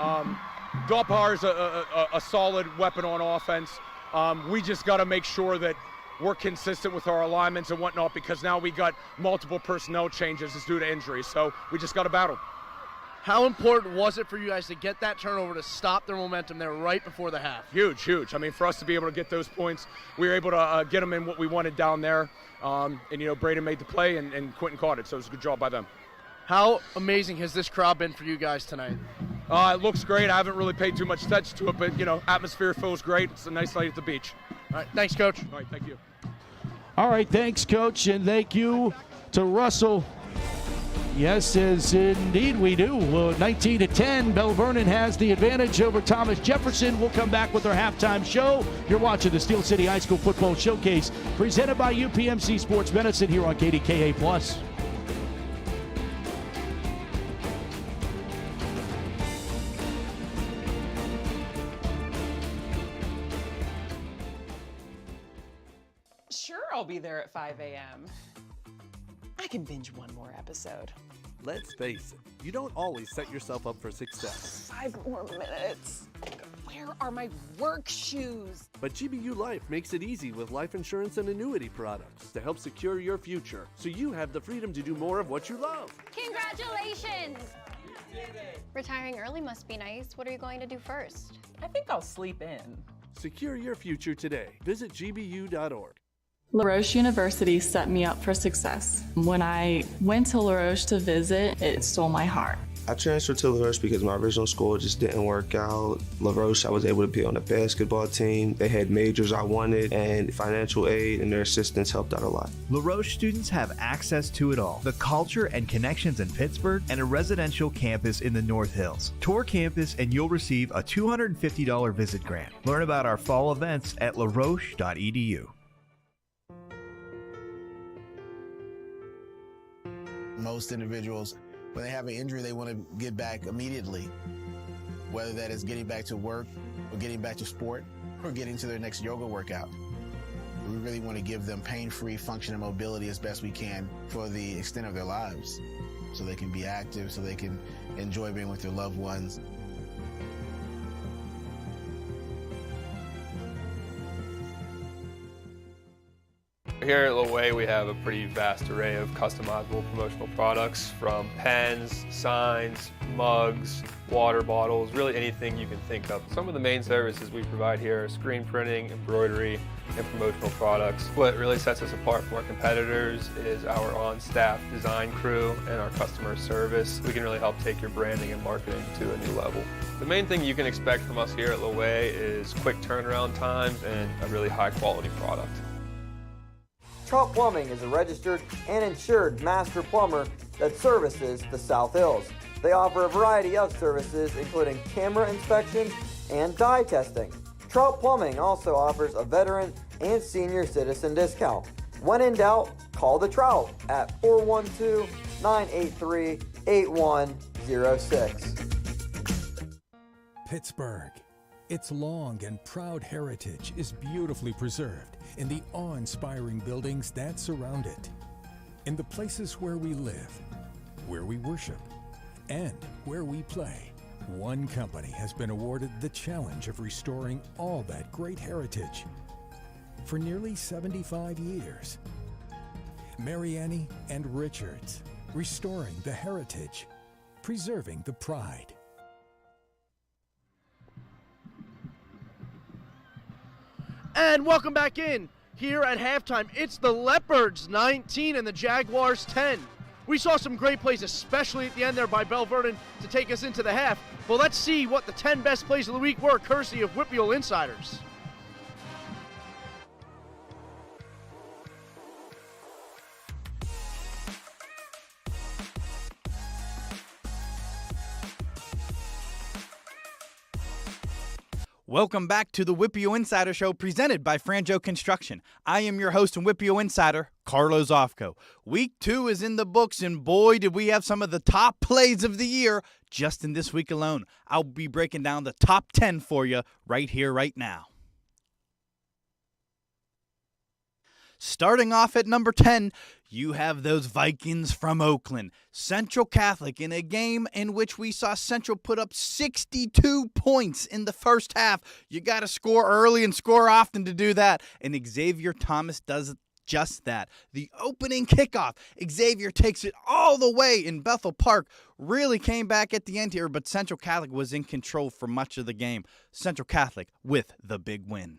Doppelhauer's a solid weapon on offense. We just got to make sure that we're consistent with our alignments and whatnot, because now we got multiple personnel changes due to injuries. So we just got to battle. How important was it for you guys to get that turnover to stop their momentum there right before the half? Huge, huge. I mean, for us to be able to get those points, we were able to get them in what we wanted down there. And, you know, Braden made the play and Quentin caught it, so it was a good job by them. How amazing has this crowd been for you guys tonight? It looks great. I haven't really paid too much attention to it, but, you know, atmosphere feels great. It's a nice night at the beach. All right, thanks, Coach. All right, thank you. All right, thanks, Coach, and thank you to Russell. Yes, as indeed we do. 19-10, Belle Vernon has the advantage over Thomas Jefferson. We'll come back with our halftime show. You're watching the Steel City High School Football Showcase, presented by UPMC Sports Medicine here on KDKA+. Sure, I'll be there at 5 a.m. I can binge one more episode. Let's face it, you don't always set yourself up for success. 5 more minutes. Where are my work shoes? But GBU Life makes it easy with life insurance and annuity products to help secure your future, so you have the freedom to do more of what you love. Congratulations! Retiring early must be nice. What are you going to do first? I think I'll sleep in. Secure your future today. Visit gbu.org. La Roche University set me up for success. When I went to La Roche to visit, it stole my heart. I transferred to LaRoche because my original school just didn't work out. LaRoche, I was able to be on the basketball team. They had majors I wanted, and financial aid and their assistance helped out a lot. LaRoche students have access to it all: the culture and connections in Pittsburgh and a residential campus in the North Hills. Tour campus and you'll receive a $250 visit grant. Learn about our fall events at laroche.edu. Most individuals, when they have an injury, they want to get back immediately, whether that is getting back to work or getting back to sport or getting to their next yoga workout. We really want to give them pain-free function and mobility as best we can for the extent of their lives, so they can be active, so they can enjoy being with their loved ones. Here at Loway, we have a pretty vast array of customizable promotional products, from pens, signs, mugs, water bottles, really anything you can think of. Some of the main services we provide here are screen printing, embroidery, and promotional products. What really sets us apart from our competitors is our on-staff design crew and our customer service. We can really help take your branding and marketing to a new level. The main thing you can expect from us here at Loway is quick turnaround times and a really high-quality product. Trout Plumbing is a registered and insured master plumber that services the South Hills. They offer a variety of services, including camera inspections and dye testing. Trout Plumbing also offers a veteran and senior citizen discount. When in doubt, call the Trout at 412-983-8106. Pittsburgh. Its long and proud heritage is beautifully preserved in the awe-inspiring buildings that surround it, in the places where we live, where we worship, and where we play. One company has been awarded the challenge of restoring all that great heritage for nearly 75 years. Mariani and Richards, restoring the heritage, preserving the pride. And welcome back in. Here at halftime, it's the Leopards 19 and the Jaguars 10. We saw some great plays, especially at the end there by Belle Vernon to take us into the half. But let's see what the 10 best plays of the week were, courtesy of Whitfield Insiders. Welcome back to the Whippio Insider Show presented by Franjo Construction. I am your host and Whippio Insider, Carlos Ofco. Week 2 is in the books, and boy, did we have some of the top plays of the year just in this week alone. I'll be breaking down the top 10 for you right here, right now. Starting off at number 10, you have those Vikings from Oakland. Central Catholic in a game in which we saw Central put up 62 points in the first half. You got to score early and score often to do that, and Xavier Thomas does just that. The opening kickoff, Xavier takes it all the way in Bethel Park. Really came back at the end here, but Central Catholic was in control for much of the game. Central Catholic with the big win.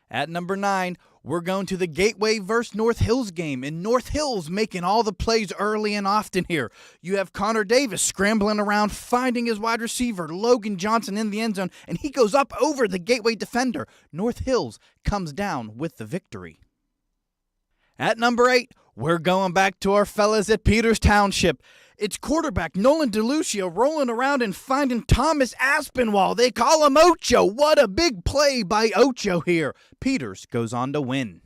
At number 9, we're going to the Gateway versus North Hills game, and North Hills making all the plays early and often here. You have Connor Davis scrambling around, finding his wide receiver, Logan Johnson, in the end zone, and he goes up over the Gateway defender. North Hills comes down with the victory. At number 8, we're going back to our fellas at Peters Township. It's quarterback Nolan DeLucia rolling around and finding Thomas Aspinwall. They call him Ocho. What a big play by Ocho here. Peters goes on to win.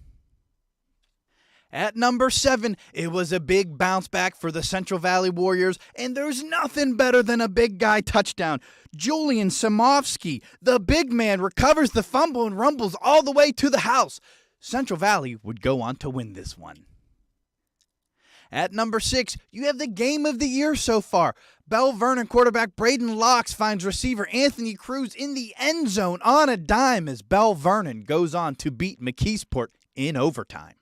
At number 7, it was a big bounce back for the Central Valley Warriors, and there's nothing better than a big guy touchdown. Julian Samovsky, the big man, recovers the fumble and rumbles all the way to the house. Central Valley would go on to win this one. At number 6, you have the game of the year so far. Belle Vernon quarterback Braden Locks finds receiver Anthony Cruz in the end zone on a dime as Belle Vernon goes on to beat McKeesport in overtime.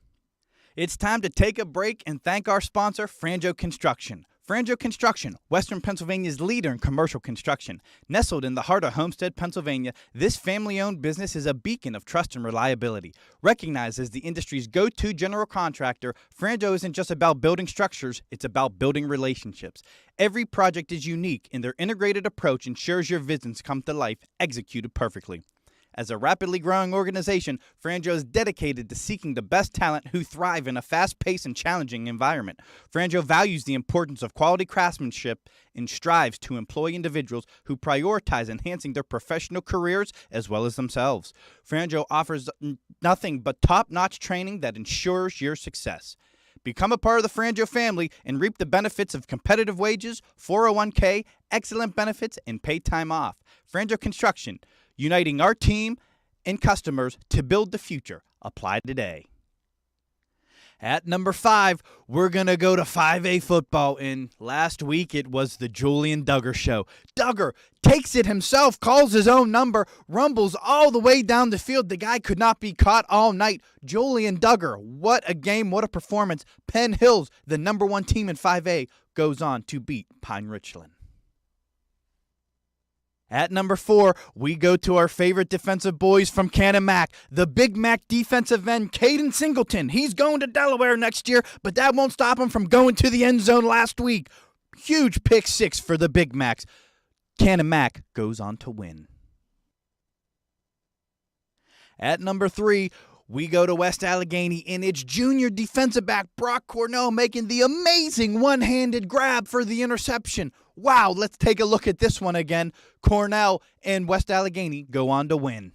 It's time to take a break and thank our sponsor, Franjo Construction. Franjo Construction, Western Pennsylvania's leader in commercial construction. Nestled in the heart of Homestead, Pennsylvania, this family-owned business is a beacon of trust and reliability. Recognized as the industry's go-to general contractor, Franjo isn't just about building structures, it's about building relationships. Every project is unique, and their integrated approach ensures your visions come to life, executed perfectly. As a rapidly growing organization, Franjo is dedicated to seeking the best talent who thrive in a fast-paced and challenging environment. Franjo values the importance of quality craftsmanship and strives to employ individuals who prioritize enhancing their professional careers as well as themselves. Franjo offers nothing but top-notch training that ensures your success. Become a part of the Franjo family and reap the benefits of competitive wages, 401k, excellent benefits, and paid time off. Franjo Construction, uniting our team and customers to build the future. Apply today. At number 5, we're going to go to 5A football. And last week, it was the Julian Duggar show. Duggar takes it himself, calls his own number, rumbles all the way down the field. The guy could not be caught all night. Julian Duggar, what a game, what a performance. Penn Hills, the number 1 team in 5A, goes on to beat Pine Richland. At number 4, we go to our favorite defensive boys from Canon-Mac, the Big Mac defensive end, Caden Singleton. He's going to Delaware next year, but that won't stop him from going to the end zone last week. Huge pick 6 for the Big Macs. Canon-Mac goes on to win. At number 3, we go to West Allegheny, and it's junior defensive back Brock Cornell making the amazing one-handed grab for the interception. Wow, let's take a look at this one again. Cornell and West Allegheny go on to win.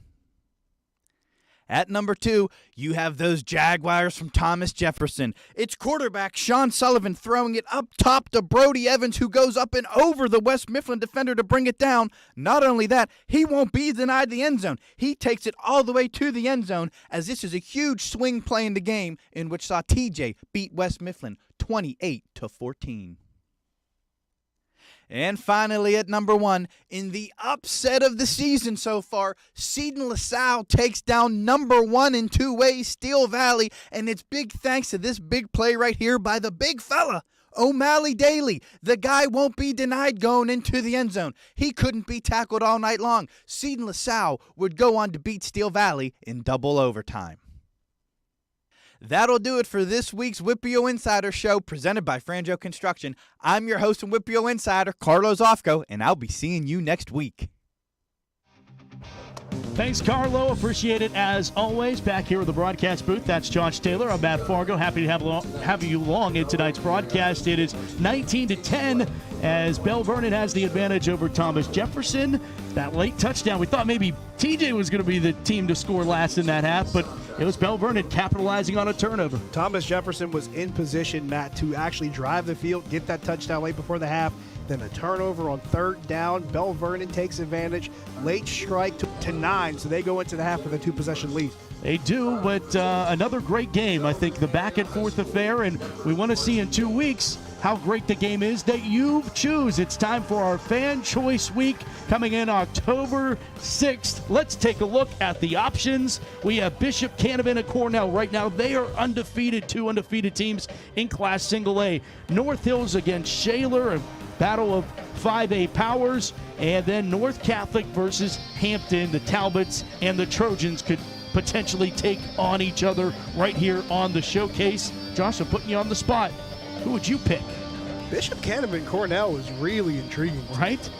At number 2, you have those Jaguars from Thomas Jefferson. It's quarterback Sean Sullivan throwing it up top to Brody Evans, who goes up and over the West Mifflin defender to bring it down. Not only that, he won't be denied the end zone. He takes it all the way to the end zone, as this is a huge swing play in the game in which saw TJ beat West Mifflin 28-14. And finally, at number 1, in the upset of the season so far, Seton LaSalle takes down number 1 in 2A, Steel Valley, and it's big thanks to this big play right here by the big fella, O'Malley Daly. The guy won't be denied going into the end zone. He couldn't be tackled all night long. Seton LaSalle would go on to beat Steel Valley in double overtime. That'll do it for this week's Whippio Insider Show presented by Franjo Construction. I'm your host and Whippio Insider, Carlos Ofco, and I'll be seeing you next week. Thanks, Carlo. Appreciate it as always. Back here at the broadcast booth, that's Josh Taylor. I'm Matt Fargo. Happy to have you along in tonight's broadcast. It is 19-10 as Belle Vernon has the advantage over Thomas Jefferson. That late touchdown, we thought maybe TJ was going to be the team to score last in that half, but it was Belle Vernon capitalizing on a turnover. Thomas Jefferson was in position, Matt, to actually drive the field, get that touchdown late before the half. Then a turnover on 3rd down. Belle Vernon takes advantage. Late strike to 9, so they go into the half with a 2-possession lead. They do, but another great game. I think the back-and-forth affair, and we want to see in 2 weeks how great the game is that you choose. It's time for our Fan Choice Week coming in October 6th. Let's take a look at the options. We have Bishop, Canavan, and Cornell right now. They are undefeated, 2 undefeated teams in Class Single A. North Hills against Shaler, a battle of 5A powers, and then North Catholic versus Hampton. The Talbots and the Trojans could potentially take on each other right here on the showcase. Josh, I'm putting you on the spot. Who would you pick? Bishop Canavan Cornell is really intriguing. Right?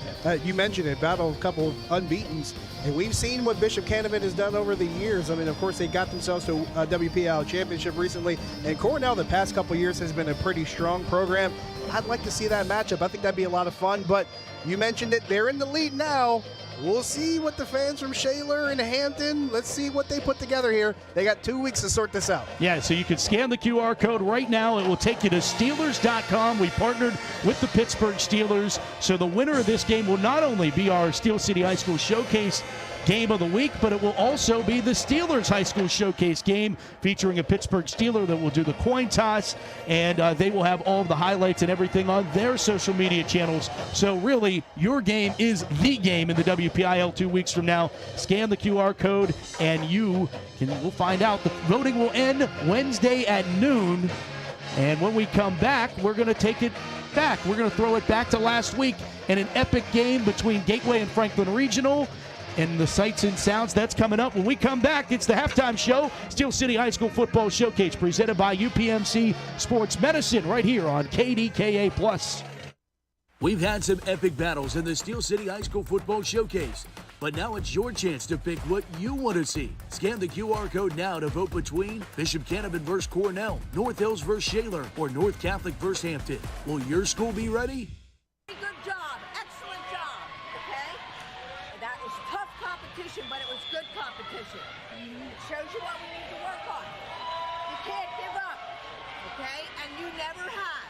You mentioned it, battle a couple of unbeatens, and we've seen what Bishop Canavan has done over the years. I mean, of course, they got themselves to a WPIAL championship recently, and Cornell the past couple of years has been a pretty strong program. I'd like to see that matchup. I think that'd be a lot of fun, but you mentioned it, they're in the lead now. We'll see what the fans from Shaler and Hampton, let's see what they put together here. They got 2 weeks to sort this out. Yeah, so you can scan the QR code right now. It will take you to Steelers.com. We partnered with the Pittsburgh Steelers, so the winner of this game will not only be our Steel City High School Showcase game of the week, but it will also be the Steelers High School Showcase game featuring a Pittsburgh Steeler that will do the coin toss, and they will have all of the highlights and everything on their social media channels. So really, your game is the game in the WPIAL 2 weeks from now. Scan the QR code, and we'll find out. The voting will end Wednesday at noon, and when we come back, we're going to take it back. We're going to throw it back to last week in an epic game between Gateway and Franklin Regional. And the sights and sounds, that's coming up. When we come back, it's the halftime show, Steel City High School Football Showcase, presented by UPMC Sports Medicine, right here on KDKA+. We've had some epic battles in the Steel City High School Football Showcase, but now it's your chance to pick what you want to see. Scan the QR code now to vote between Bishop Cannabin versus Cornell, North Hills versus Shaler, or North Catholic versus Hampton. Will your school be ready? Good job. Excellent job. Okay? That was tough competition, but it was good competition. It shows you what we need to work on. You can't give up. Okay? And you never have.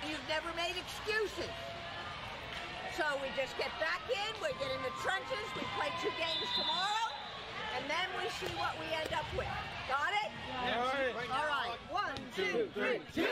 You've never made excuses. So we just get back in, we get in the trenches, we play 2 games tomorrow, and then we see what we end up with. Got it? Yes. All right. 1, 2, 3.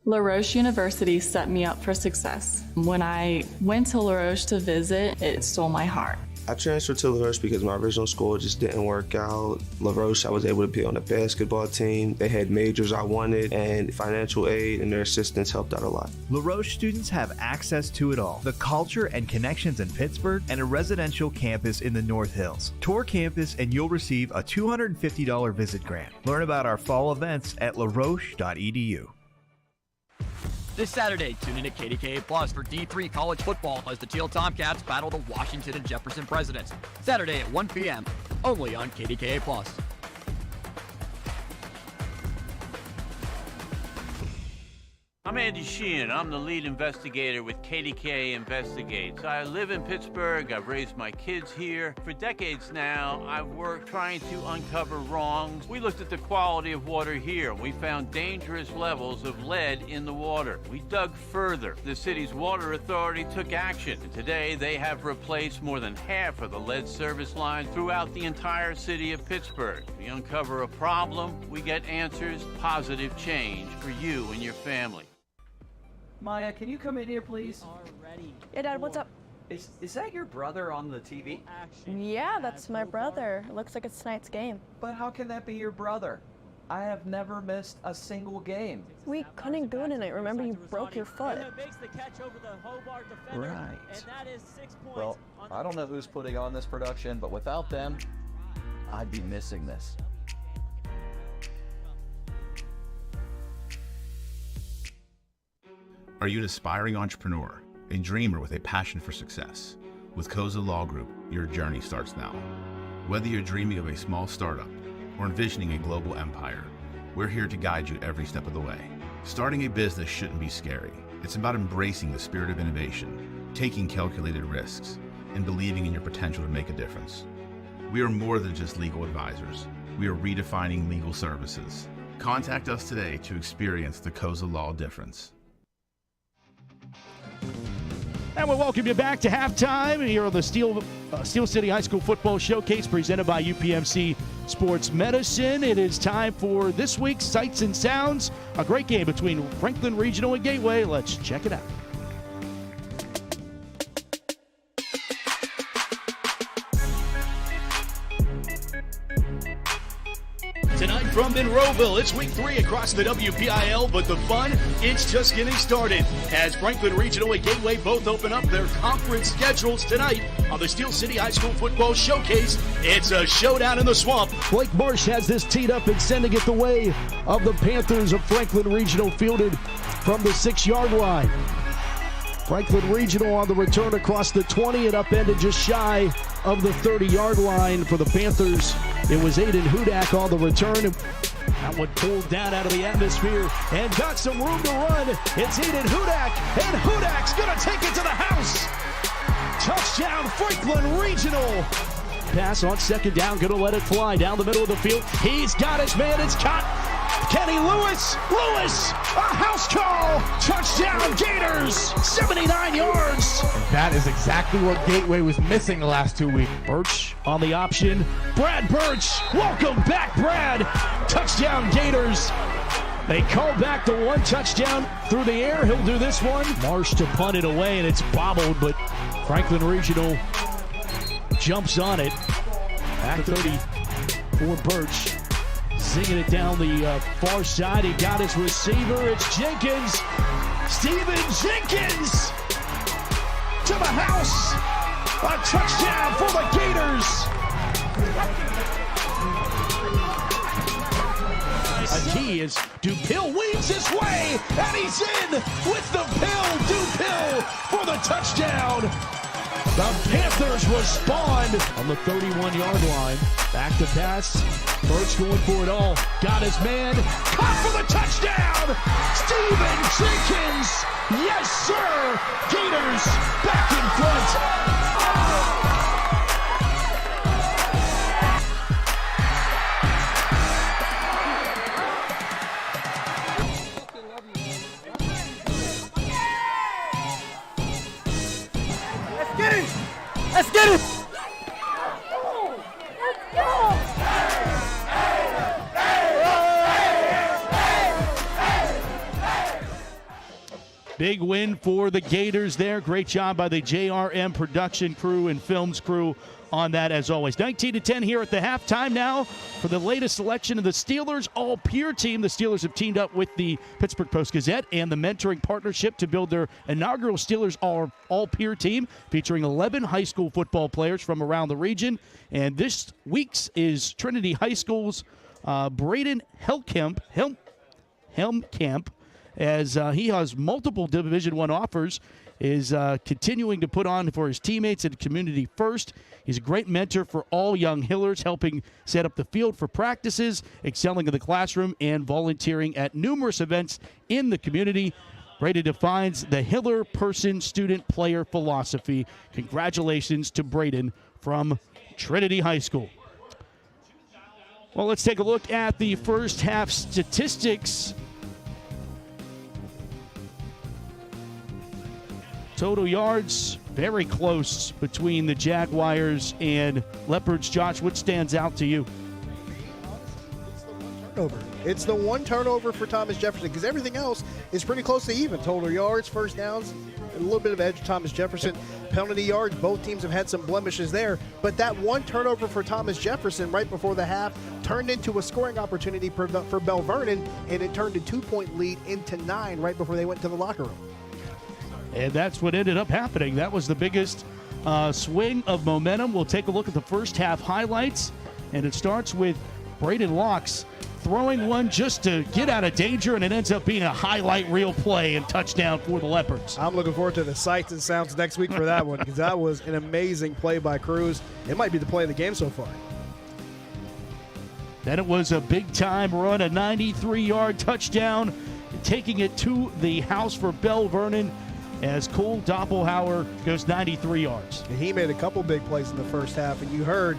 La Roche University set me up for success. When I went to La Roche to visit, it stole my heart. I transferred to La Roche because my original school just didn't work out. La Roche, I was able to be on the basketball team. They had majors I wanted, and financial aid and their assistance helped out a lot. La Roche students have access to it all: the culture and connections in Pittsburgh, and a residential campus in the North Hills. Tour campus and you'll receive a $250 visit grant. Learn about our fall events at laroche.edu. This Saturday, tune in at KDKA Plus for D3 college football as the Teal Tomcats battle the Washington and Jefferson Presidents. Saturday at 1 p.m., only on KDKA Plus. I'm Andy Sheehan. I'm the lead investigator with KDKA Investigates. I live in Pittsburgh. I've raised my kids here. For decades now, I've worked trying to uncover wrongs. We looked at the quality of water here. We found dangerous levels of lead in the water. We dug further. The city's water authority took action. And today, they have replaced more than half of the lead service lines throughout the entire city of Pittsburgh. We uncover a problem, we get answers, positive change for you and your family. Maya, can you come in here, please? Already. Yeah, Dad, what's up? Is that your brother on the TV? Yeah, that's my brother. It looks like it's tonight's game. But how can that be your brother? I have never missed a single game. We couldn't do it tonight. Remember, you broke your foot. Right. Well, I don't know who's putting on this production, but without them, I'd be missing this. Are you an aspiring entrepreneur, a dreamer with a passion for success? With Koza Law Group, your journey starts now. Whether you're dreaming of a small startup or envisioning a global empire, we're here to guide you every step of the way. Starting a business shouldn't be scary. It's about embracing the spirit of innovation, taking calculated risks, and believing in your potential to make a difference. We are more than just legal advisors. We are redefining legal services. Contact us today to experience the Koza Law difference. And we'll welcome you back to halftime here on the Steel City High School Football Showcase presented by UPMC Sports Medicine. It is time for this week's Sights and Sounds, a great game between Franklin Regional and Gateway. Let's check it out. Tonight from Monroeville, it's week 3 across the WPIL, but the fun, it's just getting started as Franklin Regional and Gateway both open up their conference schedules tonight on the Steel City High School Football Showcase. It's a showdown in the swamp. Blake Marsh has this teed up and sending it the way of the Panthers of Franklin Regional, fielded from the 6-yard line. Franklin Regional on the return across the 20 and upended just shy of the 30-yard line for the Panthers. It was Aiden Hudak on the return. That one pulled down out of the atmosphere and got some room to run. It's Aiden Hudak, and Hudak's going to take it to the house. Touchdown, Franklin Regional. Pass on second down, going to let it fly down the middle of the field. He's got his man, it's caught. Kenny Lewis, a house call, touchdown Gators, 79 yards. And that is exactly what Gateway was missing the last 2 weeks. Birch on the option, Brad Birch, welcome back Brad, touchdown Gators. They call back the one touchdown through the air, he'll do this one. Marsh to punt it away and it's bobbled, but Franklin Regional jumps on it. Back 30 for Birch. Singing it down the far side. He got his receiver. It's Jenkins. Steven Jenkins to the house. A touchdown for the Gators. A key is Dupill weaves his way, and he's in with the pill. Dupill for the touchdown. The Panthers respond on the 31-yard line. Back to pass. Burt's going for it all. Got his man. Caught for the touchdown. Steven Jenkins. Yes, sir. Gators back in front. Let's get it! Big win for the Gators there. Great job by the JRM production crew and films crew on that as always. 19-10 here at the halftime now for the latest selection of the Steelers all-peer team. The Steelers have teamed up with the Pittsburgh Post-Gazette and the mentoring partnership to build their inaugural Steelers all-peer team featuring 11 high school football players from around the region. And this week's is Trinity High School's Braden Helmkamp, as he has multiple Division I offers, is continuing to put on for his teammates and community first. He's a great mentor for all young Hillers, helping set up the field for practices, excelling in the classroom, and volunteering at numerous events in the community. Braden defines the Hiller person-student-player philosophy. Congratulations to Braden from Trinity High School. Well, let's take a look at the first half statistics. Total yards, very close between the Jaguars and Leopards. Josh, what stands out to you? It's the one turnover for Thomas Jefferson because everything else is pretty close to even. Total yards, first downs, a little bit of edge to Thomas Jefferson. Penalty yards, both teams have had some blemishes there. But that one turnover for Thomas Jefferson right before the half turned into a scoring opportunity for Belle Vernon, and it turned a 2-point lead into 9 right before they went to the locker room. And that's what ended up happening. That was the biggest swing of momentum. We'll take a look at the first half highlights, and it starts with Braden Locks throwing one just to get out of danger, and it ends up being a highlight reel play and touchdown for the Leopards. I'm looking forward to the sights and sounds next week for that one because that was an amazing play by Cruz. It might be the play of the game so far. Then it was a big-time run, a 93-yard touchdown, taking it to the house for Belle Vernon as Cole Doppelhauer goes 93 yards. And he made a couple big plays in the first half, and you heard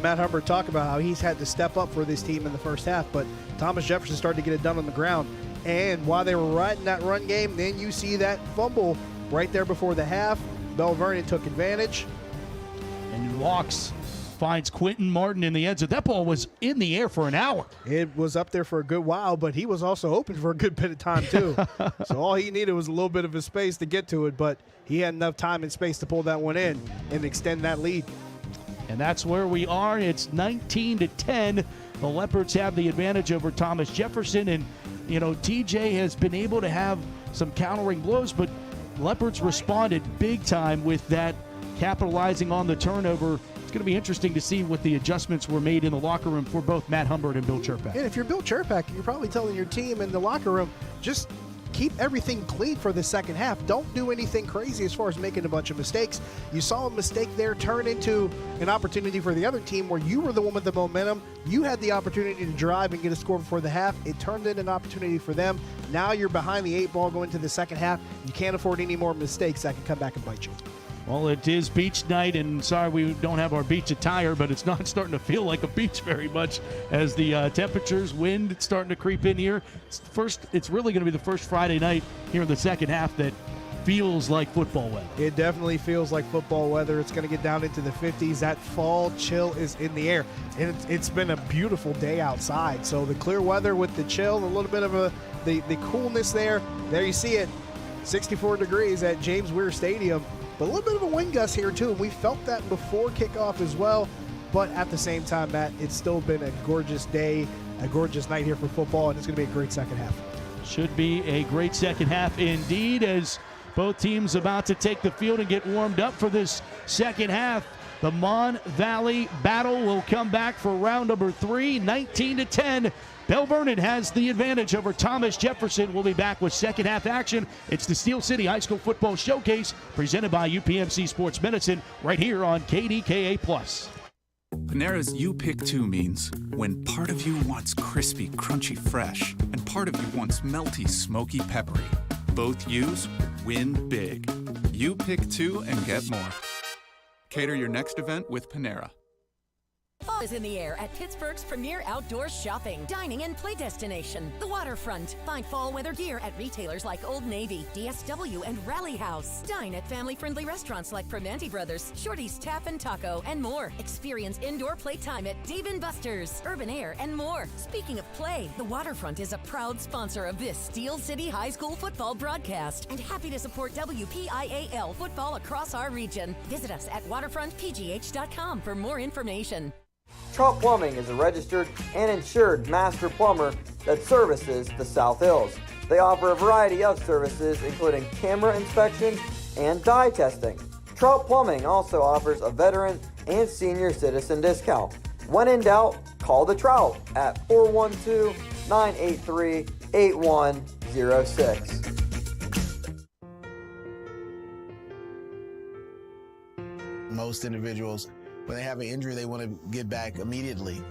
Matt Humbert talk about how he's had to step up for this team in the first half, but Thomas Jefferson started to get it done on the ground. And while they were riding that run game, then you see that fumble right there before the half. Belle Vernon took advantage. And Locks finds Quentin Martin in the end zone. That ball was in the air for an hour. It was up there for a good while, but he was also open for a good bit of time, too. So all he needed was a little bit of a space to get to it, but he had enough time and space to pull that one in and extend that lead. And that's where we are. It's 19-10. The Leopards have the advantage over Thomas Jefferson. And, you know, TJ has been able to have some countering blows, but Leopards responded big time with that, capitalizing on the turnover. It's going to be interesting to see what the adjustments were made in the locker room for both Matt Humbert and Bill Cherpak. And if you're Bill Cherpak, you're probably telling your team in the locker room, just keep everything clean for the second half. Don't do anything crazy as far as making a bunch of mistakes. You saw a mistake there turn into an opportunity for the other team where you were the one with the momentum. You had the opportunity to drive and get a score before the half. It turned into an opportunity for them. Now you're behind the 8 ball going to the second half. You can't afford any more mistakes that can come back and bite you. Well, it is beach night, and sorry we don't have our beach attire, but it's not starting to feel like a beach very much as the temperatures, wind, it's starting to creep in here. It's really going to be the first Friday night here in the second half that feels like football weather. It definitely feels like football weather. It's going to get down into the 50s. That fall chill is in the air, and it's been a beautiful day outside. So the clear weather with the chill, a little bit of the coolness there. There you see it, 64 degrees at James Weir Stadium. But a little bit of a wind gust here, too. We felt that before kickoff as well. But at the same time, Matt, it's still been a gorgeous day a gorgeous night here for football, and it's going to be a great second half. Should be a great second half indeed, as both teams about to take the field and get warmed up for this second half. The Mon Valley battle will come back for round number 3, 19-10. Belle Vernon has the advantage over Thomas Jefferson. We'll be back with second half action. It's the Steel City High School Football Showcase presented by UPMC Sports Medicine right here on KDKA+. Panera's You Pick 2 means when part of you wants crispy, crunchy, fresh, and part of you wants melty, smoky, peppery. Both U's win big. You pick 2 and get more. Cater your next event with Panera. Fall is in the air at Pittsburgh's premier outdoor shopping, dining, and play destination, the Waterfront. Find fall weather gear at retailers like Old Navy, DSW, and Rally House. Dine at family-friendly restaurants like Primanti Brothers, Shorty's Tap and Taco, and more. Experience indoor playtime at Dave & Buster's, Urban Air, and more. Speaking of play, the Waterfront is a proud sponsor of this Steel City High School football broadcast and happy to support WPIAL football across our region. Visit us at waterfrontpgh.com for more information. Trump Plumbing is a registered and insured master plumber that services the South Hills. They offer a variety of services, including camera inspections and dye testing. Trump Plumbing also offers a veteran and senior citizen discount. When in doubt, call the Trout at 412-983-8106. Most individuals, when they have an injury, they want to get back immediately,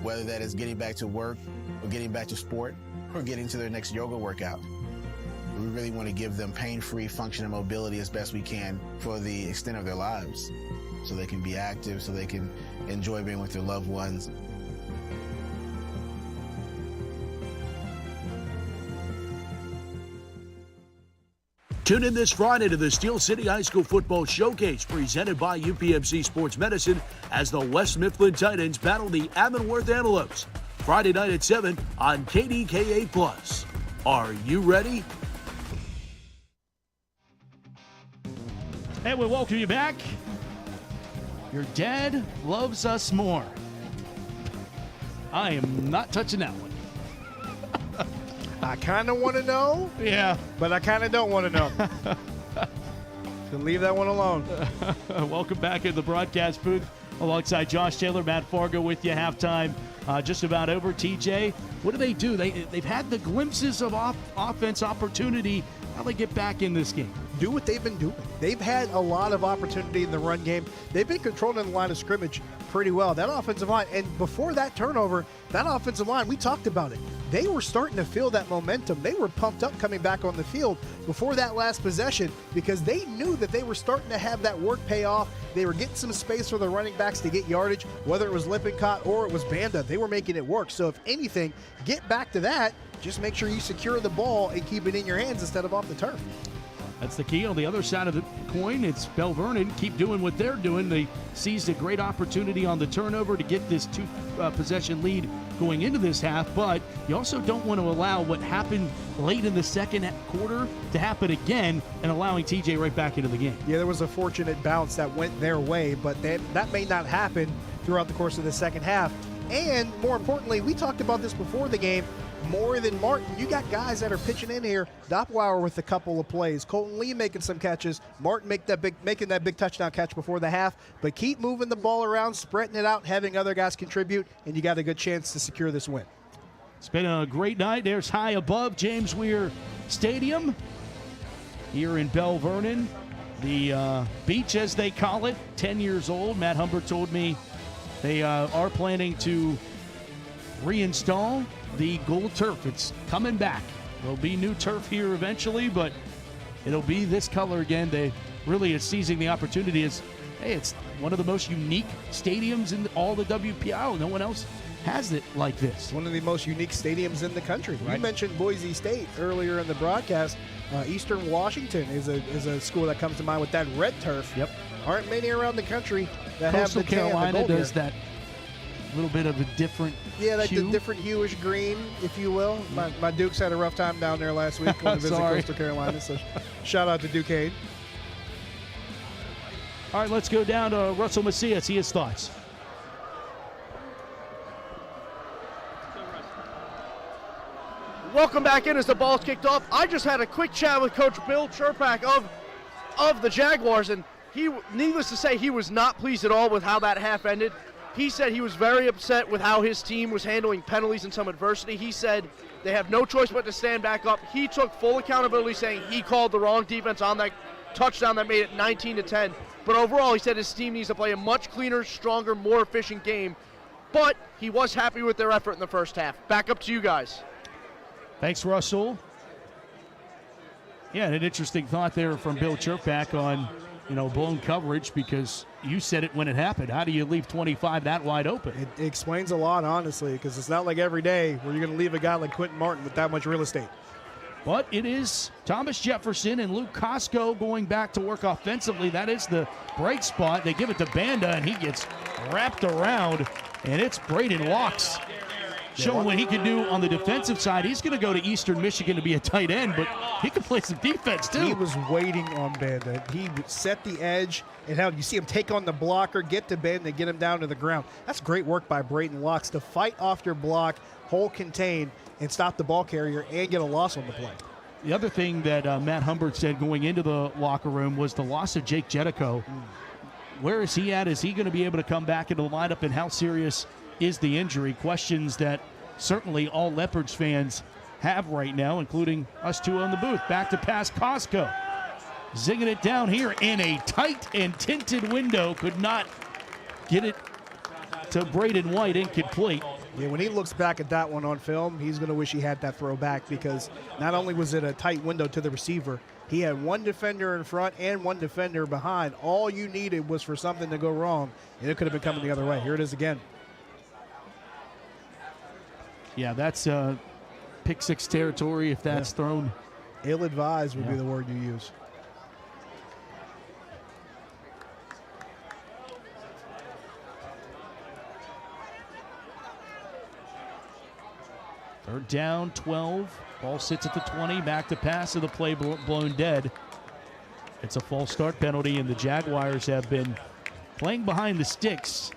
whether that is getting back to work or getting back to sport or getting to their next yoga workout. We really want to give them pain-free function and mobility as best we can for the extent of their lives, so they can be active, so they can enjoy being with their loved ones. Tune in this Friday to the Steel City High School Football Showcase presented by UPMC Sports Medicine as the West Mifflin Titans battle the Avonworth Antelopes. Friday night at 7 on KDKA+. Are you ready? And we welcome you back. Your dad loves us more. I am not touching that one. I kind of want to know. Yeah. But I kind of don't want to know. So leave that one alone. Welcome back in the broadcast booth alongside Josh Taylor, Matt Fargo with you. Halftime just about over. TJ, what do? They've had the glimpses of offense opportunity. How do they get back in this game? Do what they've been doing. They've had a lot of opportunity in the run game. They've been controlling the line of scrimmage pretty well. That offensive line, and before that turnover, that offensive line, we talked about it. They were starting to feel that momentum. They were pumped up coming back on the field before that last possession because they knew that they were starting to have that work pay off. They were getting some space for the running backs to get yardage, whether it was Lippincott or it was Banda. They were making it work. So if anything, get back to that. Just make sure you secure the ball and keep it in your hands instead of off the turf. That's the key. On the other side of the coin, it's Belle Vernon. Keep doing what they're doing. They seized a great opportunity on the turnover to get this two-possession lead going into this half, but you also don't want to allow what happened late in the second quarter to happen again and allowing TJ right back into the game. Yeah, there was a fortunate bounce that went their way, but that may not happen throughout the course of the second half. And more importantly, we talked about this before the game, more than Martin. You got guys that are pitching in here. Doppelauer with a couple of plays. Colton Lee making some catches. Martin making that big touchdown catch before the half. But keep moving the ball around, spreading it out, having other guys contribute, and you got a good chance to secure this win. It's been a great night. There's high above James Weir Stadium here in Belle Vernon. The beach, as they call it, 10 years old. Matt Humbert told me they are planning to reinstall the gold turf. It's coming back. There'll be new turf here eventually, but it'll be this color again. They really is seizing the opportunity. It's one of the most unique stadiums in all the WPIAL. No one else has it like this. One of the most unique stadiums in the country. Right. You mentioned Boise State earlier in the broadcast. Eastern Washington is a school that comes to mind with that red turf. Yep. Aren't many around the country that Coastal have the Carolina tan, the does that little bit of a different hue. The different hue-ish green, if you will. My Dukes had a rough time down there last week going to visit Coastal Carolina, so shout out to Duquesne. All right, let's go down to Russell Macias. See his thoughts. Welcome back in as the ball's kicked off. I just had a quick chat with Coach Bill Chirpak of the Jaguars, and he, needless to say, he was not pleased at all with how that half ended. He said he was very upset with how his team was handling penalties and some adversity. He said they have no choice but to stand back up. He took full accountability, saying he called the wrong defense on that touchdown that made it 19-10. But overall, he said his team needs to play a much cleaner, stronger, more efficient game. But he was happy with their effort in the first half. Back up to you guys. Thanks, Russell. Yeah, an interesting thought there from Bill Chirpak on, blown coverage, because you said it when it happened. How do you leave 25 that wide open? It explains a lot, honestly, because it's not like every day where you're going to leave a guy like Quentin Martin with that much real estate. But it is Thomas Jefferson and Luke Costco going back to work offensively. That is the bright spot. They give it to Banda, and he gets wrapped around, and it's Braden Walks showing what he can do on the defensive side. He's going to go to Eastern Michigan to be a tight end, but he can play some defense too. He was waiting on Banda. He set the edge, and how you see him take on the blocker, get to Banda, and get him down to the ground. That's great work by Braden Walks to fight off your block, hold contain, and stop the ball carrier and get a loss on the play. The other thing that Matt Humbert said going into the locker room was the loss of Jake Jetico. Where is he at? Is he going to be able to come back into the lineup, and how serious is the injury? Questions that certainly all Leopards fans have right now, including us two on the booth. Back to pass Costco. Zinging it down here in a tight and tinted window. Could not get it to Braden White, incomplete. Yeah, when he looks back at that one on film, he's going to wish he had that throw back, because not only was it a tight window to the receiver, he had one defender in front and one defender behind. All you needed was for something to go wrong, and it could have been coming the other way. Here it is again. Yeah, that's pick six territory if that's thrown. Ill-advised would be the word you use. Third down, 12. Ball sits at the 20. Back to pass, and the play blown dead. It's a false start penalty, and the Jaguars have been playing behind the sticks.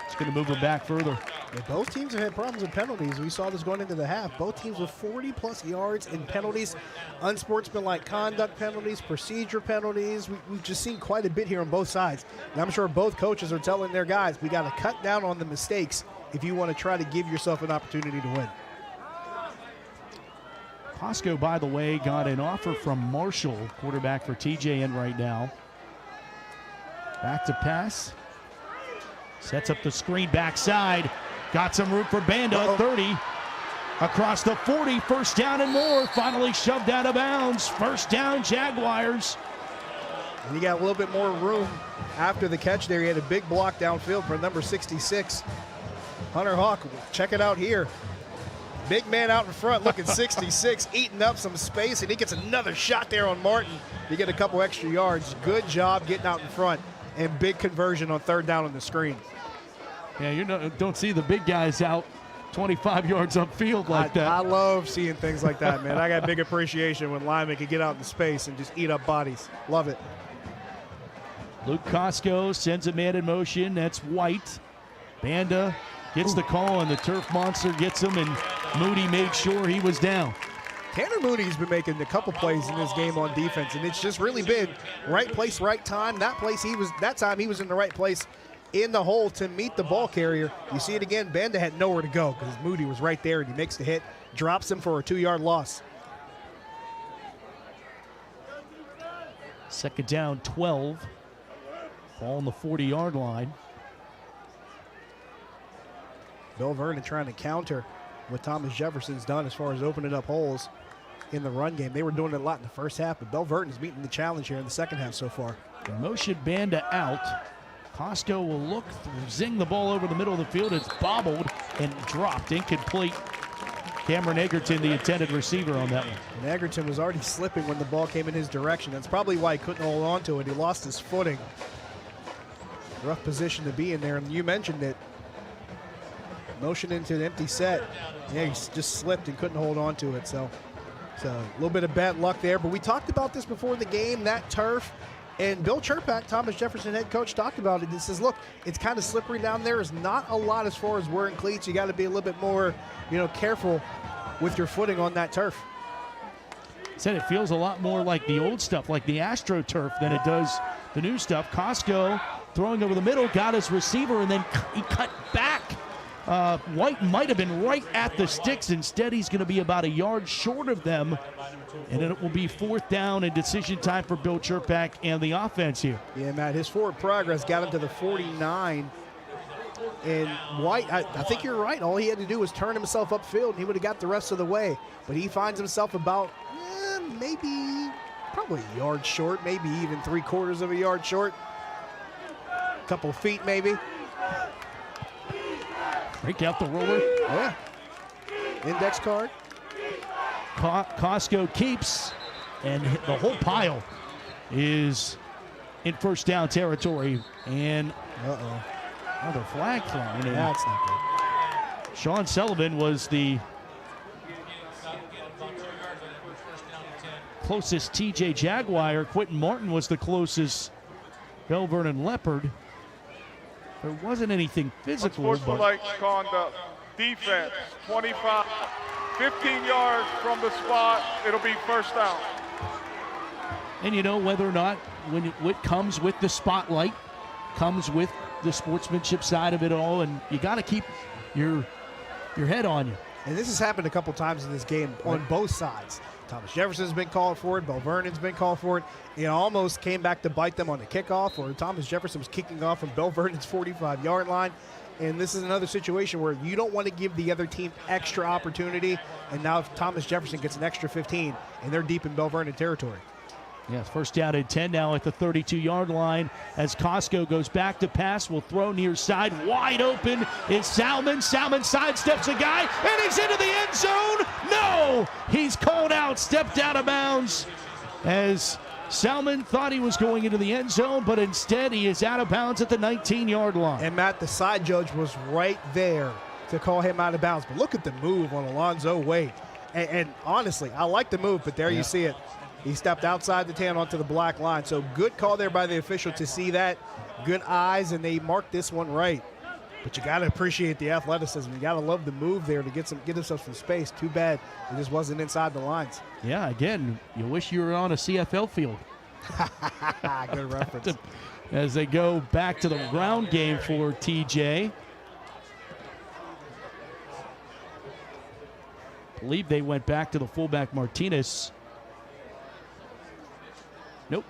It's going to move them back further. Yeah, both teams have had problems with penalties. We saw this going into the half. Both teams with 40-plus yards in penalties, unsportsmanlike conduct penalties, procedure penalties. We've just seen quite a bit here on both sides. And I'm sure both coaches are telling their guys, we got to cut down on the mistakes if you want to try to give yourself an opportunity to win. Costco, by the way, got an offer from Marshall, quarterback for TJN right now. Back to pass. Sets up the screen backside. Got some room for Banda, 30. Across the 40, first down and more. Finally shoved out of bounds. First down, Jaguars. And he got a little bit more room after the catch there. He had a big block downfield for number 66. Hunter Hawk, check it out here. Big man out in front looking 66, eating up some space, and he gets another shot there on Martin to get a couple extra yards. Good job getting out in front, and big conversion on third down on the screen. Yeah, you don't see the big guys out 25 yards upfield like that. I love seeing things like that, man. I got big appreciation when linemen can get out in space and just eat up bodies. Love it. Luke Costco sends a man in motion. That's White. Banda gets the call, and the turf monster gets him, and Moody made sure he was down. Tanner Moody's been making a couple plays in this game on defense, and it's just really been right place, right time. That time he was in the right place in the hole to meet the ball carrier. You see it again, Banda had nowhere to go because Moody was right there, and he makes the hit, drops him for a 2-yard loss. Second down, 12. Ball on the 40-yard line. Belle Vernon trying to counter what Thomas Jefferson's done as far as opening up holes in the run game. They were doing it a lot in the first half, but Belle Vernon's meeting the challenge here in the second half so far. The motion Banda out. Costco will look, zing the ball over the middle of the field. It's bobbled and dropped, incomplete. Cameron Egerton, the intended receiver on that one. And Egerton was already slipping when the ball came in his direction. That's probably why he couldn't hold on to it. He lost his footing. Rough position to be in there, and you mentioned it. Motion into an empty set. Yeah, he just slipped and couldn't hold on to it. So a little bit of bad luck there. But we talked about this before the game. That turf And Bill Chirpak, Thomas Jefferson head coach, talked about it. He says, look, it's kind of slippery down there. There's not a lot as far as wearing cleats. You got to be a little bit more, careful with your footing on that turf. Said it feels a lot more like the old stuff, like the AstroTurf, than it does the new stuff. Costco throwing over the middle, got his receiver, and then he cut back. White might have been right at the sticks. Instead, he's going to be about a yard short of them. And then it will be 4th down and decision time for Bill Chirpak and the offense here. Yeah, Matt, his forward progress got him to the 49. And White, I think you're right. All he had to do was turn himself upfield, and he would have got the rest of the way. But he finds himself about probably a yard short, maybe even 3/4 of a yard short. A couple feet maybe. Break out the roller. Yeah. Index card. Costco keeps, and the whole pile is in 1st down territory. And another flag thrown. That's not good. Sean Sullivan was the closest TJ Jaguar. Quentin Martin was the closest Belle Vernon Leopard. There wasn't anything physical. Unsportsmanlike conduct. Defense, 25, 15 yards from the spot. It'll be 1st down. And whether or not what comes with the spotlight comes with the sportsmanship side of it all, and you got to keep your head on you. And this has happened a couple times in this game on both sides. Thomas Jefferson's been called for it. Belle Vernon's been called for it. It almost came back to bite them on the kickoff, or Thomas Jefferson was kicking off from Belle Vernon's 45-yard line. And this is another situation where you don't want to give the other team extra opportunity. And now Thomas Jefferson gets an extra 15, and they're deep in Belle Vernon territory. Yes, 1st down and 10 now at the 32-yard line as Costco goes back to pass. Will throw near side. Wide open is Salmon. Salmon sidesteps a guy, and he's into the end zone. No! He's called out, stepped out of bounds as Salmon thought he was going into the end zone, but instead he is out of bounds at the 19-yard line. And, Matt, the side judge was right there to call him out of bounds. But look at the move on Alonzo Wade. And honestly, I like the move, but there you see it. He stepped outside the 10 onto the black line. So good call there by the official to see that. Good eyes, and they marked this one right. But you got to appreciate the athleticism. You got to love the move there to get himself some space. Too bad it just wasn't inside the lines. Yeah, again, you wish you were on a CFL field. Good reference. As they go back to the ground game for TJ. I believe they went back to the fullback Martinez. Nope.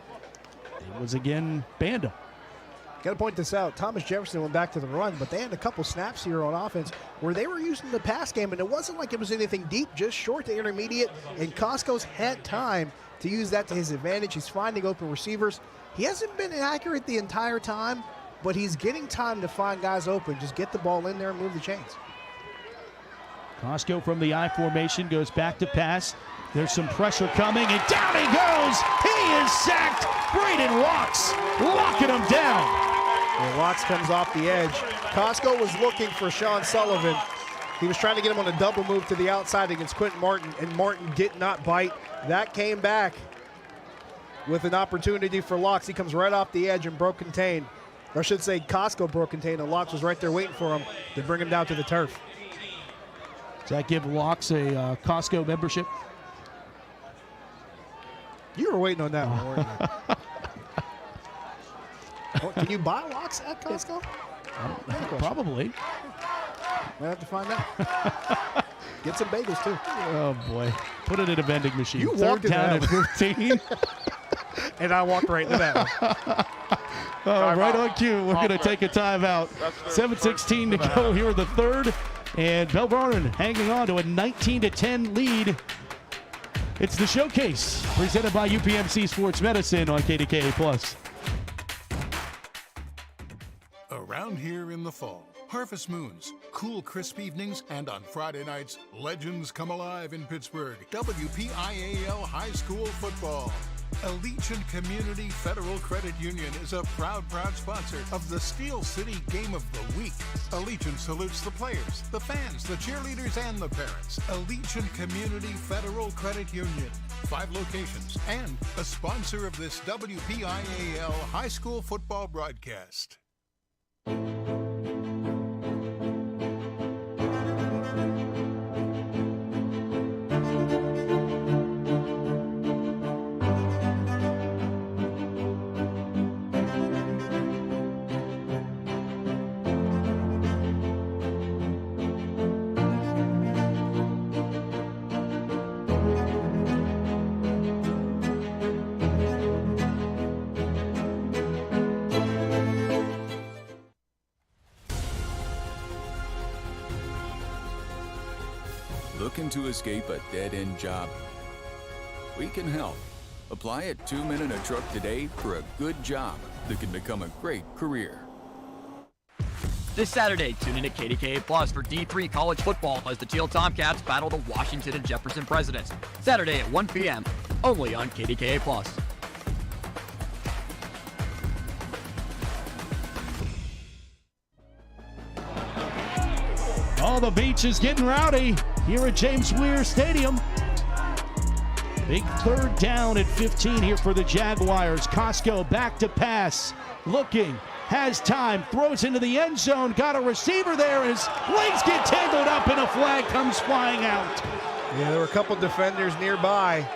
It was again Banda. Got to point this out. Thomas Jefferson went back to the run, but they had a couple snaps here on offense where they were using the pass game, and it wasn't like it was anything deep, just short to intermediate, and Costco's had time to use that to his advantage. He's finding open receivers. He hasn't been inaccurate the entire time, but he's getting time to find guys open. Just get the ball in there and move the chains. Costco from the I formation goes back to pass. There's some pressure coming, and down he goes. He is sacked. Braden Watts locking him down. And Watts comes off the edge. Costco was looking for Sean Sullivan. He was trying to get him on a double move to the outside against Quentin Martin, and Martin did not bite. That came back with an opportunity for Locks. He comes right off the edge and broke contain. Or I should say Costco broke contain, and Locks was right there waiting for him to bring him down to the turf. Does that give Locks a Costco membership? You were waiting on that one, weren't you? Can you buy Locks at Costco? Probably. Might have to find out. Get some bagels, too. Oh, boy. Put it in a vending machine. You Third walked down at 15. And I walked right into that one. Right on cue. We're going to take a timeout. 7:16 to go here in the third. And Belle Vernon hanging on to a 19-10 lead. It's the Showcase, presented by UPMC Sports Medicine on KDKA+. Around here in the fall, harvest moons, cool, crisp evenings, and on Friday nights, legends come alive in Pittsburgh. WPIAL High School Football. Allegiant Community Federal Credit Union is a proud sponsor of the Steel City Game of the Week. Allegiant salutes the players, the fans, the cheerleaders, and the parents. Allegiant Community Federal Credit Union, 5 locations, and a sponsor of this WPIAL high school football broadcast. Looking to escape a dead-end job? We can help. Apply at 2 Men in a Truck today for a good job that can become a great career. This Saturday, tune in to KDKA Plus for D3 college football as the Teal Tomcats battle the Washington and Jefferson Presidents. Saturday at 1 p.m., only on KDKA Plus. Oh, the beach is getting rowdy here at James Weir Stadium. Big third down at 15 here for the Jaguars. Costco back to pass, looking, has time, throws into the end zone, got a receiver there, and his legs get tangled up and a flag comes flying out. Yeah, there were a couple defenders nearby.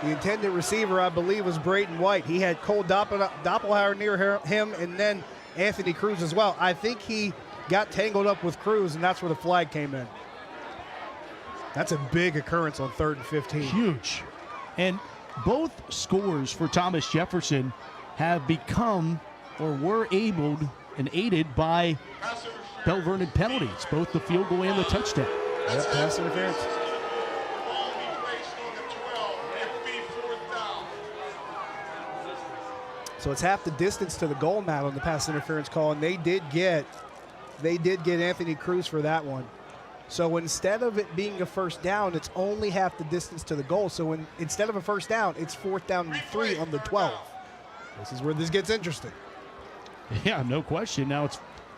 The intended receiver, I believe, was Braden White. He had Cole Doppelhauer near him, and then Anthony Cruz as well. I think he got tangled up with Cruz, and that's where the flag came in. That's a big occurrence on 3rd and 15. Huge. And both scores for Thomas Jefferson have become or were aided by Belle Vernon penalties, both the field goal and the touchdown. Yep, pass interference. So it's half the distance to the goal mat on the pass interference call, and they did get Anthony Cruz for that one. So instead of it being a first down, it's only half the distance to the goal. So instead of a first down, it's 4th down and 3 on the 12. This is where this gets interesting. Yeah, no question. Now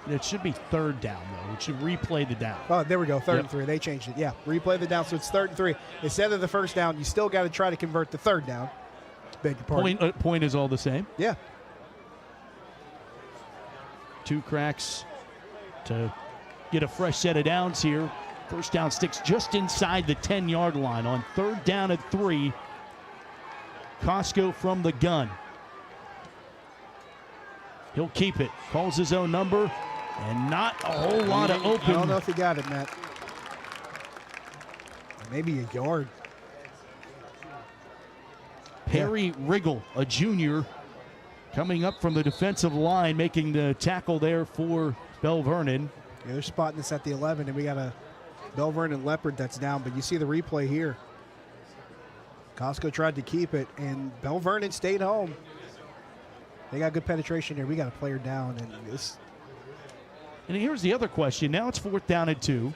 it should be 3rd down, though. It should replay the down. Oh, there we go, 3rd and 3. They changed it. Yeah, replay the down, so it's 3rd and 3. Instead of the first down, you still got to try to convert the 3rd down. Beg your pardon. Point is all the same. Yeah. 2 cracks to get a fresh set of downs here. First down sticks just inside the 10-yard line on 3rd down at 3. Costco from the gun. He'll keep it. Calls his own number, and not a whole lot of open. I don't know if he got it, Matt. Maybe a yard. Perry Riggle, a junior, coming up from the defensive line, making the tackle there for Belle Vernon. Yeah, they're spotting this at the 11, and we got a Belle Vernon Leopard that's down, but you see the replay here. Costco tried to keep it, and Belle Vernon stayed home. They got good penetration here. We got a player down, and this. And here's the other question. Now it's 4th down at 2.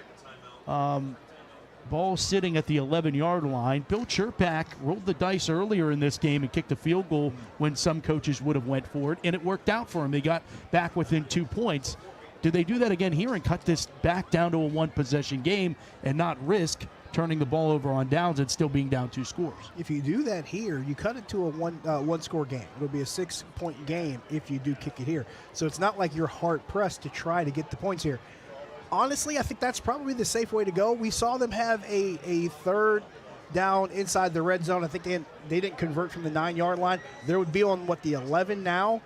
Ball sitting at the 11-yard line. Bill Chirpak rolled the dice earlier in this game and kicked a field goal when some coaches would have went for it, and it worked out for him. They got back within 2 points. Do they do that again here and cut this back down to a 1-possession game and not risk turning the ball over on downs and still being down 2 scores? If you do that here, you cut it to a one-score game. It'll be a 6-point game if you do kick it here. So it's not like you're hard-pressed to try to get the points here. Honestly, I think that's probably the safe way to go. We saw them have a 3rd down inside the red zone. I think they didn't convert from the 9-yard line. There would be on, the 11 now.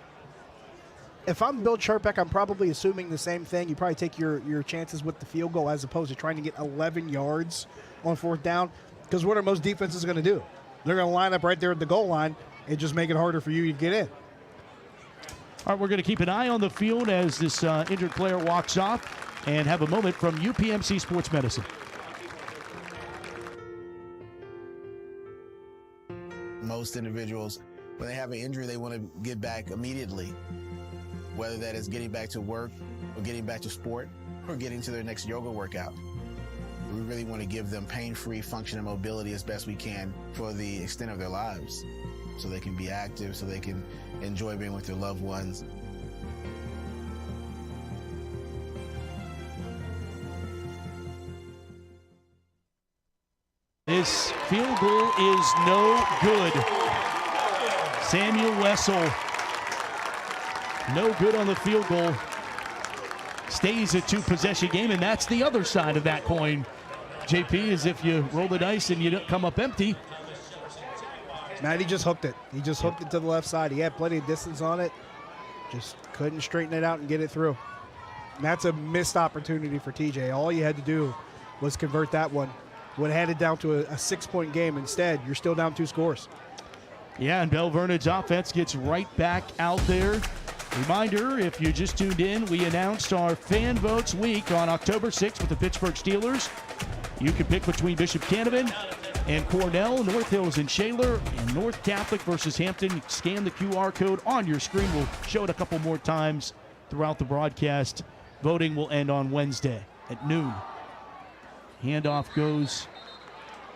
If I'm Bill Chirpak, I'm probably assuming the same thing. You probably take your chances with the field goal as opposed to trying to get 11 yards on 4th down, because what are most defenses going to do? They're going to line up right there at the goal line and just make it harder for you to get in. All right, we're going to keep an eye on the field as this injured player walks off and have a moment from UPMC Sports Medicine. Most individuals, when they have an injury, they want to get back immediately, whether that is getting back to work or getting back to sport or getting to their next yoga workout. We really want to give them pain-free function and mobility as best we can for the extent of their lives. so they can be active, so they can enjoy being with their loved ones. This field goal is no good. Samuel Wessel, no good on the field goal. Stays a two-possession game, and that's the other side of that coin. JP, is if you roll the dice and you don't come up empty. Matt, he just hooked it. He just hooked it to the left side. He had plenty of distance on it. Just couldn't straighten it out and get it through. And that's a missed opportunity for TJ. All you had to do was convert that one. Would have had it down to a 6-point game. Instead, you're still down 2 scores. Yeah, and Belle Vernon's offense gets right back out there. Reminder, if you just tuned in, we announced our Fan Votes Week on October 6th with the Pittsburgh Steelers. You can pick between Bishop Canavan and Cornell, North Hills and Shaler, and North Catholic versus Hampton. Scan the QR code on your screen. We'll show it a couple more times throughout the broadcast. Voting will end on Wednesday at noon. Handoff goes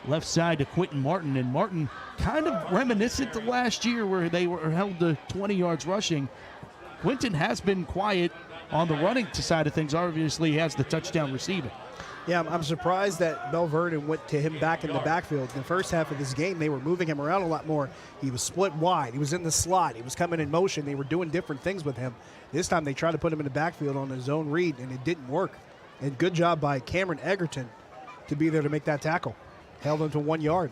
left side to Quentin Martin, and Martin kind of reminiscent to last year where they were held to 20 yards rushing. Quentin has been quiet on the running side of things. Obviously, he has the touchdown receiving. Yeah, I'm surprised that Belle Vernon went to him back in the backfield. In the first half of this game, they were moving him around a lot more. He was split wide. He was in the slot. He was coming in motion. They were doing different things with him. This time they tried to put him in the backfield on his own read, and it didn't work. And good job by Cameron Egerton to be there to make that tackle. Held him to 1 yard.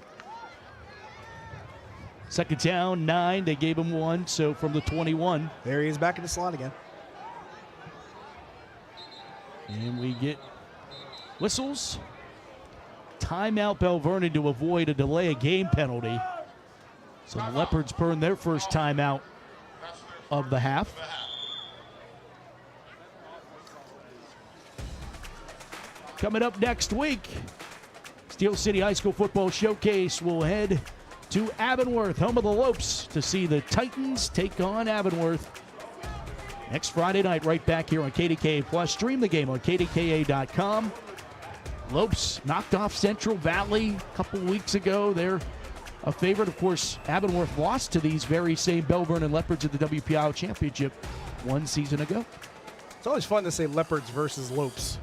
Second down, 9. They gave him 1, so from the 21. There he is back in the slot again. And we get whistles. Timeout Belle Vernon to avoid a delay of game penalty. So the Leopards burn their first timeout of the half. Coming up next week, Steel City High School Football Showcase will head to Avonworth, home of the Lopes, to see the Titans take on Avonworth next Friday night, right back here on KDKA Plus. Stream the game on KDKA.com. Lopes knocked off Central Valley a couple weeks ago. They're a favorite. Of course, Avonworth lost to these very same Belle Vernon Leopards at the WPIAL Championship 1 season ago. It's always fun to say Leopards versus Lopes.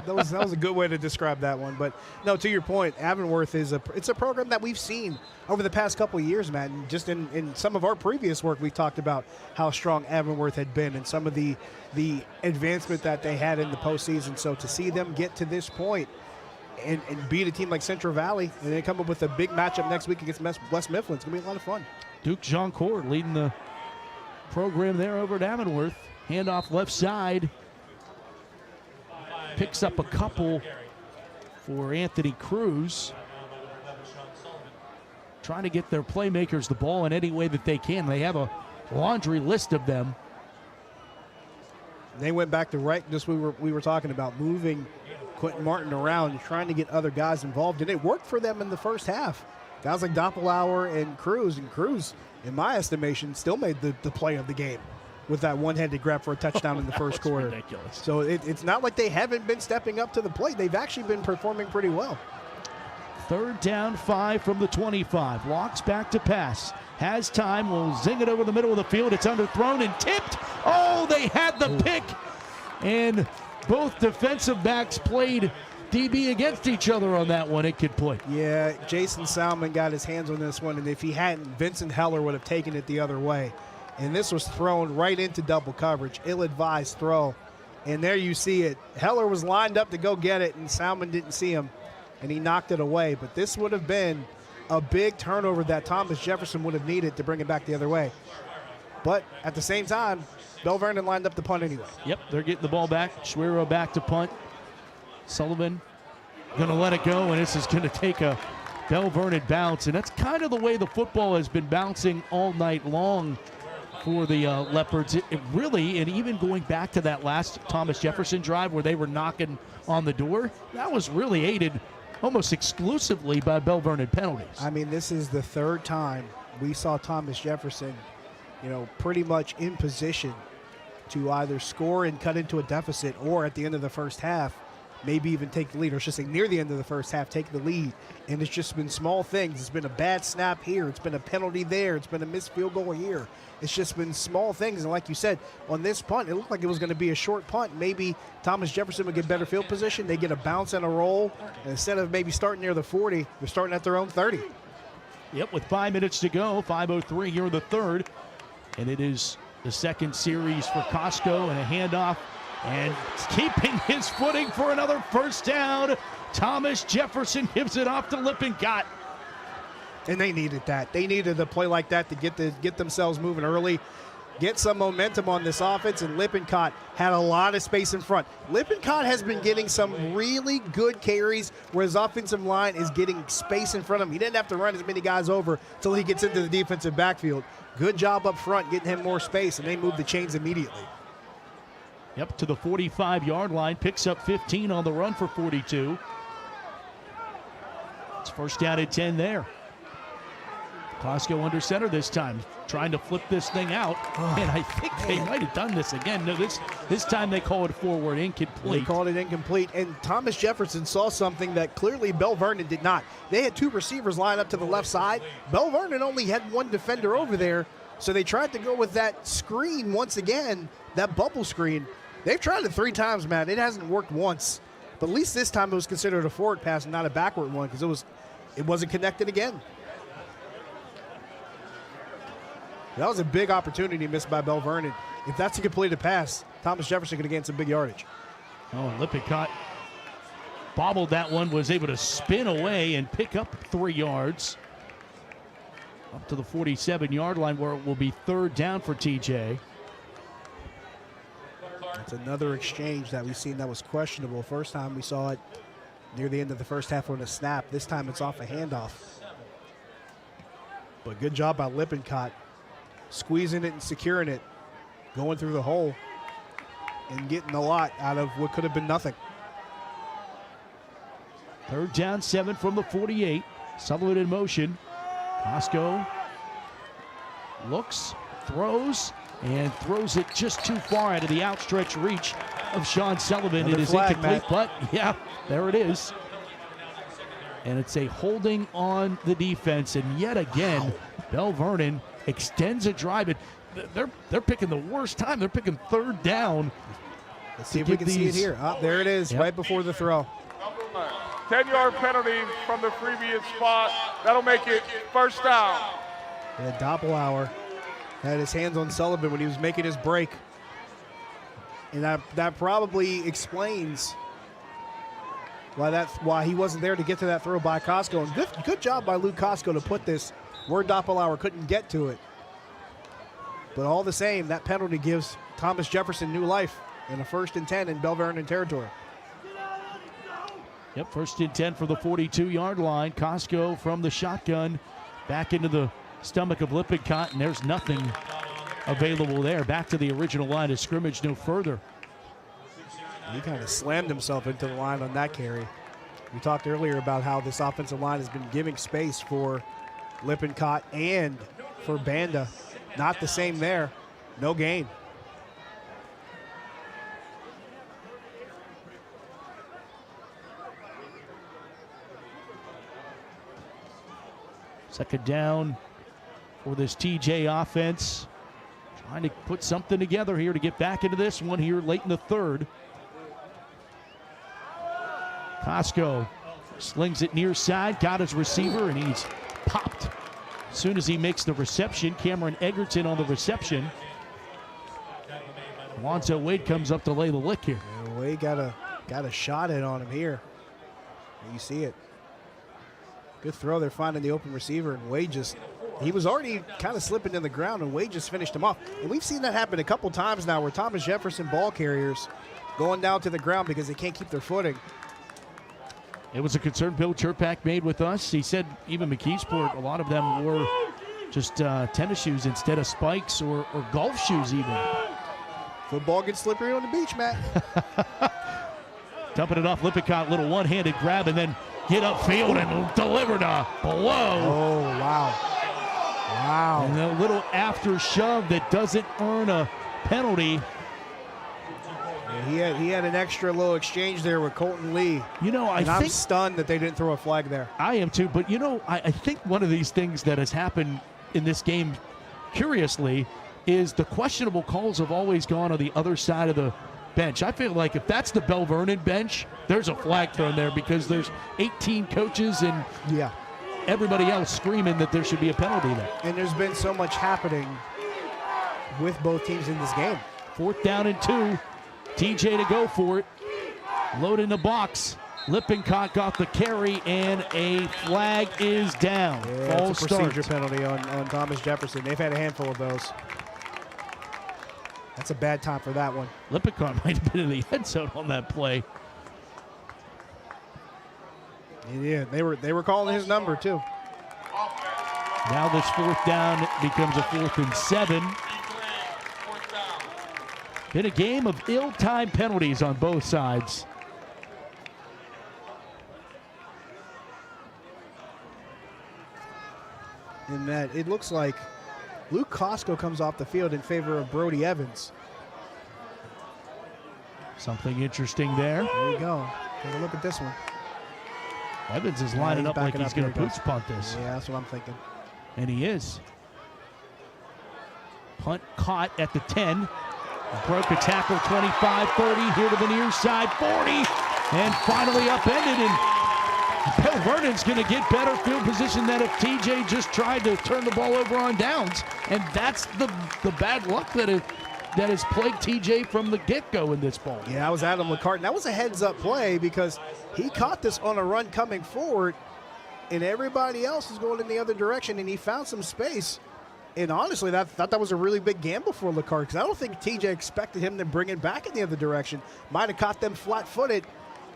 that was a good way to describe that one. But no, to your point, Avonworth it's a program that we've seen over the past couple of years, Matt. And just in some of our previous work, we talked about how strong Avonworth had been and some of the advancement that they had in the postseason. So to see them get to this point and beat a team like Central Valley and then come up with a big matchup next week against West Mifflin, it's going to be a lot of fun. Duke Jeancourt leading the program there over at Avonworth. Handoff left side. Picks up a couple for Anthony Cruz. Trying to get their playmakers the ball in any way that they can. They have a laundry list of them. They went back to right, just we were talking about, moving Quentin Martin around and trying to get other guys involved, and it worked for them in the first half. Guys like Doppelauer and Cruz, in my estimation, still made the play of the game with that one-handed grab for a touchdown in the first quarter. Ridiculous. So it's not like they haven't been stepping up to the plate. They've actually been performing pretty well. Third down, 5 from the 25. Walks back to pass. Has time. Will zing it over the middle of the field. It's underthrown and tipped. Oh, they had the pick. And both defensive backs played DB against each other on that one. It could play. Yeah, Jason Salmon got his hands on this one, and if he hadn't, Vincent Heller would have taken it the other way. And this was thrown right into double coverage. Ill-advised throw. And there you see it. Heller was lined up to go get it, and Salmon didn't see him, and he knocked it away. But this would have been a big turnover that Thomas Jefferson would have needed to bring it back the other way. But at the same time, Belle Vernon lined up the punt anyway. Yep, they're getting the ball back. Schwero back to punt. Sullivan going to let it go, and this is going to take a Belle Vernon bounce. And that's kind of the way the football has been bouncing all night long for the Leopards. It really, and even going back to that last Thomas Jefferson drive where they were knocking on the door, that was really aided almost exclusively by Belle Vernon penalties. I mean, this is the third time we saw Thomas Jefferson, pretty much in position to either score and cut into a deficit, or at the end of the first half, maybe even take the lead, or I should say near the end of the first half, take the lead. And it's just been small things. It's been a bad snap here. It's been a penalty there. It's been a missed field goal here. It's just been small things. And like you said, on this punt, it looked like it was going to be a short punt. Maybe Thomas Jefferson would get better field position. They get a bounce and a roll. And instead of maybe starting near the 40, they're starting at their own 30. Yep, with 5 minutes to go, 5:03 here in the third. And it is the second series for Costco, and a handoff. And keeping his footing for another first down. Thomas Jefferson gives it off to Lippincott. And they needed that. They needed a play like that to get themselves moving early, get some momentum on this offense, and Lippincott had a lot of space in front. Lippincott has been getting some really good carries where his offensive line is getting space in front of him. He didn't have to run as many guys over until he gets into the defensive backfield. Good job up front getting him more space, and they moved the chains immediately. Yep, to the 45-yard line, picks up 15 on the run for 42. It's first down at 10 there. Costco under center this time, trying to flip this thing out. And I think they might have done this again. No, this time they call it forward, incomplete. They called it incomplete, and Thomas Jefferson saw something that clearly Belle Vernon did not. They had two receivers line up to the left side. Belle Vernon only had one defender over there, so they tried to go with that screen once again, that bubble screen. They've tried it 3 times, Matt. It hasn't worked once. But at least this time it was considered a forward pass and not a backward one, because it wasn't connected again. That was a big opportunity missed by Belle Vernon. If that's a completed pass, Thomas Jefferson could have gained some big yardage. Oh, and Lippincott bobbled that one, was able to spin away and pick up 3 yards. Up to the 47-yard line, where it will be third down for TJ. That's another exchange that we've seen that was questionable. First time we saw it near the end of the first half on a snap. This time it's off a handoff. But good job by Lippincott, squeezing it and securing it, going through the hole, and getting a lot out of what could have been nothing. Third down, 7 from the 48. Sullivan in motion. Costco looks, throws, and throws it just too far out of the outstretched reach of Sean Sullivan. Another it is flag, incomplete, Matt. but yeah, there it is. And it's a holding on the defense, and yet again, Belle Vernon extends a drive. And they're picking the worst time. They're picking third down. Let's see if we can see it here. Oh, there it is, right before the throw. 10-yard penalty from the previous spot. That'll make it first down. Yeah, Doppelauer had his hands on Sullivan when he was making his break. And that probably explains why he wasn't there to get to that throw by Costco. And good job by Luke Costco to put this where Doppelauer couldn't get to it. But all the same, that penalty gives Thomas Jefferson new life in a 1st and 10 in Belle Vernon territory. Yep, 1st and 10 for the 42-yard line. Costco from the shotgun back into the stomach of Lippincott, and there's nothing available there. Back to the original line of scrimmage, no further. He kind of slammed himself into the line on that carry. We talked earlier about how this offensive line has been giving space for Lippincott and for Banda. Not the same there. No gain. Second down for this TJ offense. Trying to put something together here to get back into this one here late in the third. Costco slings it near side, got his receiver, and he's popped as soon as he makes the reception. Cameron Egerton on the reception. Alonzo Wade comes up to lay the lick here. Yeah, Wade got a shot in on him here. You see it. Good throw. They're finding the open receiver, and Wade he was already kind of slipping in the ground, and Wade just finished him off. And we've seen that happen a couple times now where Thomas Jefferson ball carriers going down to the ground because they can't keep their footing. It was a concern Bill Chirpak made with us. He said even McKeesport, a lot of them wore just tennis shoes instead of spikes or golf shoes even. Football gets slippery on the beach, Matt. Dumping it off Lippincott, little one-handed grab, and then get upfield and deliver to below. Oh, wow. Wow. And a little after shove that doesn't earn a penalty. He had an extra little exchange there with Colton Lee. I'm stunned that they didn't throw a flag there. I am too, but I think one of these things that has happened in this game, curiously, is the questionable calls have always gone on the other side of the bench. I feel like if that's the Belle Vernon bench, there's a flag thrown there because there's 18 coaches and everybody else screaming that there should be a penalty there. And there's been so much happening with both teams in this game. 4th down and 2. TJ to go for it. Load in the box. Lippincott got the carry, and a flag is down. Yeah, it's a procedure penalty on Thomas Jefferson. They've had a handful of those. That's a bad time for that one. Lippincott might have been in the end zone on that play. Yeah, they were calling his number too. Now this 4th down becomes a 4th and 7. Been a game of ill-timed penalties on both sides. In that it looks like Luke Costco comes off the field in favor of Brody Evans. Something interesting there. There you go. Take a look at this one. Evans is lining up like he's going to pooch punt this. Yeah, that's what I'm thinking. And he is. Punt caught at the 10. Broke a tackle, 25, 30, here to the near side, 40, and finally upended. And Belle Vernon's going to get better field position than if TJ just tried to turn the ball over on downs. And that's the bad luck that has plagued TJ from the get-go in this ball. Yeah, that was Adam LeCarton. That was a heads-up play because he caught this on a run coming forward, and everybody else was going in the other direction, and he found some space. And honestly, I thought that was a really big gamble for LeCarton because I don't think TJ expected him to bring it back in the other direction. Might have caught them flat-footed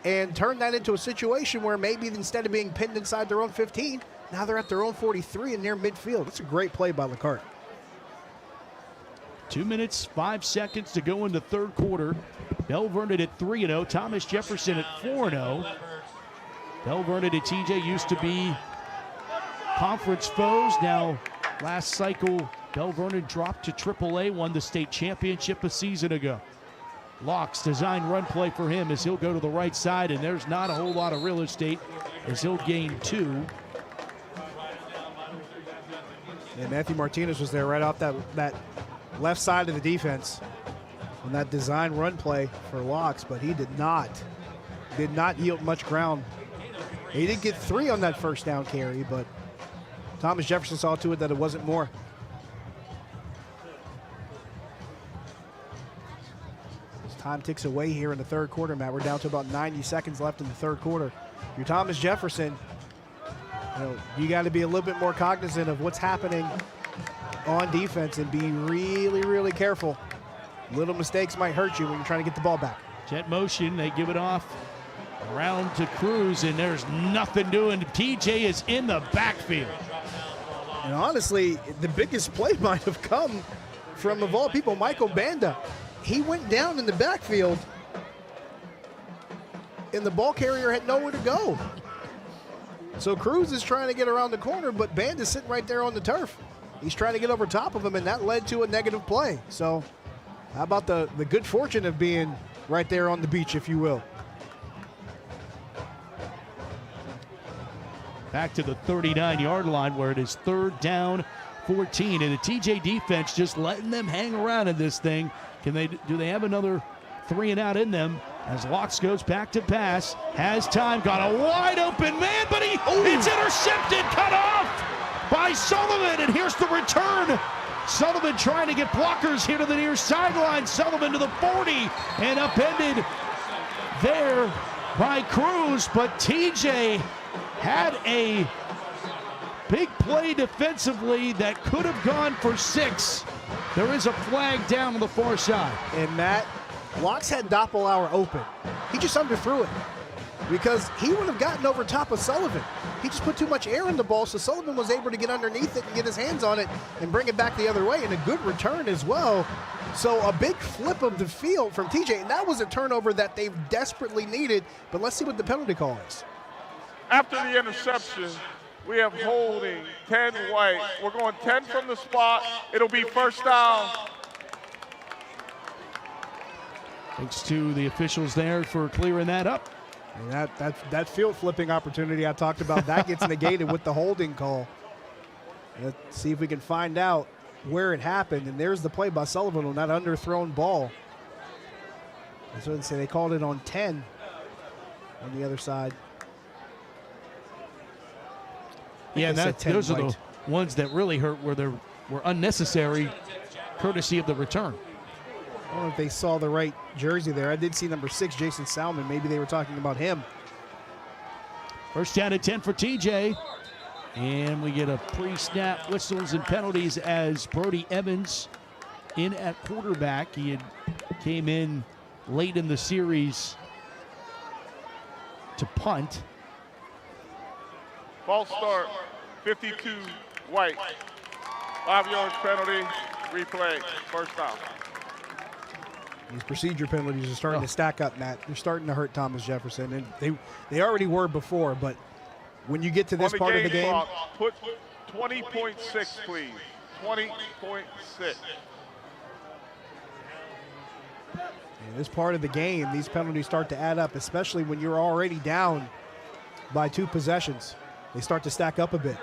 and turned that into a situation where maybe instead of being pinned inside their own 15, now they're at their own 43 and near midfield. That's a great play by LeCarton. 2 minutes, 5 seconds to go in the third quarter. Belle Vernon at 3-0. Thomas Jefferson at 4-0. Belle Vernon and TJ used to be conference foes. Now, last cycle, Belle Vernon dropped to AAA, won the state championship a season ago. Locks design run play for him as he'll go to the right side, and there's not a whole lot of real estate as he'll gain 2. Yeah, Matthew Martinez was there right off that left side of the defense on that design run play for Locks, but he did not yield much ground. He did get 3 on that first down carry, but Thomas Jefferson saw to it that it wasn't more. As time ticks away here in the third quarter, Matt, we're down to about 90 seconds left in the third quarter. You're Thomas Jefferson. You got to be a little bit more cognizant of what's happening on defense and be really, really careful. Little mistakes might hurt you when you're trying to get the ball back. Jet motion, they give it off around to Cruz, and there's nothing doing. TJ is in the backfield. And honestly, the biggest play might have come from, of all people, Michael Banda. He went down in the backfield, and the ball carrier had nowhere to go. So Cruz is trying to get around the corner, but Banda's sitting right there on the turf. He's trying to get over top of him, and that led to a negative play. So how about the good fortune of being right there on the beach, if you will. Back to the 39-yard line where it is 3rd down, 14. And the TJ defense just letting them hang around in this thing. Do they have another 3 and out in them? As Locks goes back to pass, has time, got a wide open man, but it's intercepted, cut off by Sullivan, and here's the return. Sullivan trying to get blockers here to the near sideline. Sullivan to the 40, and upended there by Cruz, but TJ had a big play defensively that could have gone for 6. There is a flag down on the far side. And Matt, Locks had Doppelauer open. He just underthrew it because he would have gotten over top of Sullivan. He just put too much air in the ball, so Sullivan was able to get underneath it and get his hands on it and bring it back the other way, and a good return as well. So a big flip of the field from TJ, and that was a turnover that they desperately needed, but let's see what the penalty call is. After the interception, we have holding 10 white. We're going 10 from the spot. It'll be first down. Thanks to the officials there for clearing that up. And that field flipping opportunity I talked about, that gets negated with the holding call. Let's see if we can find out where it happened. And there's the play by Sullivan on that underthrown ball. That's what they say. They called it on 10 on the other side. Yeah, those are the ones that really hurt where they were unnecessary, courtesy of the return. I don't know if they saw the right jersey there. I did see number 6, Jason Salmon. Maybe they were talking about him. First down and 10 for TJ. And we get a pre-snap whistles and penalties as Brody Evans in at quarterback. He had came in late in the series to punt. False start, 52, White. 5 yards penalty, replay, first down. These procedure penalties are starting to stack up, Matt. They're starting to hurt Thomas Jefferson, and they already were before, but when you get to this part of the game. Clock, put 20.6, please. 20.6. In this part of the game, these penalties start to add up, especially when you're already down by 2 possessions. They start to stack up a bit.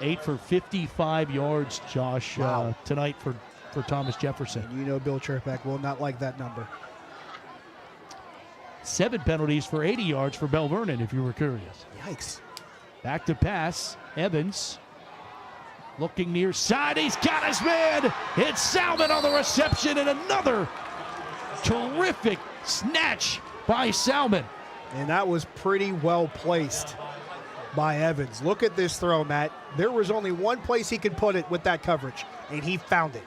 8 for 55 yards, Josh, tonight for Thomas Jefferson. And you know Bill Cherpak will not like that number. 7 penalties for 80 yards for Belle Vernon, if you were curious. Yikes. Back to pass. Evans looking near side. He's got his man. It's Salmon on the reception, and another terrific snatch by Salmon. And that was pretty well placed by Evans. Look at this throw, Matt. There was only one place he could put it with that coverage, and he found it.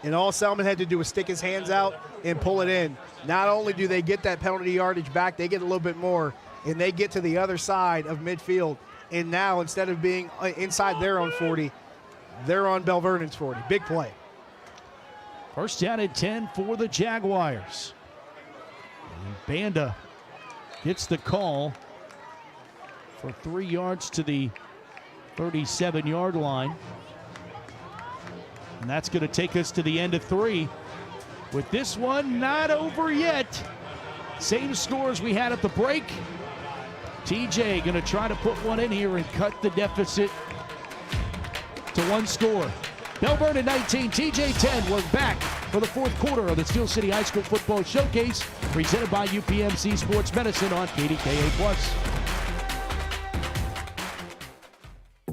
And all Salmon had to do was stick his hands out and pull it in. Not only do they get that penalty yardage back, they get a little bit more, and they get to the other side of midfield. And now, instead of being inside their own 40, they're on Belle Vernon's 40. Big play. First down and 10 for the Jaguars. And Banda gets the call for 3 yards to the 37-yard line. And that's going to take us to the end of 3. With this one not over yet. Same score as we had at the break. TJ going to try to put one in here and cut the deficit to 1 score. Belle Vernon 19, TJ 10. We're back for the 4th quarter of the Steel City High School Football Showcase, presented by UPMC Sports Medicine on KDKA+.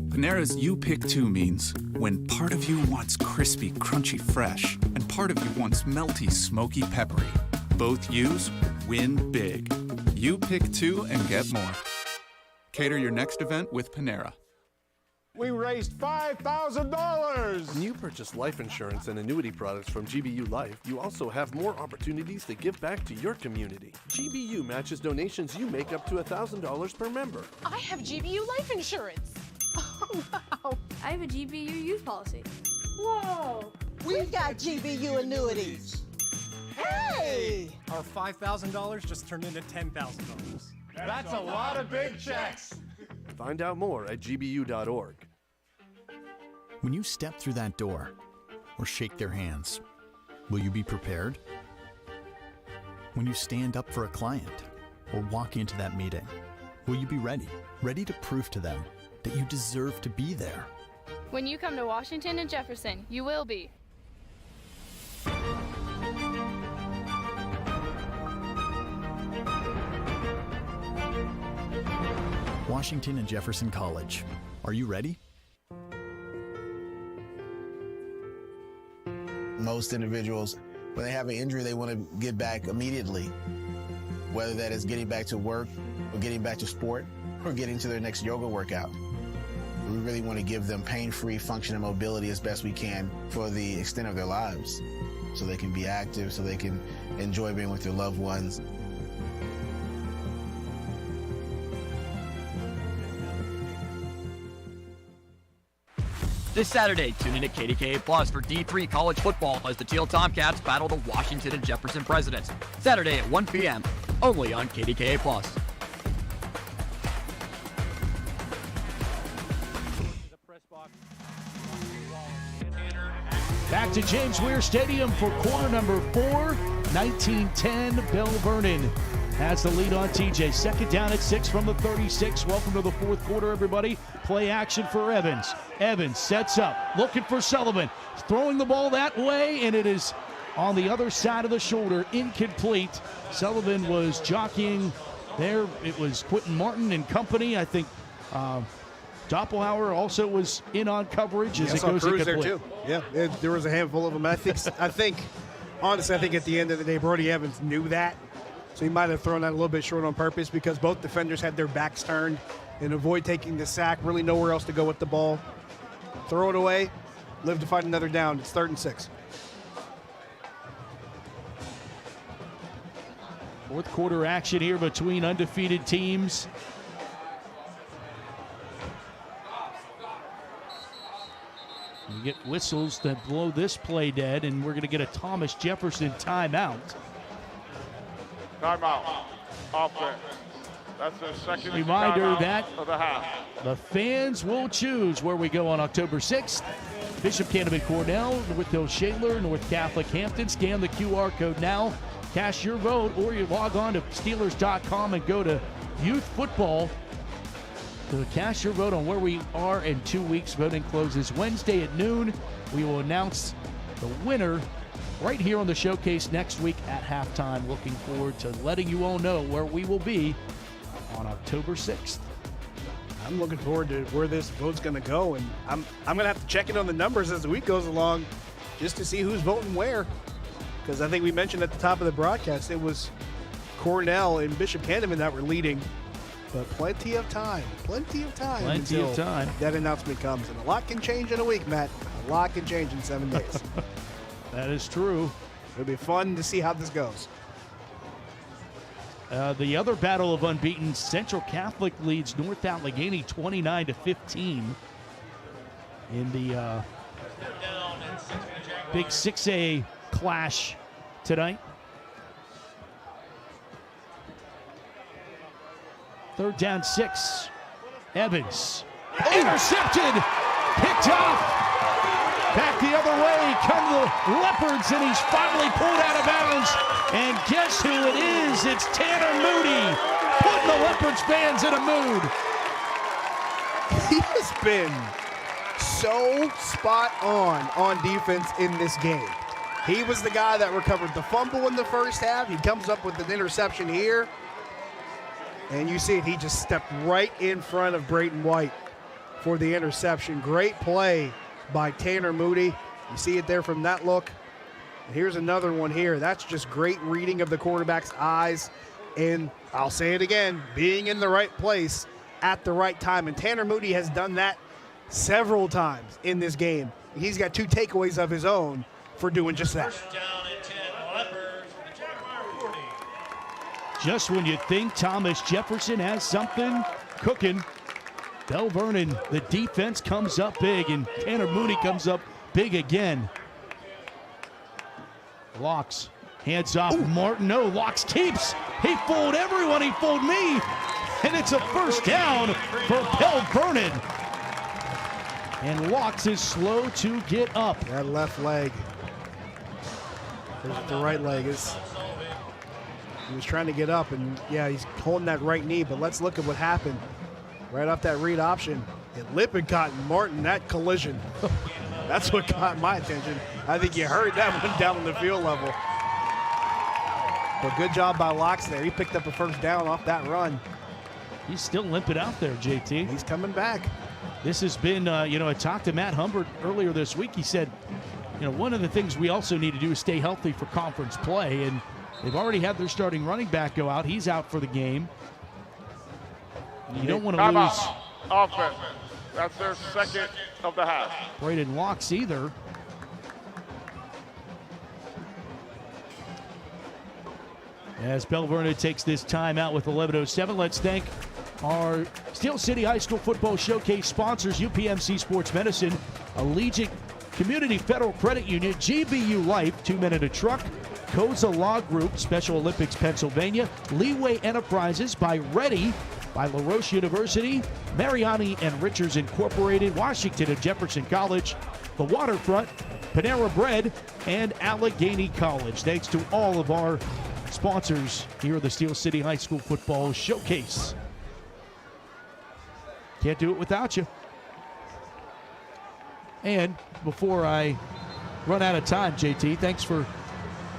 Panera's You Pick 2 means when part of you wants crispy, crunchy, fresh, and part of you wants melty, smoky, peppery. Both yous win big. You pick 2 and get more. Cater your next event with Panera. We raised $5,000! When you purchase life insurance and annuity products from GBU Life, you also have more opportunities to give back to your community. GBU matches donations you make up to $1,000 per member. I have GBU Life Insurance. Oh, wow. I have a GBU youth policy. Whoa. We've got GBU annuities. Hey! Our $5,000 just turned into $10,000. That's a lot of big checks. Find out more at gbu.org. When you step through that door or shake their hands, will you be prepared? When you stand up for a client or walk into that meeting, will you be ready? Ready to prove to them that you deserve to be there? When you come to Washington and Jefferson, you will be. Washington and Jefferson College. Are you ready? Most individuals, when they have an injury, they want to get back immediately, whether that is getting back to work or getting back to sport or getting to their next yoga workout. We really want to give them pain-free function and mobility as best we can for the extent of their lives, so they can be active, so they can enjoy being with their loved ones. This Saturday, tune in to KDKA Plus for D3 college football as the Teal Tomcats battle the Washington and Jefferson Presidents. Saturday at 1 p.m., only on KDKA Plus. Back to James Weir Stadium for quarter number 4. 19-10, Belle Vernon has the lead on TJ. Second down at 6 from the 36. Welcome to the fourth quarter, everybody. Play action for Evans. Evans sets up, looking for Sullivan. Throwing the ball that way, and it is on the other side of the shoulder, incomplete. Sullivan was jockeying there. It was Quentin Martin and company. I think Doppelhauer also was in on coverage as it goes incomplete. There too. Yeah, there was a handful of them. I think, honestly, I think at the end of the day, Brody Evans knew that. So he might have thrown that a little bit short on purpose because both defenders had their backs turned and avoid taking the sack, really nowhere else to go with the ball. Throw it away, live to fight another down. It's 3rd and 6. Fourth quarter action here between undefeated teams. We get whistles that blow this play dead, and we're going to get a Thomas Jefferson timeout. Timeout. Offense. That's their second reminder timeout that of the half. The fans will choose where we go on October 6th. Bishop Canterbury Cornell, North Hill Shaler, North Catholic Hampton. Scan the QR code now. Cast your vote, or you log on to Steelers.com and go to youth football to cast your vote on where we are in 2 weeks. Voting closes Wednesday at noon. We will announce the winner right here on the showcase next week at halftime. Looking forward to letting you all know where we will be on October 6th. I'm looking forward to where this vote's going to go, and I'm going to have to check in on the numbers as the week goes along just to see who's voting where. Because I think we mentioned at the top of the broadcast it was Cornell and Bishop Canterbury that were leading. But plenty of time until that announcement comes. And a lot can change in a week, Matt. A lot can change in 7 days. That is true. It'll be fun to see how this goes. The other battle of unbeaten, Central Catholic leads North Allegheny 29-15 in the big 6A clash tonight. 3rd down 6. Evans. Intercepted. Picked off. Back the other way come the Leopards, and he's finally pulled out of bounds. And guess who it is? It's Tanner Moody, putting the Leopards fans in a mood. He has been so spot on defense in this game. He was the guy that recovered the fumble in the first half. He comes up with an interception here. And you see it, he just stepped right in front of Brayton White for the interception. Great play by Tanner Moody. You see it there from that look. And here's another one here. That's just great reading of the quarterback's eyes. And I'll say it again, being in the right place at the right time. And Tanner Moody has done that several times in this game. He's got 2 takeaways of his own for doing just that. Just when you think Thomas Jefferson has something cooking, Belle Vernon, the defense comes up big, and Tanner Moody comes up big again. Locks, hands off. Ooh. Martin. No, Locks keeps. He fooled everyone. He fooled me. And it's a first down for Belle Vernon. And Locks is slow to get up. That left leg. The right leg is. He was trying to get up, and yeah, he's holding that right knee, but let's look at what happened. Right off that read option, it Lippin caught Martin, that collision. That's what caught my attention. I think you heard that one down on the field level. But good job by Locks there. He picked up a first down off that run. He's still limping out there, JT. He's coming back. This has been, I talked to Matt Humbert earlier this week. He said, one of the things we also need to do is stay healthy for conference play, and they've already had their starting running back go out. He's out for the game. You don't want to lose. Offense. That's their second of the half. Braden Locks either. As Belle Vernon takes this time out with 11:07, let's thank our Steel City High School Football Showcase sponsors, UPMC Sports Medicine, Allegiant Community Federal Credit Union, GBU Life, 2 Men in a Truck, Koza Law Group, Special Olympics Pennsylvania, Leeway Enterprises by Ready, by LaRoche University, Mariani and Richards Incorporated, Washington and Jefferson College, The Waterfront, Panera Bread, and Allegheny College. Thanks to all of our sponsors here at the Steel City High School Football Showcase. Can't do it without you. And before I run out of time, JT, thanks for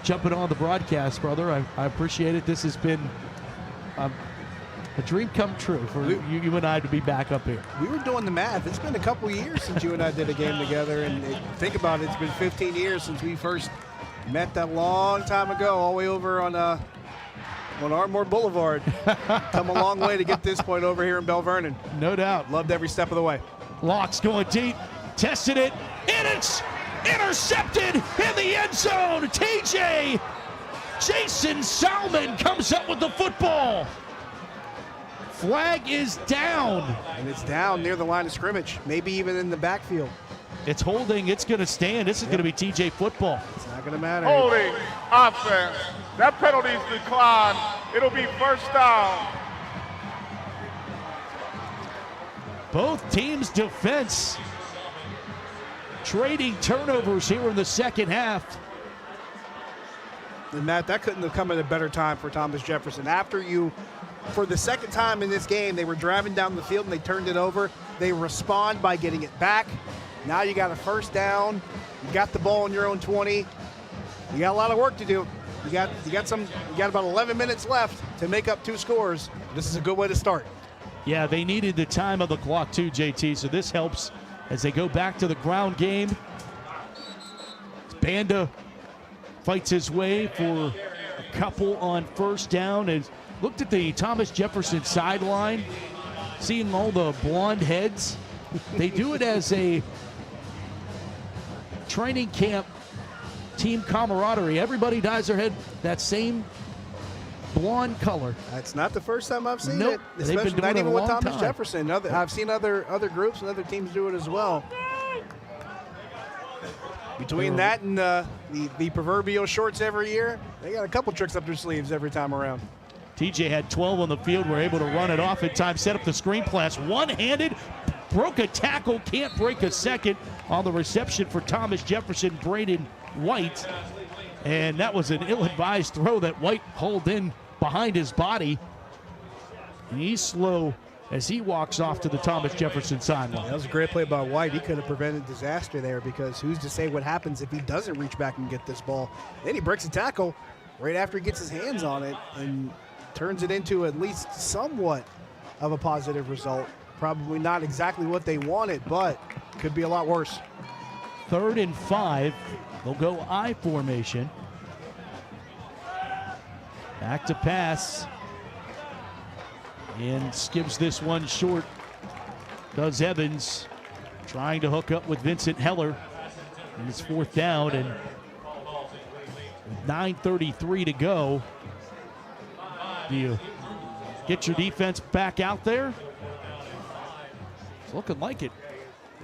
jumping on the broadcast, brother. I appreciate it. This has been a dream come true for you and I to be back up here. We were doing the math. It's been a couple years since you and I did a game together, and think about it, it's been 15 years since we first met that long time ago, all the way over on Ardmore Boulevard. Come a long way to get this point over here in Belle Vernon. No doubt. Loved every step of the way. Locks going deep, tested it, and it's intercepted in the end zone. TJ Jason Salmon comes up with the football. Flag is down. And it's down near the line of scrimmage, maybe even in the backfield. It's holding. It's going to stand. This is going to be TJ football. It's not going to matter. Holding offense. That penalty's declined. It'll be first down. Both teams' defense trading turnovers here in the second half. And Matt, that couldn't have come at a better time for Thomas Jefferson. After you, for the second time in this game, they were driving down the field and they turned it over. They respond by getting it back. Now you got a first down. You got the ball in your own 20. You got a lot of work to do. You got about 11 minutes left to make up 2 scores. This is a good way to start. Yeah, they needed the time of the clock too, JT, so this helps as they go back to the ground game. Banda fights his way for a couple on first down and looked at the Thomas Jefferson sideline, seeing all the blonde heads. They do it as a training camp team camaraderie. Everybody dyes their head that same blonde color. That's not the first time I've seen Nope. it. They've been Especially doing not it even a with long Thomas time. Jefferson. I've seen other groups and other teams do it as well. Between that and the proverbial shorts every year, they got a couple tricks up their sleeves every time around. TJ had 12 on the field, were able to run it off in time, set up the screen pass, one-handed, broke a tackle, can't break a second on the reception for Thomas Jefferson, Braden White. And that was an ill-advised throw that White hauled in behind his body. And he's slow as he walks off to the Thomas Jefferson sideline. That was a great play by White. He could have prevented disaster there because who's to say what happens if he doesn't reach back and get this ball. Then he breaks a tackle right after he gets his hands on it and turns it into at least somewhat of a positive result. Probably not exactly what they wanted, but could be a lot worse. 3rd and 5. They'll go I formation. Back to pass. And skips this one short. Does Evans, trying to hook up with Vincent Heller. And it's 4th down and 9:33 to go. Do you get your defense back out there? It's looking like it.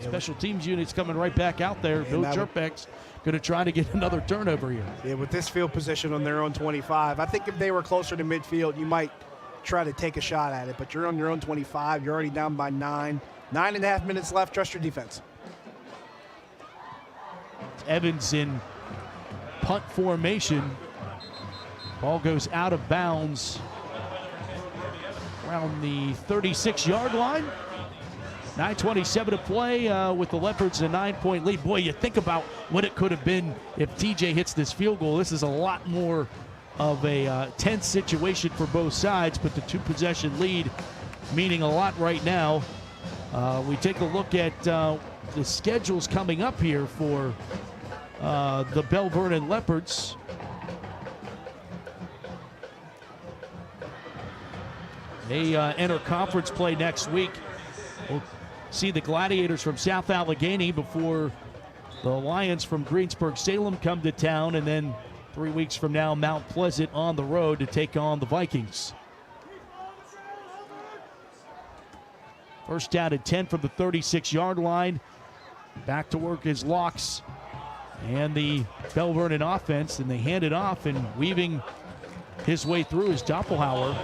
Special teams units coming right back out there. Bill Jerpeck's going to try to get another turnover here. Yeah, with this field position on their own 25, I think if they were closer to midfield, you might try to take a shot at it. But you're on your own 25. You're already down by 9. 9.5 minutes left. Trust your defense. Evans in punt formation. Ball goes out of bounds around the 36-yard line. 9:27 to play with the Leopards a 9-point lead. Boy, you think about what it could have been if TJ hits this field goal. This is a lot more of a tense situation for both sides, but the 2-possession lead meaning a lot right now. We take a look at the schedules coming up here for the Belle Vernon Leopards. They enter conference play next week. We'll see the Gladiators from South Allegheny before the Lions from Greensburg-Salem come to town, and then 3 weeks from now, Mount Pleasant on the road to take on the Vikings. First down and 10 from the 36-yard line. Back to work is Locks and the Belle Vernon offense, and they hand it off, and weaving his way through is Doppelhauer.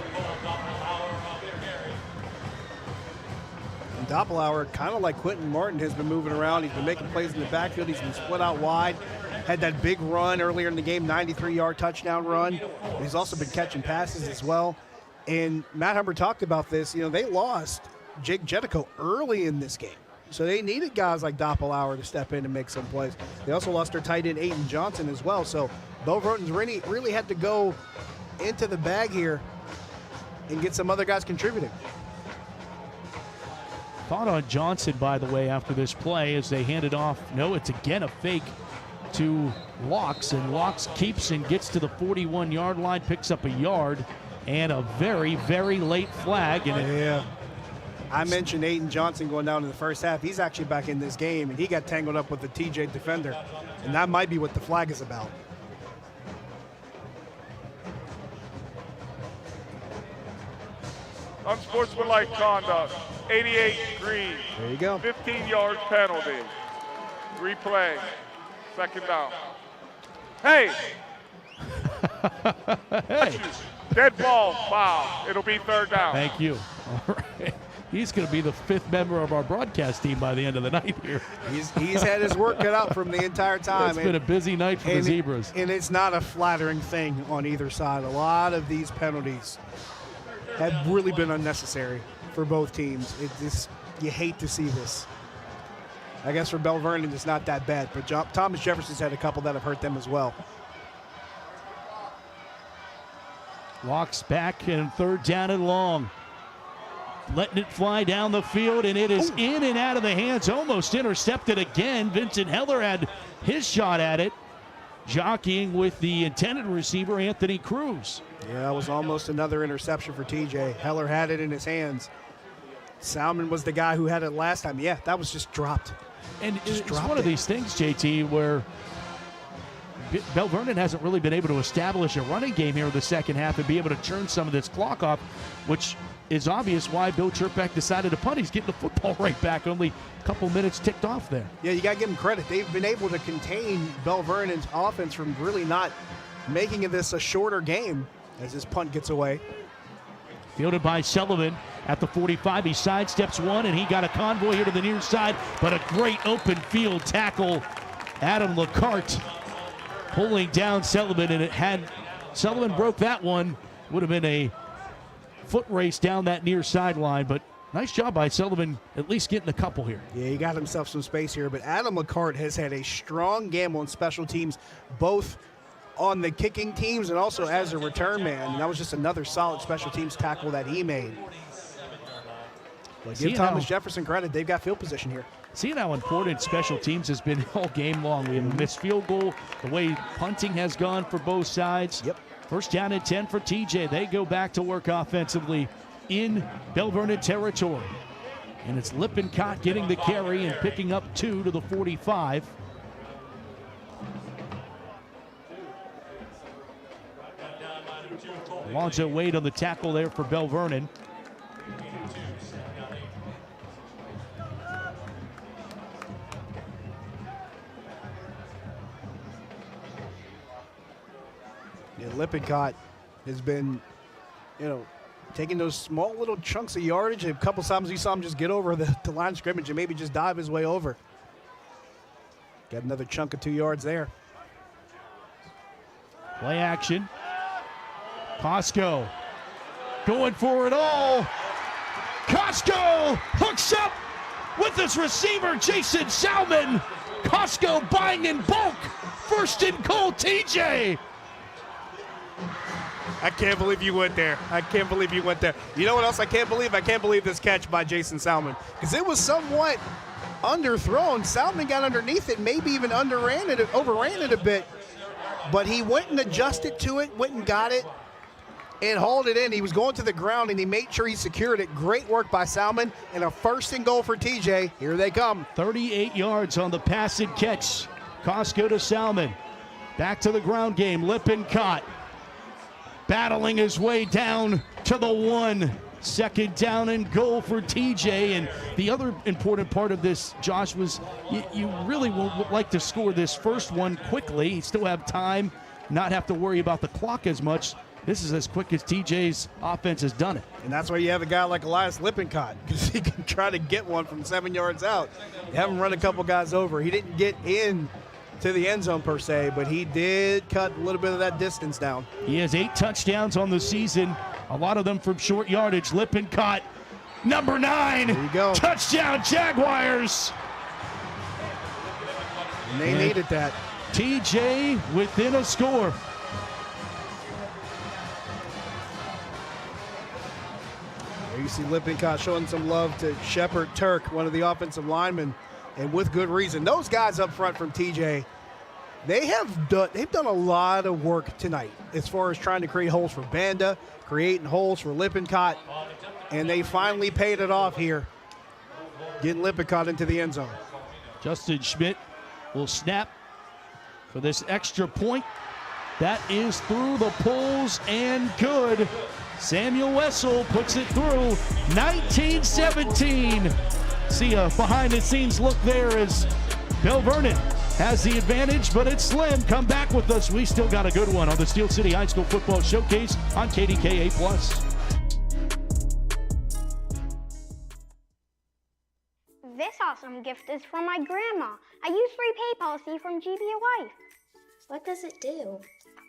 Doppelauer, kind of like Quentin Martin, has been moving around. He's been making plays in the backfield. He's been split out wide. Had that big run earlier in the game, 93-yard touchdown run. He's also been catching passes as well. And Matt Humbert talked about this. You know, they lost Jake Jetico early in this game. So they needed guys like Doppelauer to step in and make some plays. They also lost their tight end, Aiden Johnson, as well. So Belle Vernon's really had to go into the bag here and get some other guys contributing. Thought on Johnson, by the way, after this play as they hand it off. No, it's again a fake to Locks, and Locks keeps and gets to the 41-yard line, picks up a yard, and a very, very late flag. And I mentioned Aiden Johnson going down in the first half. He's actually back in this game, and he got tangled up with the TJ defender, and that might be what the flag is about. Unsportsmanlike conduct, 88 green. There you go. 15 yards penalty. Replay, second down. Hey! Hey. Dead ball, foul. It'll be third down. Thank you. All right. He's going to be the 5th member of our broadcast team by the end of the night here. He's had his work cut out from the entire time. It's been a busy night for the Zebras. And it's not a flattering thing on either side. A lot of these penalties have really been unnecessary for both teams. You hate to see this. I guess for Belle Vernon, it's not that bad, but Thomas Jefferson's had a couple that have hurt them as well. Walks back and third down and long. Letting it fly down the field, and it is in and out of the hands, almost intercepted again. Vincent Heller had his shot at it, jockeying with the intended receiver, Anthony Cruz. Yeah, that was almost another interception for TJ. Heller had it in his hands. Salmon was the guy who had it last time. Yeah, that was just dropped. And it's one of these things, JT, where Belle Vernon hasn't really been able to establish a running game here in the second half and be able to turn some of this clock off, which is obvious why Bill Chirpak decided to punt. He's getting the football right back. Only a couple minutes ticked off there. Yeah, you got to give them credit. They've been able to contain Belle Vernon's offense from really not making this a shorter game as his punt gets away. Fielded by Sullivan at the 45. He sidesteps one, and he got a convoy here to the near side, but a great open field tackle. Adam LeCarte pulling down Sullivan, and it had Sullivan broke that one, would have been a foot race down that near sideline, but nice job by Sullivan at least getting a couple here. Yeah, he got himself some space here, but Adam LeCarte has had a strong game on special teams, both on the kicking teams and also as a return man, and that was just another solid special teams tackle that he made. But give Thomas Jefferson credit. They've got field position here. Seeing how important special teams has been all game long. We have a missed field goal, the way punting has gone for both sides. Yep. First down and 10 for TJ. They go back to work offensively in Belle Vernon territory. And it's Lippincott getting the carry and picking up 2 to the 45. Alonzo Wade on the tackle there for Belle Vernon. Yeah, Lippincott has been, taking those small little chunks of yardage. A couple times you saw him just get over the line of scrimmage and maybe just dive his way over. Got another chunk of 2 yards there. Play action. Costco going for it all. Costco hooks up with his receiver, Jason Salmon. Costco buying in bulk. First and goal, TJ. I can't believe you went there. I can't believe you went there. You know what else I can't believe? I can't believe this catch by Jason Salmon, because it was somewhat underthrown. Salmon got underneath it, maybe even overran it a bit, but he went and adjusted to it, went and got it, and hauled it in. He was going to the ground, and he made sure he secured it. Great work by Salmon, and a first and goal for TJ. Here they come. 38 yards on the pass and catch. Costco to Salmon. Back to the ground game. Lippincott battling his way down to the 1. Second down and goal for TJ. And the other important part of this, Josh, was you really would like to score this first one quickly. You still have time, not have to worry about the clock as much. this is as quick as TJ's offense has done it. And that's why you have a guy like Elias Lippincott, because he can try to get one from 7 yards out. You have him run a couple guys over. He didn't get in to the end zone per se, but he did cut a little bit of that distance down. He has 8 touchdowns on the season, a lot of them from short yardage. Lippincott, number 9. There you go. Touchdown, Jaguars. And they needed that. TJ within a score. There you see Lippincott showing some love to Shepard Turk, one of the offensive linemen, and with good reason. Those guys up front from TJ, they've done a lot of work tonight as far as trying to create holes for Banda, creating holes for Lippincott, and they finally paid it off here, getting Lippincott into the end zone. Justin Schmidt will snap for this extra point. That is through the poles and good. Samuel Wessel puts it through. 19-17. See a behind-the-scenes look there as Belle Vernon has the advantage, but it's slim. Come back with us. We still got a good one on the Steel City High School Football Showcase on KDKA+. This awesome gift is from my grandma. I use free pay policy from GBU Life. What does it do?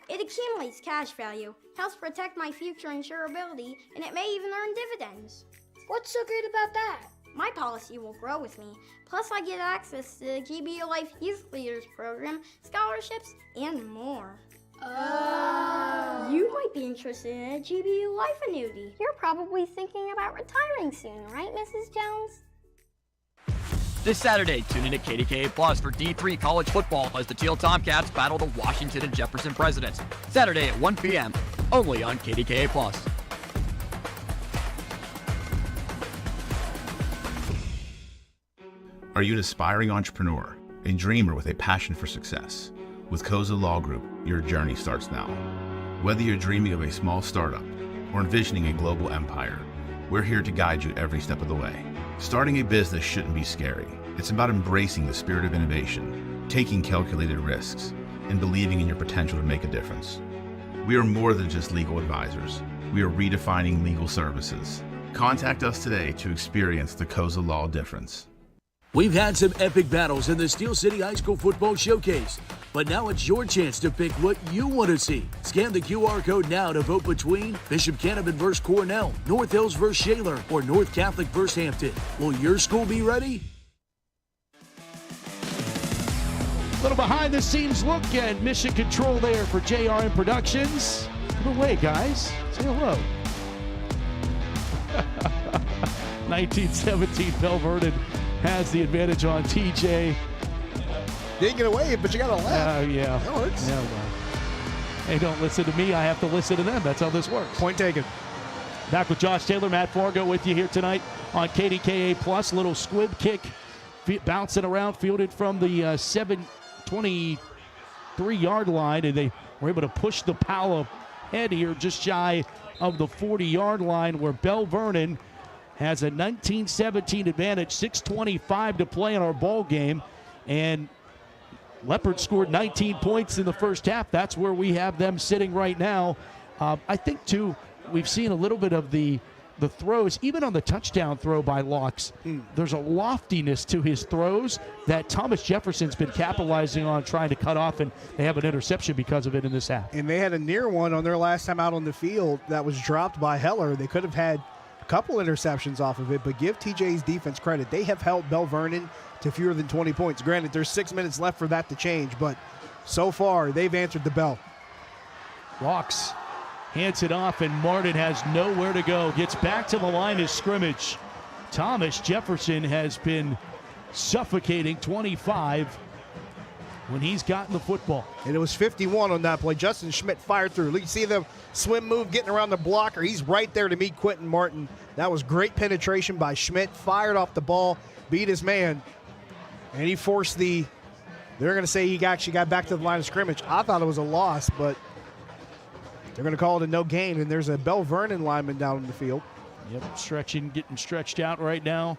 It accumulates cash value, helps protect my future insurability, and it may even earn dividends. What's so great about that? My policy will grow with me. Plus, I get access to the GBU Life Youth Leaders Program, scholarships, and more. Oh. You might be interested in a GBU Life annuity. You're probably thinking about retiring soon, right, Mrs. Jones? This Saturday, tune in to KDKA Plus for D3 college football as the Teal Tomcats battle the Washington and Jefferson Presidents. Saturday at 1 p.m., only on KDKA Plus. Are you an aspiring entrepreneur, a dreamer with a passion for success? With Koza Law Group, your journey starts now. Whether you're dreaming of a small startup or envisioning a global empire, we're here to guide you every step of the way. Starting a business shouldn't be scary. It's about embracing the spirit of innovation, taking calculated risks, and believing in your potential to make a difference. We are more than just legal advisors. We are redefining legal services. Contact us today to experience the Koza Law difference. We've had some epic battles in the Steel City High School Football Showcase, but now it's your chance to pick what you want to see. Scan the QR code now to vote between Bishop Cannabin vs. Cornell, North Hills vs. Shaler, or North Catholic vs. Hampton. Will your school be ready? Little behind-the-scenes look at mission control there for JRN Productions. Get away, guys. Say hello. 1917, Belle Vernon has the advantage on TJ. Didn't get away, but you got to laugh. Yeah. That hurts. Yeah, well. Hey, don't listen to me. I have to listen to them. That's how this works. Point taken. Back with Josh Taylor, Matt Fargo with you here tonight on KDKA Plus. Little squib kick bouncing around, fielded from the 7-23-yard line, and they were able to push the Powell ahead here just shy of the 40-yard line, where Belle Vernon has a 19-17 advantage, 6:25 to play in our ball game, and Leopards scored 19 points in the first half. That's where we have them sitting right now. I think, too, we've seen a little bit of the throws, even on the touchdown throw by Locks. There's a loftiness to his throws that Thomas Jefferson's been capitalizing on, trying to cut off, and they have an interception because of it in this half. And they had a near one on their last time out on the field that was dropped by Heller. They could have had a couple interceptions off of it, but give TJ's defense credit. They have held Belle Vernon to fewer than 20 points. Granted, there's 6 minutes left for that to change, but so far they've answered the bell. Locks hands it off, and Martin has nowhere to go. Gets back to the line of scrimmage. Thomas Jefferson has been suffocating 25 when he's gotten the football. And it was 51 on that play. Justin Schmidt fired through. You see the swim move getting around the blocker. He's right there to meet Quentin Martin. That was great penetration by Schmidt. Fired off the ball, beat his man, and he forced they're going to say he actually got back to the line of scrimmage. I thought it was a loss, but they're going to call it a no gain, and there's a Belle Vernon lineman down in the field. Yep, getting stretched out right now.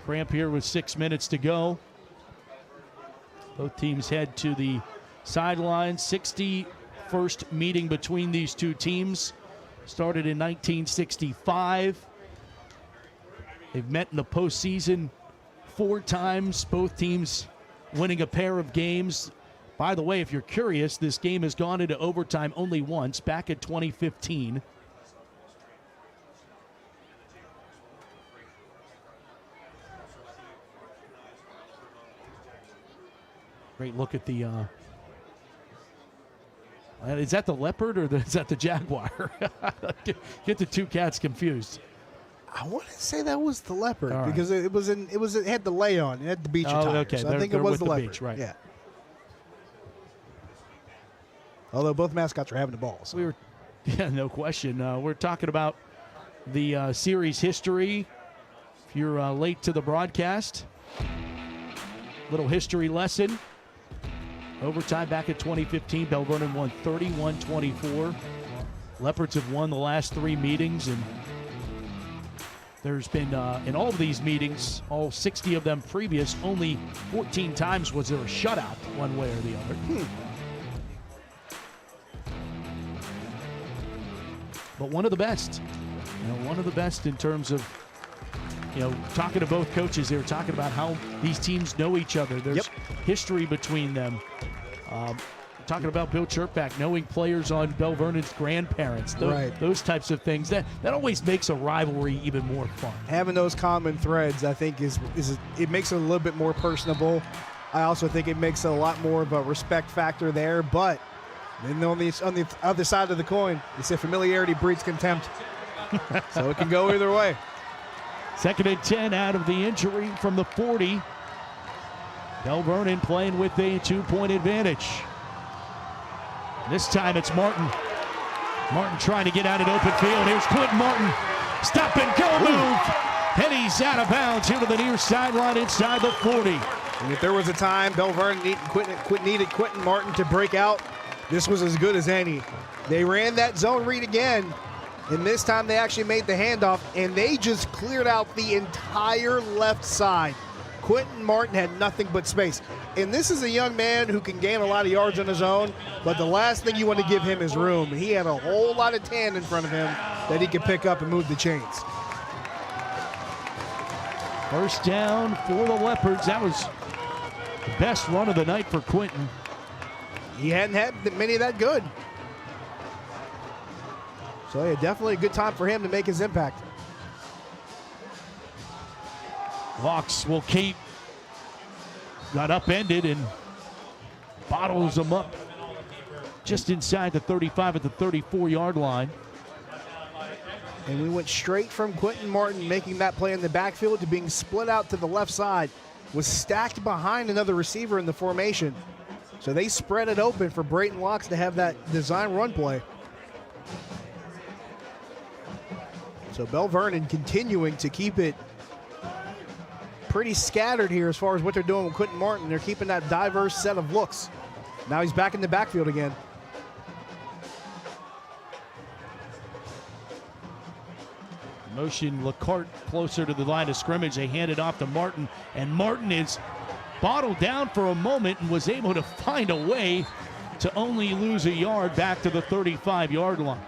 Cramp here with 6 minutes to go. Both teams head to the sideline. 64 first meeting between these two teams. Started in 1965. They've met in the postseason 4 times, both teams winning a pair of games. By the way, if you're curious, this game has gone into overtime only once, back in 2015. Great look at the, is that the Leopard or is that the Jaguar? Get the two cats confused. I want to say that was the Leopard All right. because it had the lay on. It had the beach attire. Okay. So I think it They're was with the the Leopard. beach, right. Yeah. Although both mascots are having the ball. So. Yeah, no question. We're talking about the series history. If you're late to the broadcast, little history lesson. Overtime back in 2015, Belle Vernon won 31-24. Leopards have won the last 3 meetings, and there's been, in all of these meetings, all 60 of them previous, only 14 times was there a shutout one way or the other. But one of the best. One of the best in terms of, talking to both coaches, they were talking about how these teams know each other. There's history between them. Talking about Bill Chirkback knowing players on Belle Vernon's grandparents, those types of things. That always makes a rivalry even more fun. Having those common threads, I think, it makes it a little bit more personable. I also think it makes a lot more of a respect factor there. But then on the other side of the coin, they say familiarity breeds contempt. So it can go either way. 2nd and 10 out of the injury from the 40. Belle Vernon playing with a 2-point advantage. This time it's Martin. Martin trying to get out in open field. Here's Quentin Martin. Stop and go move. And he's out of bounds here to the near sideline inside the 40. And if there was a time Belle Vernon needed Quentin Martin to break out, this was as good as any. They ran that zone read again, and this time they actually made the handoff, and they just cleared out the entire left side. Quentin Martin had nothing but space. And this is a young man who can gain a lot of yards on his own, but the last thing you want to give him is room. He had a whole lot of tan in front of him that he could pick up and move the chains. First down for the Leopards. That was the best run of the night for Quentin. He hadn't had many that good. So yeah, definitely a good time for him to make his impact. Hawks will keep. Got upended and bottles them up just inside the 35 at the 34-yard line. And we went straight from Quentin Martin making that play in the backfield to being split out to the left side. Was stacked behind another receiver in the formation. So they spread it open for Brayton Locks to have that design run play. So Belle Vernon continuing to keep it pretty scattered here as far as what they're doing with Quentin Martin. They're keeping that diverse set of looks. Now he's back in the backfield again. Motion Lacarte closer to the line of scrimmage. They hand it off to Martin, and Martin is bottled down for a moment and was able to find a way to only lose a yard back to the 35-yard line.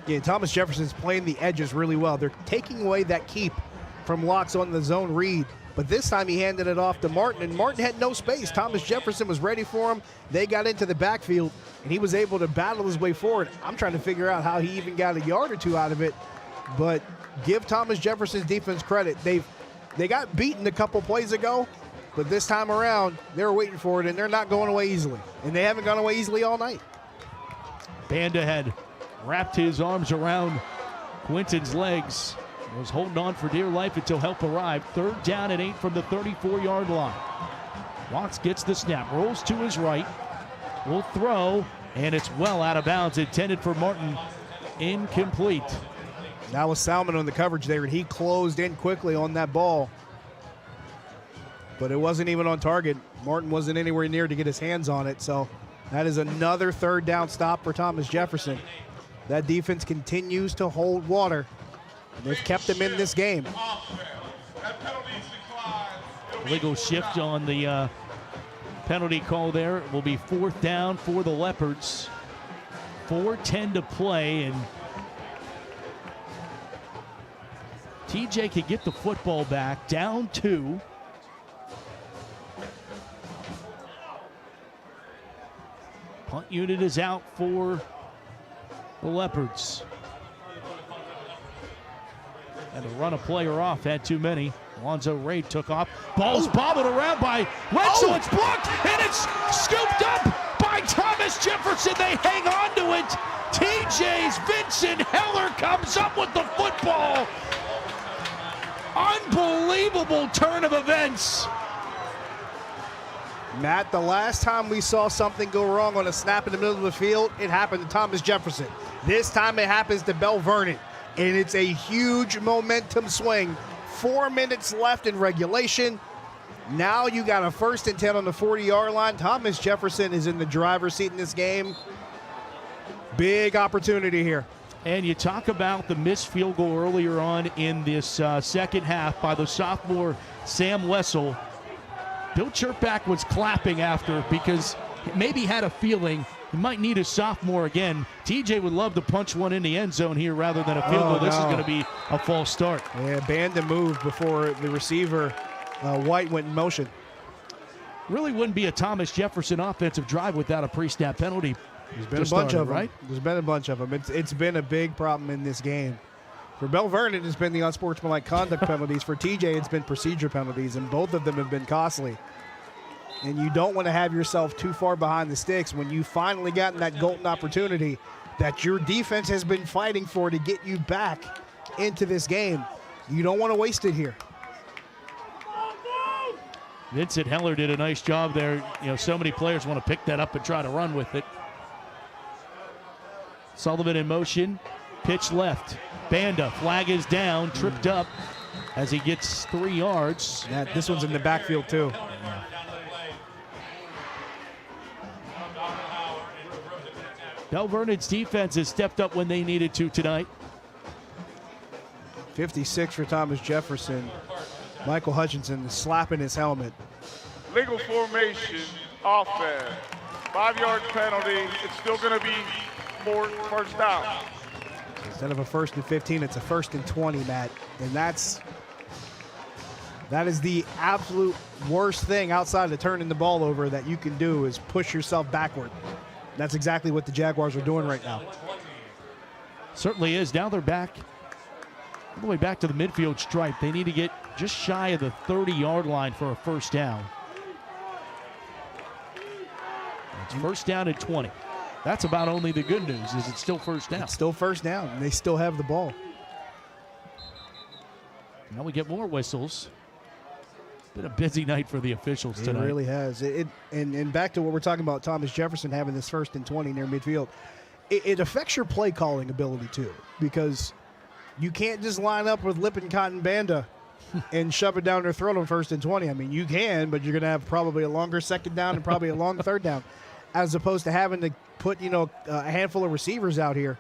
Yeah, Thomas Jefferson's playing the edges really well. They're taking away that keep from Locks on the zone read, but this time he handed it off to Martin, and Martin had no space. Thomas Jefferson was ready for him. They got into the backfield, and he was able to battle his way forward. I'm trying to figure out how he even got a yard or two out of it, but give Thomas Jefferson's defense credit. They got beaten a couple plays ago, but this time around, they're waiting for it, and they're not going away easily, and they haven't gone away easily all night. Banda had wrapped his arms around Quentin's legs. Was holding on for dear life until help arrived. 3rd down and 8 from the 34-yard line. Watts gets the snap, rolls to his right, will throw, and it's well out of bounds. Intended for Martin, incomplete. That was Salmon on the coverage there, and he closed in quickly on that ball. But it wasn't even on target. Martin wasn't anywhere near to get his hands on it, so that is another 3rd down stop for Thomas Jefferson. That defense continues to hold water. They've kept them in this game. Legal shift on the penalty call there. It will be 4th down for the Leopards. 4:10 to play, and TJ can get the football back, down 2. Punt unit is out for the Leopards. And to run a player off had too many. Alonzo Ray took off. Ball's bobbled around by Wetzel. It's blocked, and it's scooped up by Thomas Jefferson. They hang on to it. TJ's Vincent Heller comes up with the football. Unbelievable turn of events. Matt, the last time we saw something go wrong on a snap in the middle of the field, it happened to Thomas Jefferson. This time it happens to Belle Vernon, and it's a huge momentum swing. 4 minutes left in regulation. Now you got a 1st and 10 on the 40-yard line. Thomas Jefferson is in the driver's seat in this game. Big opportunity here. And you talk about the missed field goal earlier on in this second half by the sophomore Sam Wessel. Bill Chirkback was clapping after because maybe had a feeling he might need a sophomore again. TJ would love to punch one in the end zone here rather than a field goal. This is going to be a false start. Yeah, Banda moved before the receiver, White, went in motion. Really wouldn't be a Thomas Jefferson offensive drive without a pre-snap penalty. There's been a bunch of them. Right? There's been a bunch of them. It's been a big problem in this game. For Belle Vernon, it's been the unsportsmanlike conduct penalties. For TJ, it's been procedure penalties, and both of them have been costly. And you don't want to have yourself too far behind the sticks when you finally gotten that golden opportunity that your defense has been fighting for to get you back into this game. You don't want to waste it here. Vincent Heller did a nice job there. You know, so many players want to pick that up and try to run with it. Sullivan in motion, pitch left. Banda, flag is down, tripped up as he gets 3 yards. Yeah, this one's in the backfield too. Belle Vernon's defense has stepped up when they needed to tonight. 56 for Thomas Jefferson. Michael Hutchinson is slapping his helmet. Legal formation, offense. 5-yard penalty. It's still going to be first down. Instead of a 1st and 15, it's a 1st and 20, Matt. And that is the absolute worst thing outside of turning the ball over that you can do is push yourself backward. That's exactly what the Jaguars are doing right now. Certainly is. Now they're back, all the way back to the midfield stripe. They need to get just shy of the 30-yard line for a first down. It's first down at 20. That's about only the good news, is it's still first down. It's still first down, and they still have the ball. Now we get more whistles. Been a busy night for the officials tonight. It really has. And back to what we're talking about, Thomas Jefferson having this 1st and 20 near midfield. It affects your play calling ability too, because you can't just line up with Lippincott and Banda and shove it down their throat on 1st and 20. I mean, you can, but you're going to have probably a longer 2nd down and probably a long 3rd down, as opposed to having to put a handful of receivers out here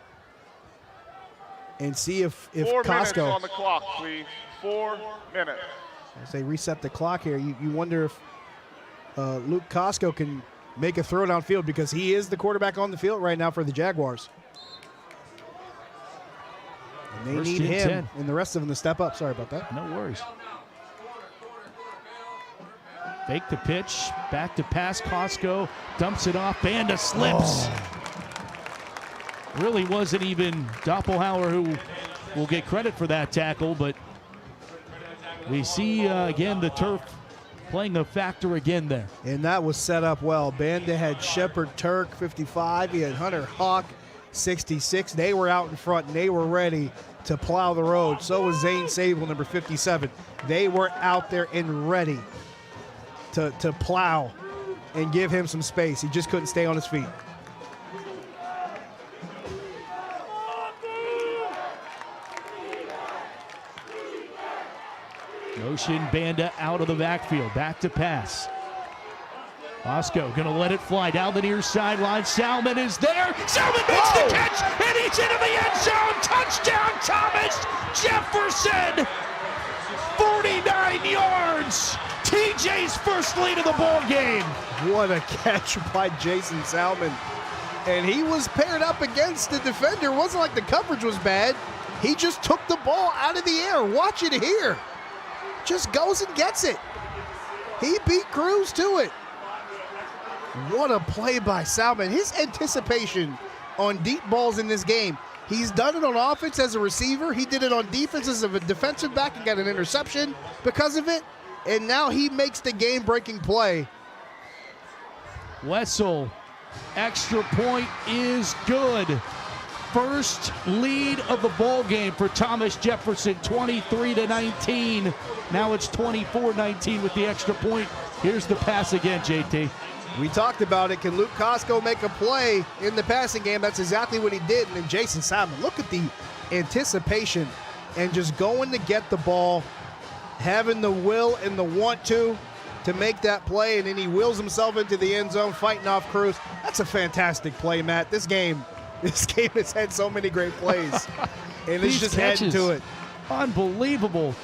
and see if 4 Costco. minutes on the clock, please. 4 minutes. As they reset the clock here, you wonder if Luke Costco can make a throw downfield, because he is the quarterback on the field right now for the Jaguars. And they need him 10. and the rest of them to step up. Sorry about that. No worries. Fake the pitch, back to pass. Costco dumps it off. Banda slips. Really wasn't even Doppelhauer who will get credit for that tackle, but we see, again, the turf playing a factor again there. And that was set up well. Banda had Shepard Turk, 55. He had Hunter Hawk, 66. They were out in front, and they were ready to plow the road. So was Zane Sable, number 57. They were out there and ready to plow and give him some space. He just couldn't stay on his feet. Motion, Banda out of the backfield. Back to pass. Costco going to let it fly down the near sideline. Salmon is there. Salmon makes the catch, and he's into the end zone. Touchdown, Thomas Jefferson. 49 yards. TJ's first lead of the ball game. What a catch by Jason Salmon. and he was paired up against the defender. It wasn't like the coverage was bad. He just took the ball out of the air. Watch it here. Just goes and gets it. He beat Cruz to it. What a play by Salmon. His anticipation on deep balls in this game. He's done it on offense as a receiver. He did it on defense as a defensive back and got an interception because of it. And now he makes the game-breaking play. Wessel, extra point is good. First lead of the ball game for Thomas Jefferson, 23-19. Now it's 24-19 with the extra point. Here's the pass again, JT. We talked about it. Can Luke Costco make a play in the passing game? That's exactly what he did. And then Jason Salmon, look at the anticipation and just going to get the ball, having the will and the want to make that play, and then he wheels himself into the end zone, fighting off Cruz. That's a fantastic play, Matt. This game has had so many great plays, and it's just adding to it. Unbelievable.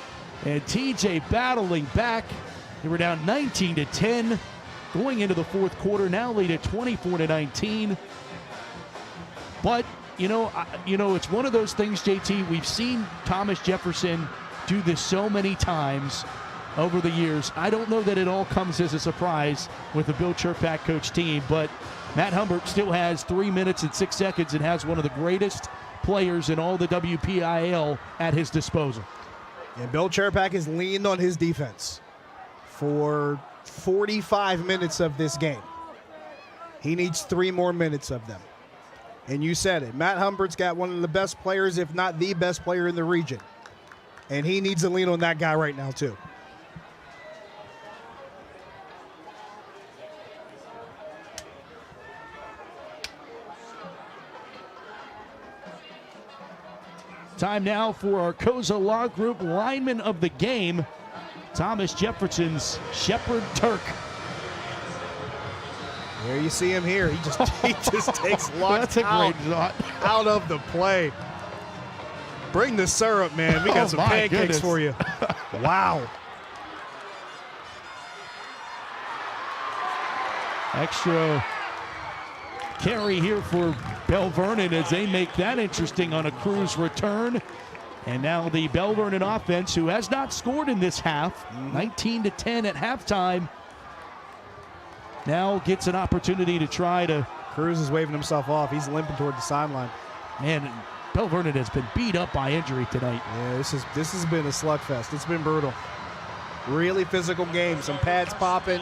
And TJ battling back. They were down 19-10 going into the fourth quarter. Now lead at 24-19. But it's one of those things, JT. We've seen Thomas Jefferson do this so many times over the years. I don't know that it all comes as a surprise with the Bill Chirpak coach team, but Matt Humbert still has 3 minutes and 6 seconds and has one of the greatest players in all the WPIAL at his disposal. And Bill Chirpak has leaned on his defense for 45 minutes of this game. He needs 3 more minutes of them. And you said it. Matt Humbert's got one of the best players, if not the best player in the region. And he needs to lean on that guy right now, too. Time now for our Koza Law Group lineman of the game, Thomas Jefferson's Shepherd Turk. There you see him here. He just takes Locke out of the play. Bring the syrup, man. We got some pancakes for you. Wow. Extra carry here for Belle Vernon as they make that interesting on a Cruz return. And now the Belle Vernon offense, who has not scored in this half, 19-10 at halftime, now gets an opportunity to try to. Cruz is waving himself off. He's limping toward the sideline. Man, Belle Vernon has been beat up by injury tonight. Yeah, this has been a slugfest. It's been brutal. Really physical game. Some pads popping.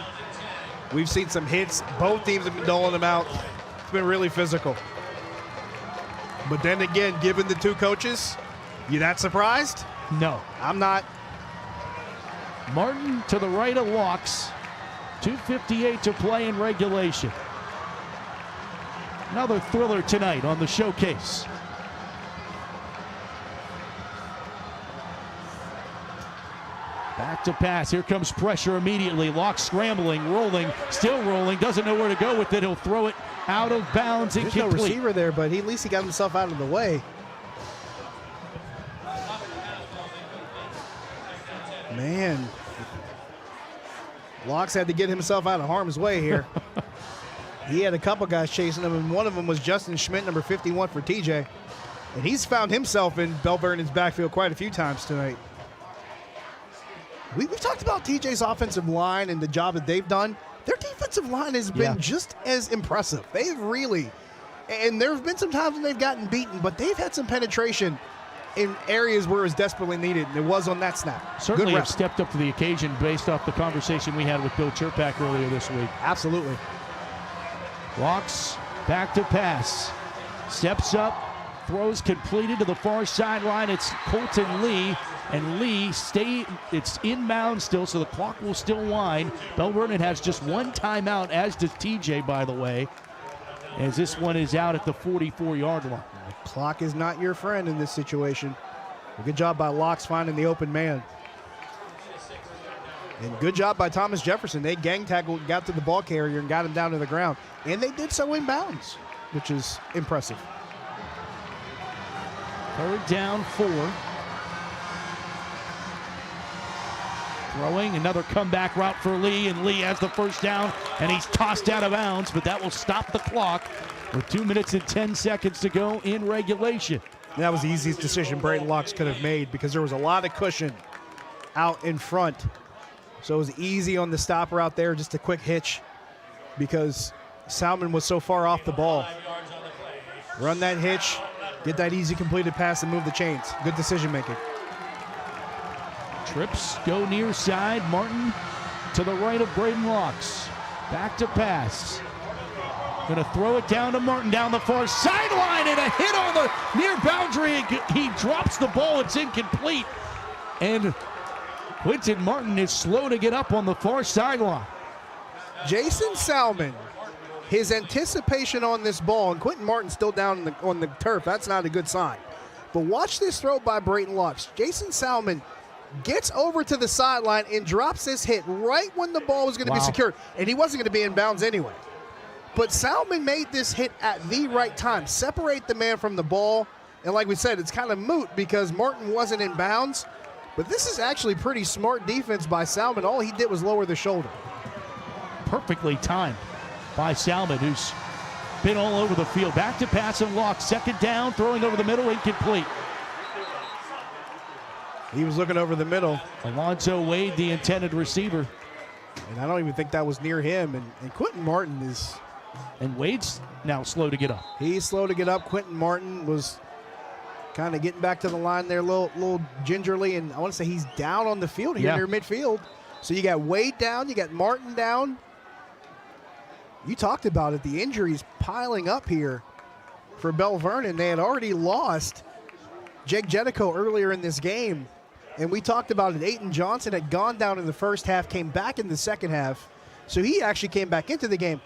We've seen some hits. Both teams have been doling them out. It's been really physical. But then again, given the two coaches, you that surprised? No. I'm not. Martin to the right of Locks. 2:58 to play in regulation. Another thriller tonight on the showcase. Back to pass. Here comes pressure immediately. Locke scrambling, rolling, still rolling. Doesn't know where to go with it. He'll throw it out of bounds. There's no receiver there, but at least he got himself out of the way. Man. Locks had to get himself out of harm's way here. He had a couple guys chasing him, and one of them was Justin Schmidt, number 51 for TJ. And he's found himself in Belle Vernon's backfield quite a few times tonight. We've talked about TJ's offensive line and the job that they've done. Their defensive line has been just as impressive. They've really, and there have been some times when they've gotten beaten, but they've had some penetration in areas where it's desperately needed, and it was on that snap. Certainly have stepped up to the occasion based off the conversation we had with Bill Chirpak earlier this week. Absolutely. Walks back to pass. Steps up, throws completed to the far sideline. It's Colton Lee. And Lee it's inbound still, so the clock will still wind. Belle Vernon has just one timeout, as does TJ, by the way, as this one is out at the 44-yard line. The clock is not your friend in this situation. A good job by Locks finding the open man. And good job by Thomas Jefferson. They gang tackled, got to the ball carrier, and got him down to the ground. And they did so inbounds, which is impressive. 3rd down, 4. Throwing another comeback route for Lee, and Lee has the first down, and he's tossed out of bounds, but that will stop the clock. with 2 minutes and 10 seconds to go in regulation. That was the easiest decision Brayden Locks could have made because there was a lot of cushion out in front. So it was easy on the stopper out there, just a quick hitch because Salmon was so far off the ball. Run that hitch, get that easy completed pass and move the chains. Good decision making. Trips go near side. Martin to the right of Brayden Locks. Back to pass. Going to throw it down to Martin down the far sideline and a hit on the near boundary. He drops the ball. It's incomplete. And Quinton Martin is slow to get up on the far sideline. Jason Salmon, his anticipation on this ball, and Quinton Martin still down on the turf. That's not a good sign. But watch this throw by Brayden Locks. Jason Salmon gets over to the sideline and drops this hit right when the ball was going to be secured. And he wasn't going to be in bounds anyway. But Salmon made this hit at the right time. Separate the man from the ball. And like we said, it's kind of moot because Martin wasn't in bounds. But this is actually pretty smart defense by Salmon. All he did was lower the shoulder. Perfectly timed by Salmon, who's been all over the field. Back to pass and Locks. Second down, throwing over the middle, incomplete. He was looking over the middle. Alonzo Wade, the intended receiver. And I don't even think that was near him. And Quinton Martin is... And Wade's now slow to get up. He's slow to get up. Quinton Martin was kind of getting back to the line there a little gingerly. And I want to say he's down on the field here near midfield. So you got Wade down. You got Martin down. You talked about it. The injuries piling up here for Belle Vernon. They had already lost Jake Jetico earlier in this game. And we talked about it. Aiden Johnson had gone down in the first half, came back in the second half. So he actually came back into the game.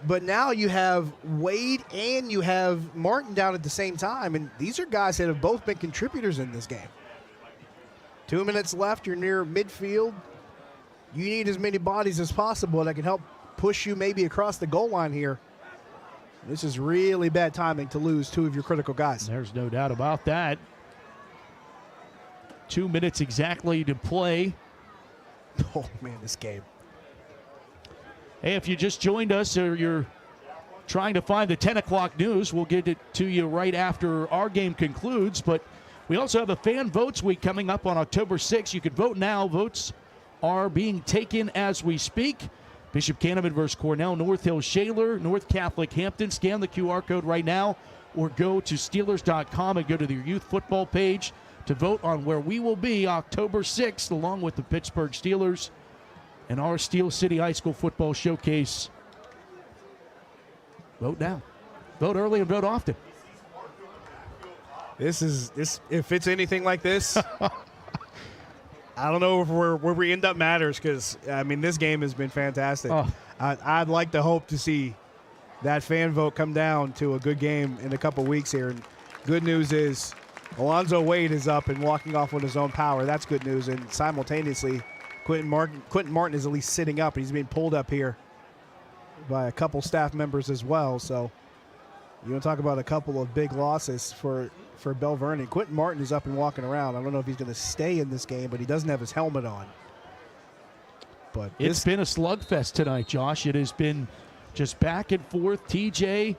But now you have Wade and you have Martin down at the same time. And these are guys that have both been contributors in this game. 2 minutes left. You're near midfield. You need as many bodies as possible that can help push you maybe across the goal line here. This is really bad timing to lose two of your critical guys. There's no doubt about that. 2 minutes exactly to play. Oh, man, this game. Hey, if you just joined us or you're trying to find the 10 o'clock news, we'll get it to you right after our game concludes. But we also have a Fan Votes Week coming up on October 6th. You can vote now. Votes are being taken as we speak. Bishop Canevin versus Cornell, North Hill Shaler, North Catholic Hampton. Scan the QR code right now or go to Steelers.com and go to their youth football page to vote on where we will be October 6th along with the Pittsburgh Steelers and our Steel City High School football showcase. Vote now. Vote early and vote often. If it's anything like this, I don't know if where we end up matters because, I mean, this game has been fantastic. Oh. I'd like to hope to see that fan vote come down to a good game in a couple weeks here. And good news is Alonzo Wade is up and walking off with his own power. That's good news. And simultaneously, Quinton Martin is at least sitting up. He's being pulled up here by a couple staff members as well. So you want to talk about a couple of big losses for Belle Vernon. Quinton Martin is up and walking around. I don't know if he's going to stay in this game, but he doesn't have his helmet on. But it's been a slugfest tonight, Josh. It has been just back and forth. TJ,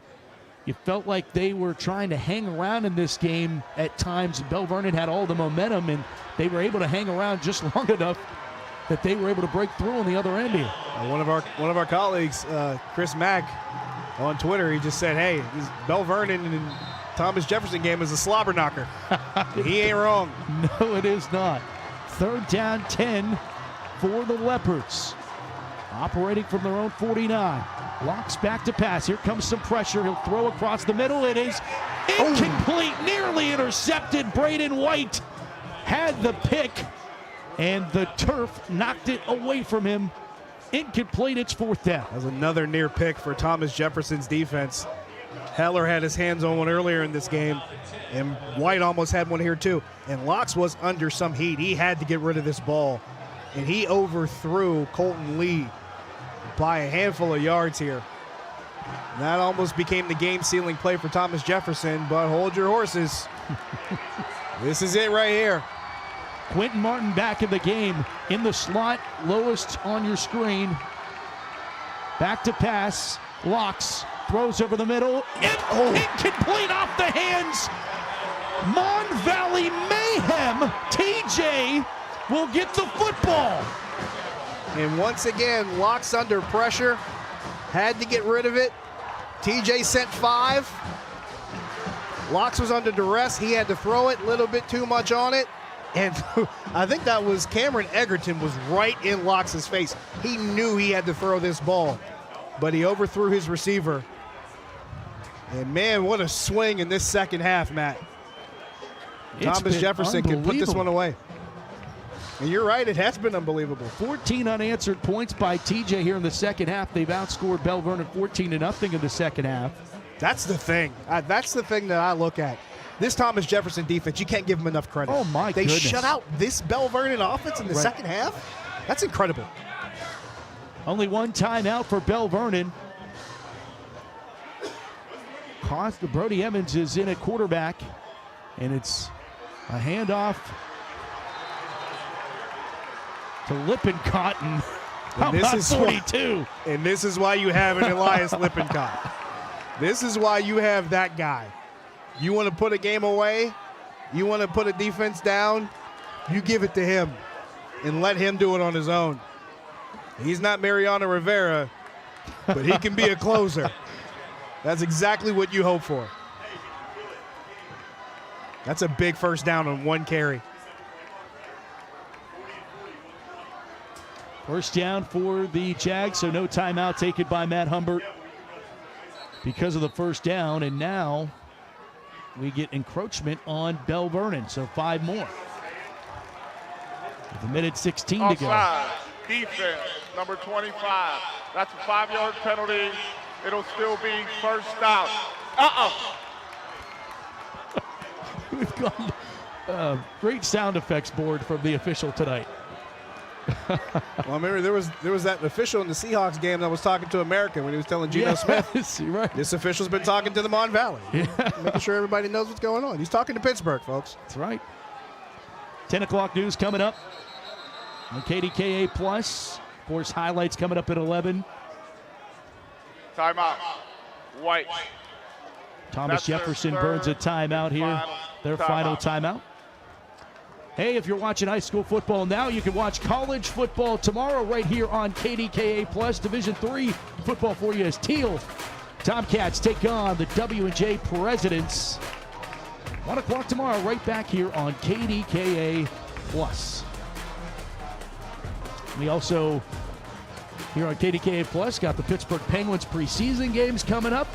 you felt like they were trying to hang around in this game at times. Belle Vernon had all the momentum, and they were able to hang around just long enough that they were able to break through on the other end here. One of our colleagues, Chris Mack, on Twitter, he just said, "Hey, this Belle Vernon and Thomas Jefferson game is a slobber knocker." He ain't wrong. No, it is not. 3rd down 10 for the Leopards. Operating from their own 49. Locks back to pass. Here comes some pressure. He'll throw across the middle. It is incomplete. Nearly intercepted. Braden White had the pick, and the turf knocked it away from him. Incomplete. It's 4th down. That was another near pick for Thomas Jefferson's defense. Heller had his hands on one earlier in this game, and White almost had one here too. And Locks was under some heat. He had to get rid of this ball, and he overthrew Colton Lee by a handful of yards here. That almost became the game-sealing play for Thomas Jefferson, but hold your horses. This is it right here. Quinton Martin back in the game in the slot, lowest on your screen. Back to pass. Locks Throws over the middle. Incomplete off the hands. Mon Valley Mayhem. TJ will get the football. And once again, Locks under pressure. Had to get rid of it. TJ sent 5. Locks was under duress. He had to throw it, a little bit too much on it. And I think that was Cameron Egerton was right in Locks' face. He knew he had to throw this ball, but he overthrew his receiver. And man, what a swing in this second half, Matt. Thomas Jefferson can put this one away. And you're right, it has been unbelievable. 14 unanswered points by TJ here in the second half. They've outscored Belle Vernon 14-0 in the second half. That's the thing. That's the thing that I look at. This Thomas Jefferson defense, you can't give them enough credit. Oh, my goodness. They shut out this Belle Vernon offense in the second half? That's incredible. Only one timeout for Belle Vernon. Brody Evans is in at quarterback, and it's a handoff to Lippincott. How about 42? And this is why you have an Elias Lippincott. This is why you have that guy. You want to put a game away, you want to put a defense down, you give it to him and let him do it on his own. He's not Mariano Rivera, but he can be a closer. That's exactly what you hope for. That's a big first down on one carry. First down for the Jags, so no timeout taken by Matt Humbert because of the first down, and now we get encroachment on Belle Vernon, so 5 more. With a minute 16 to go. Offside, defense, number 25. That's a 5-yard penalty. It'll still be first down. We've got a great sound effects board from the official tonight. Well, I remember there was that official in the Seahawks game that was talking to American when he was telling Geno Smith. Right. This official's been talking to the Mon Valley. Making sure everybody knows what's going on. He's talking to Pittsburgh, folks. That's right. 10 o'clock news coming up on KDKA Plus. Of course, highlights coming up at 11. Timeout. White. Thomas Jefferson burns a timeout here. Their final timeout. Hey, if you're watching high school football now, you can watch college football tomorrow right here on KDKA Plus. Division III football for you as Teal Tomcats take on the W&J Presidents. 1 o'clock tomorrow, right back here on KDKA Plus. We also, here on KDKA Plus, got the Pittsburgh Penguins preseason games coming up.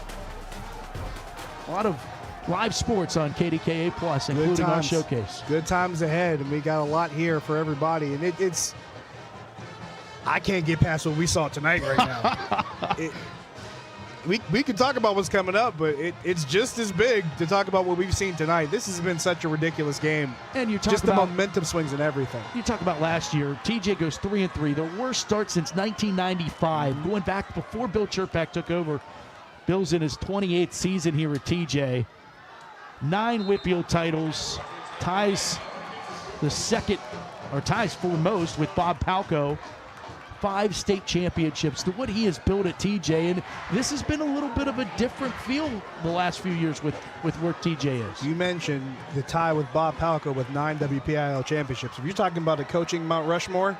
A lot of live sports on KDKA Plus, including our showcase. Good times ahead, and we got a lot here for everybody. And it's I can't get past what we saw tonight right now. We could talk about what's coming up, but it's just as big to talk about what we've seen tonight. This has been such a ridiculous game. And you talk just about the momentum swings and everything. You talk about last year. TJ goes 3-3, their worst start since 1995, going back before Bill Chirpak took over. Bill's in his 28th season here at TJ. 9 WPIAL titles, ties for most with Bob Palco. 5 state championships. To what he has built at TJ, and this has been a little bit of a different feel the last few years with where TJ is. You mentioned the tie with Bob Palco with 9 WPIAL championships. If you're talking about a coaching Mount Rushmore,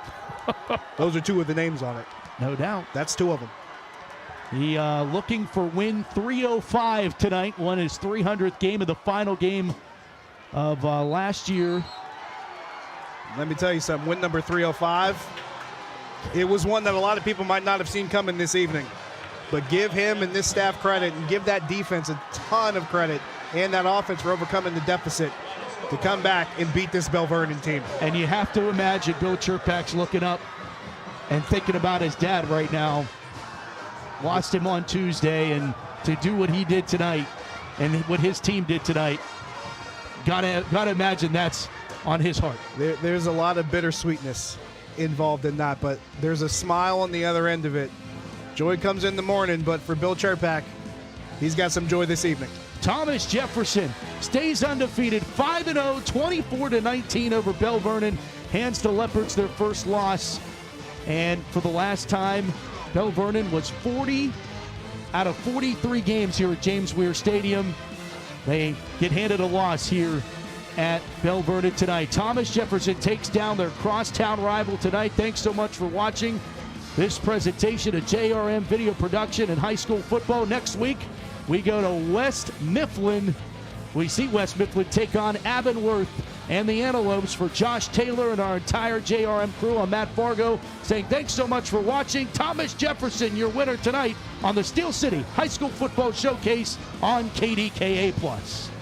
those are 2 of the names on it. No doubt. That's 2 of them. He looking for win 305 tonight. Won his 300th game of the final game of last year. Let me tell you something. Win number 305. It was one that a lot of people might not have seen coming this evening. But give him and this staff credit, and give that defense a ton of credit, and that offense for overcoming the deficit to come back and beat this Belle Vernon team. And you have to imagine Bill Chirpak's looking up and thinking about his dad right now. Lost him on Tuesday, and to do what he did tonight and what his team did tonight, gotta imagine that's on his heart. There's a lot of bittersweetness involved in that, but there's a smile on the other end of it. Joy comes in the morning, but for Bill Chirpak, he's got some joy this evening. Thomas Jefferson stays undefeated, 5-0, 24-19 over Belle Vernon, hands the Leopards their first loss, and for the last time, Belle Vernon was 40 out of 43 games here at James Weir Stadium. They get handed a loss here at Belle Vernon tonight. Thomas Jefferson takes down their crosstown rival tonight. Thanks so much for watching this presentation of JRM Video Production and High School Football. Next week, we go to West Mifflin. We see West Mifflin take on Avonworth and the Antelopes. For Josh Taylor and our entire JRM crew, I'm Matt Fargo saying thanks so much for watching. Thomas Jefferson, your winner tonight on the Steel City High School Football Showcase on KDKA+.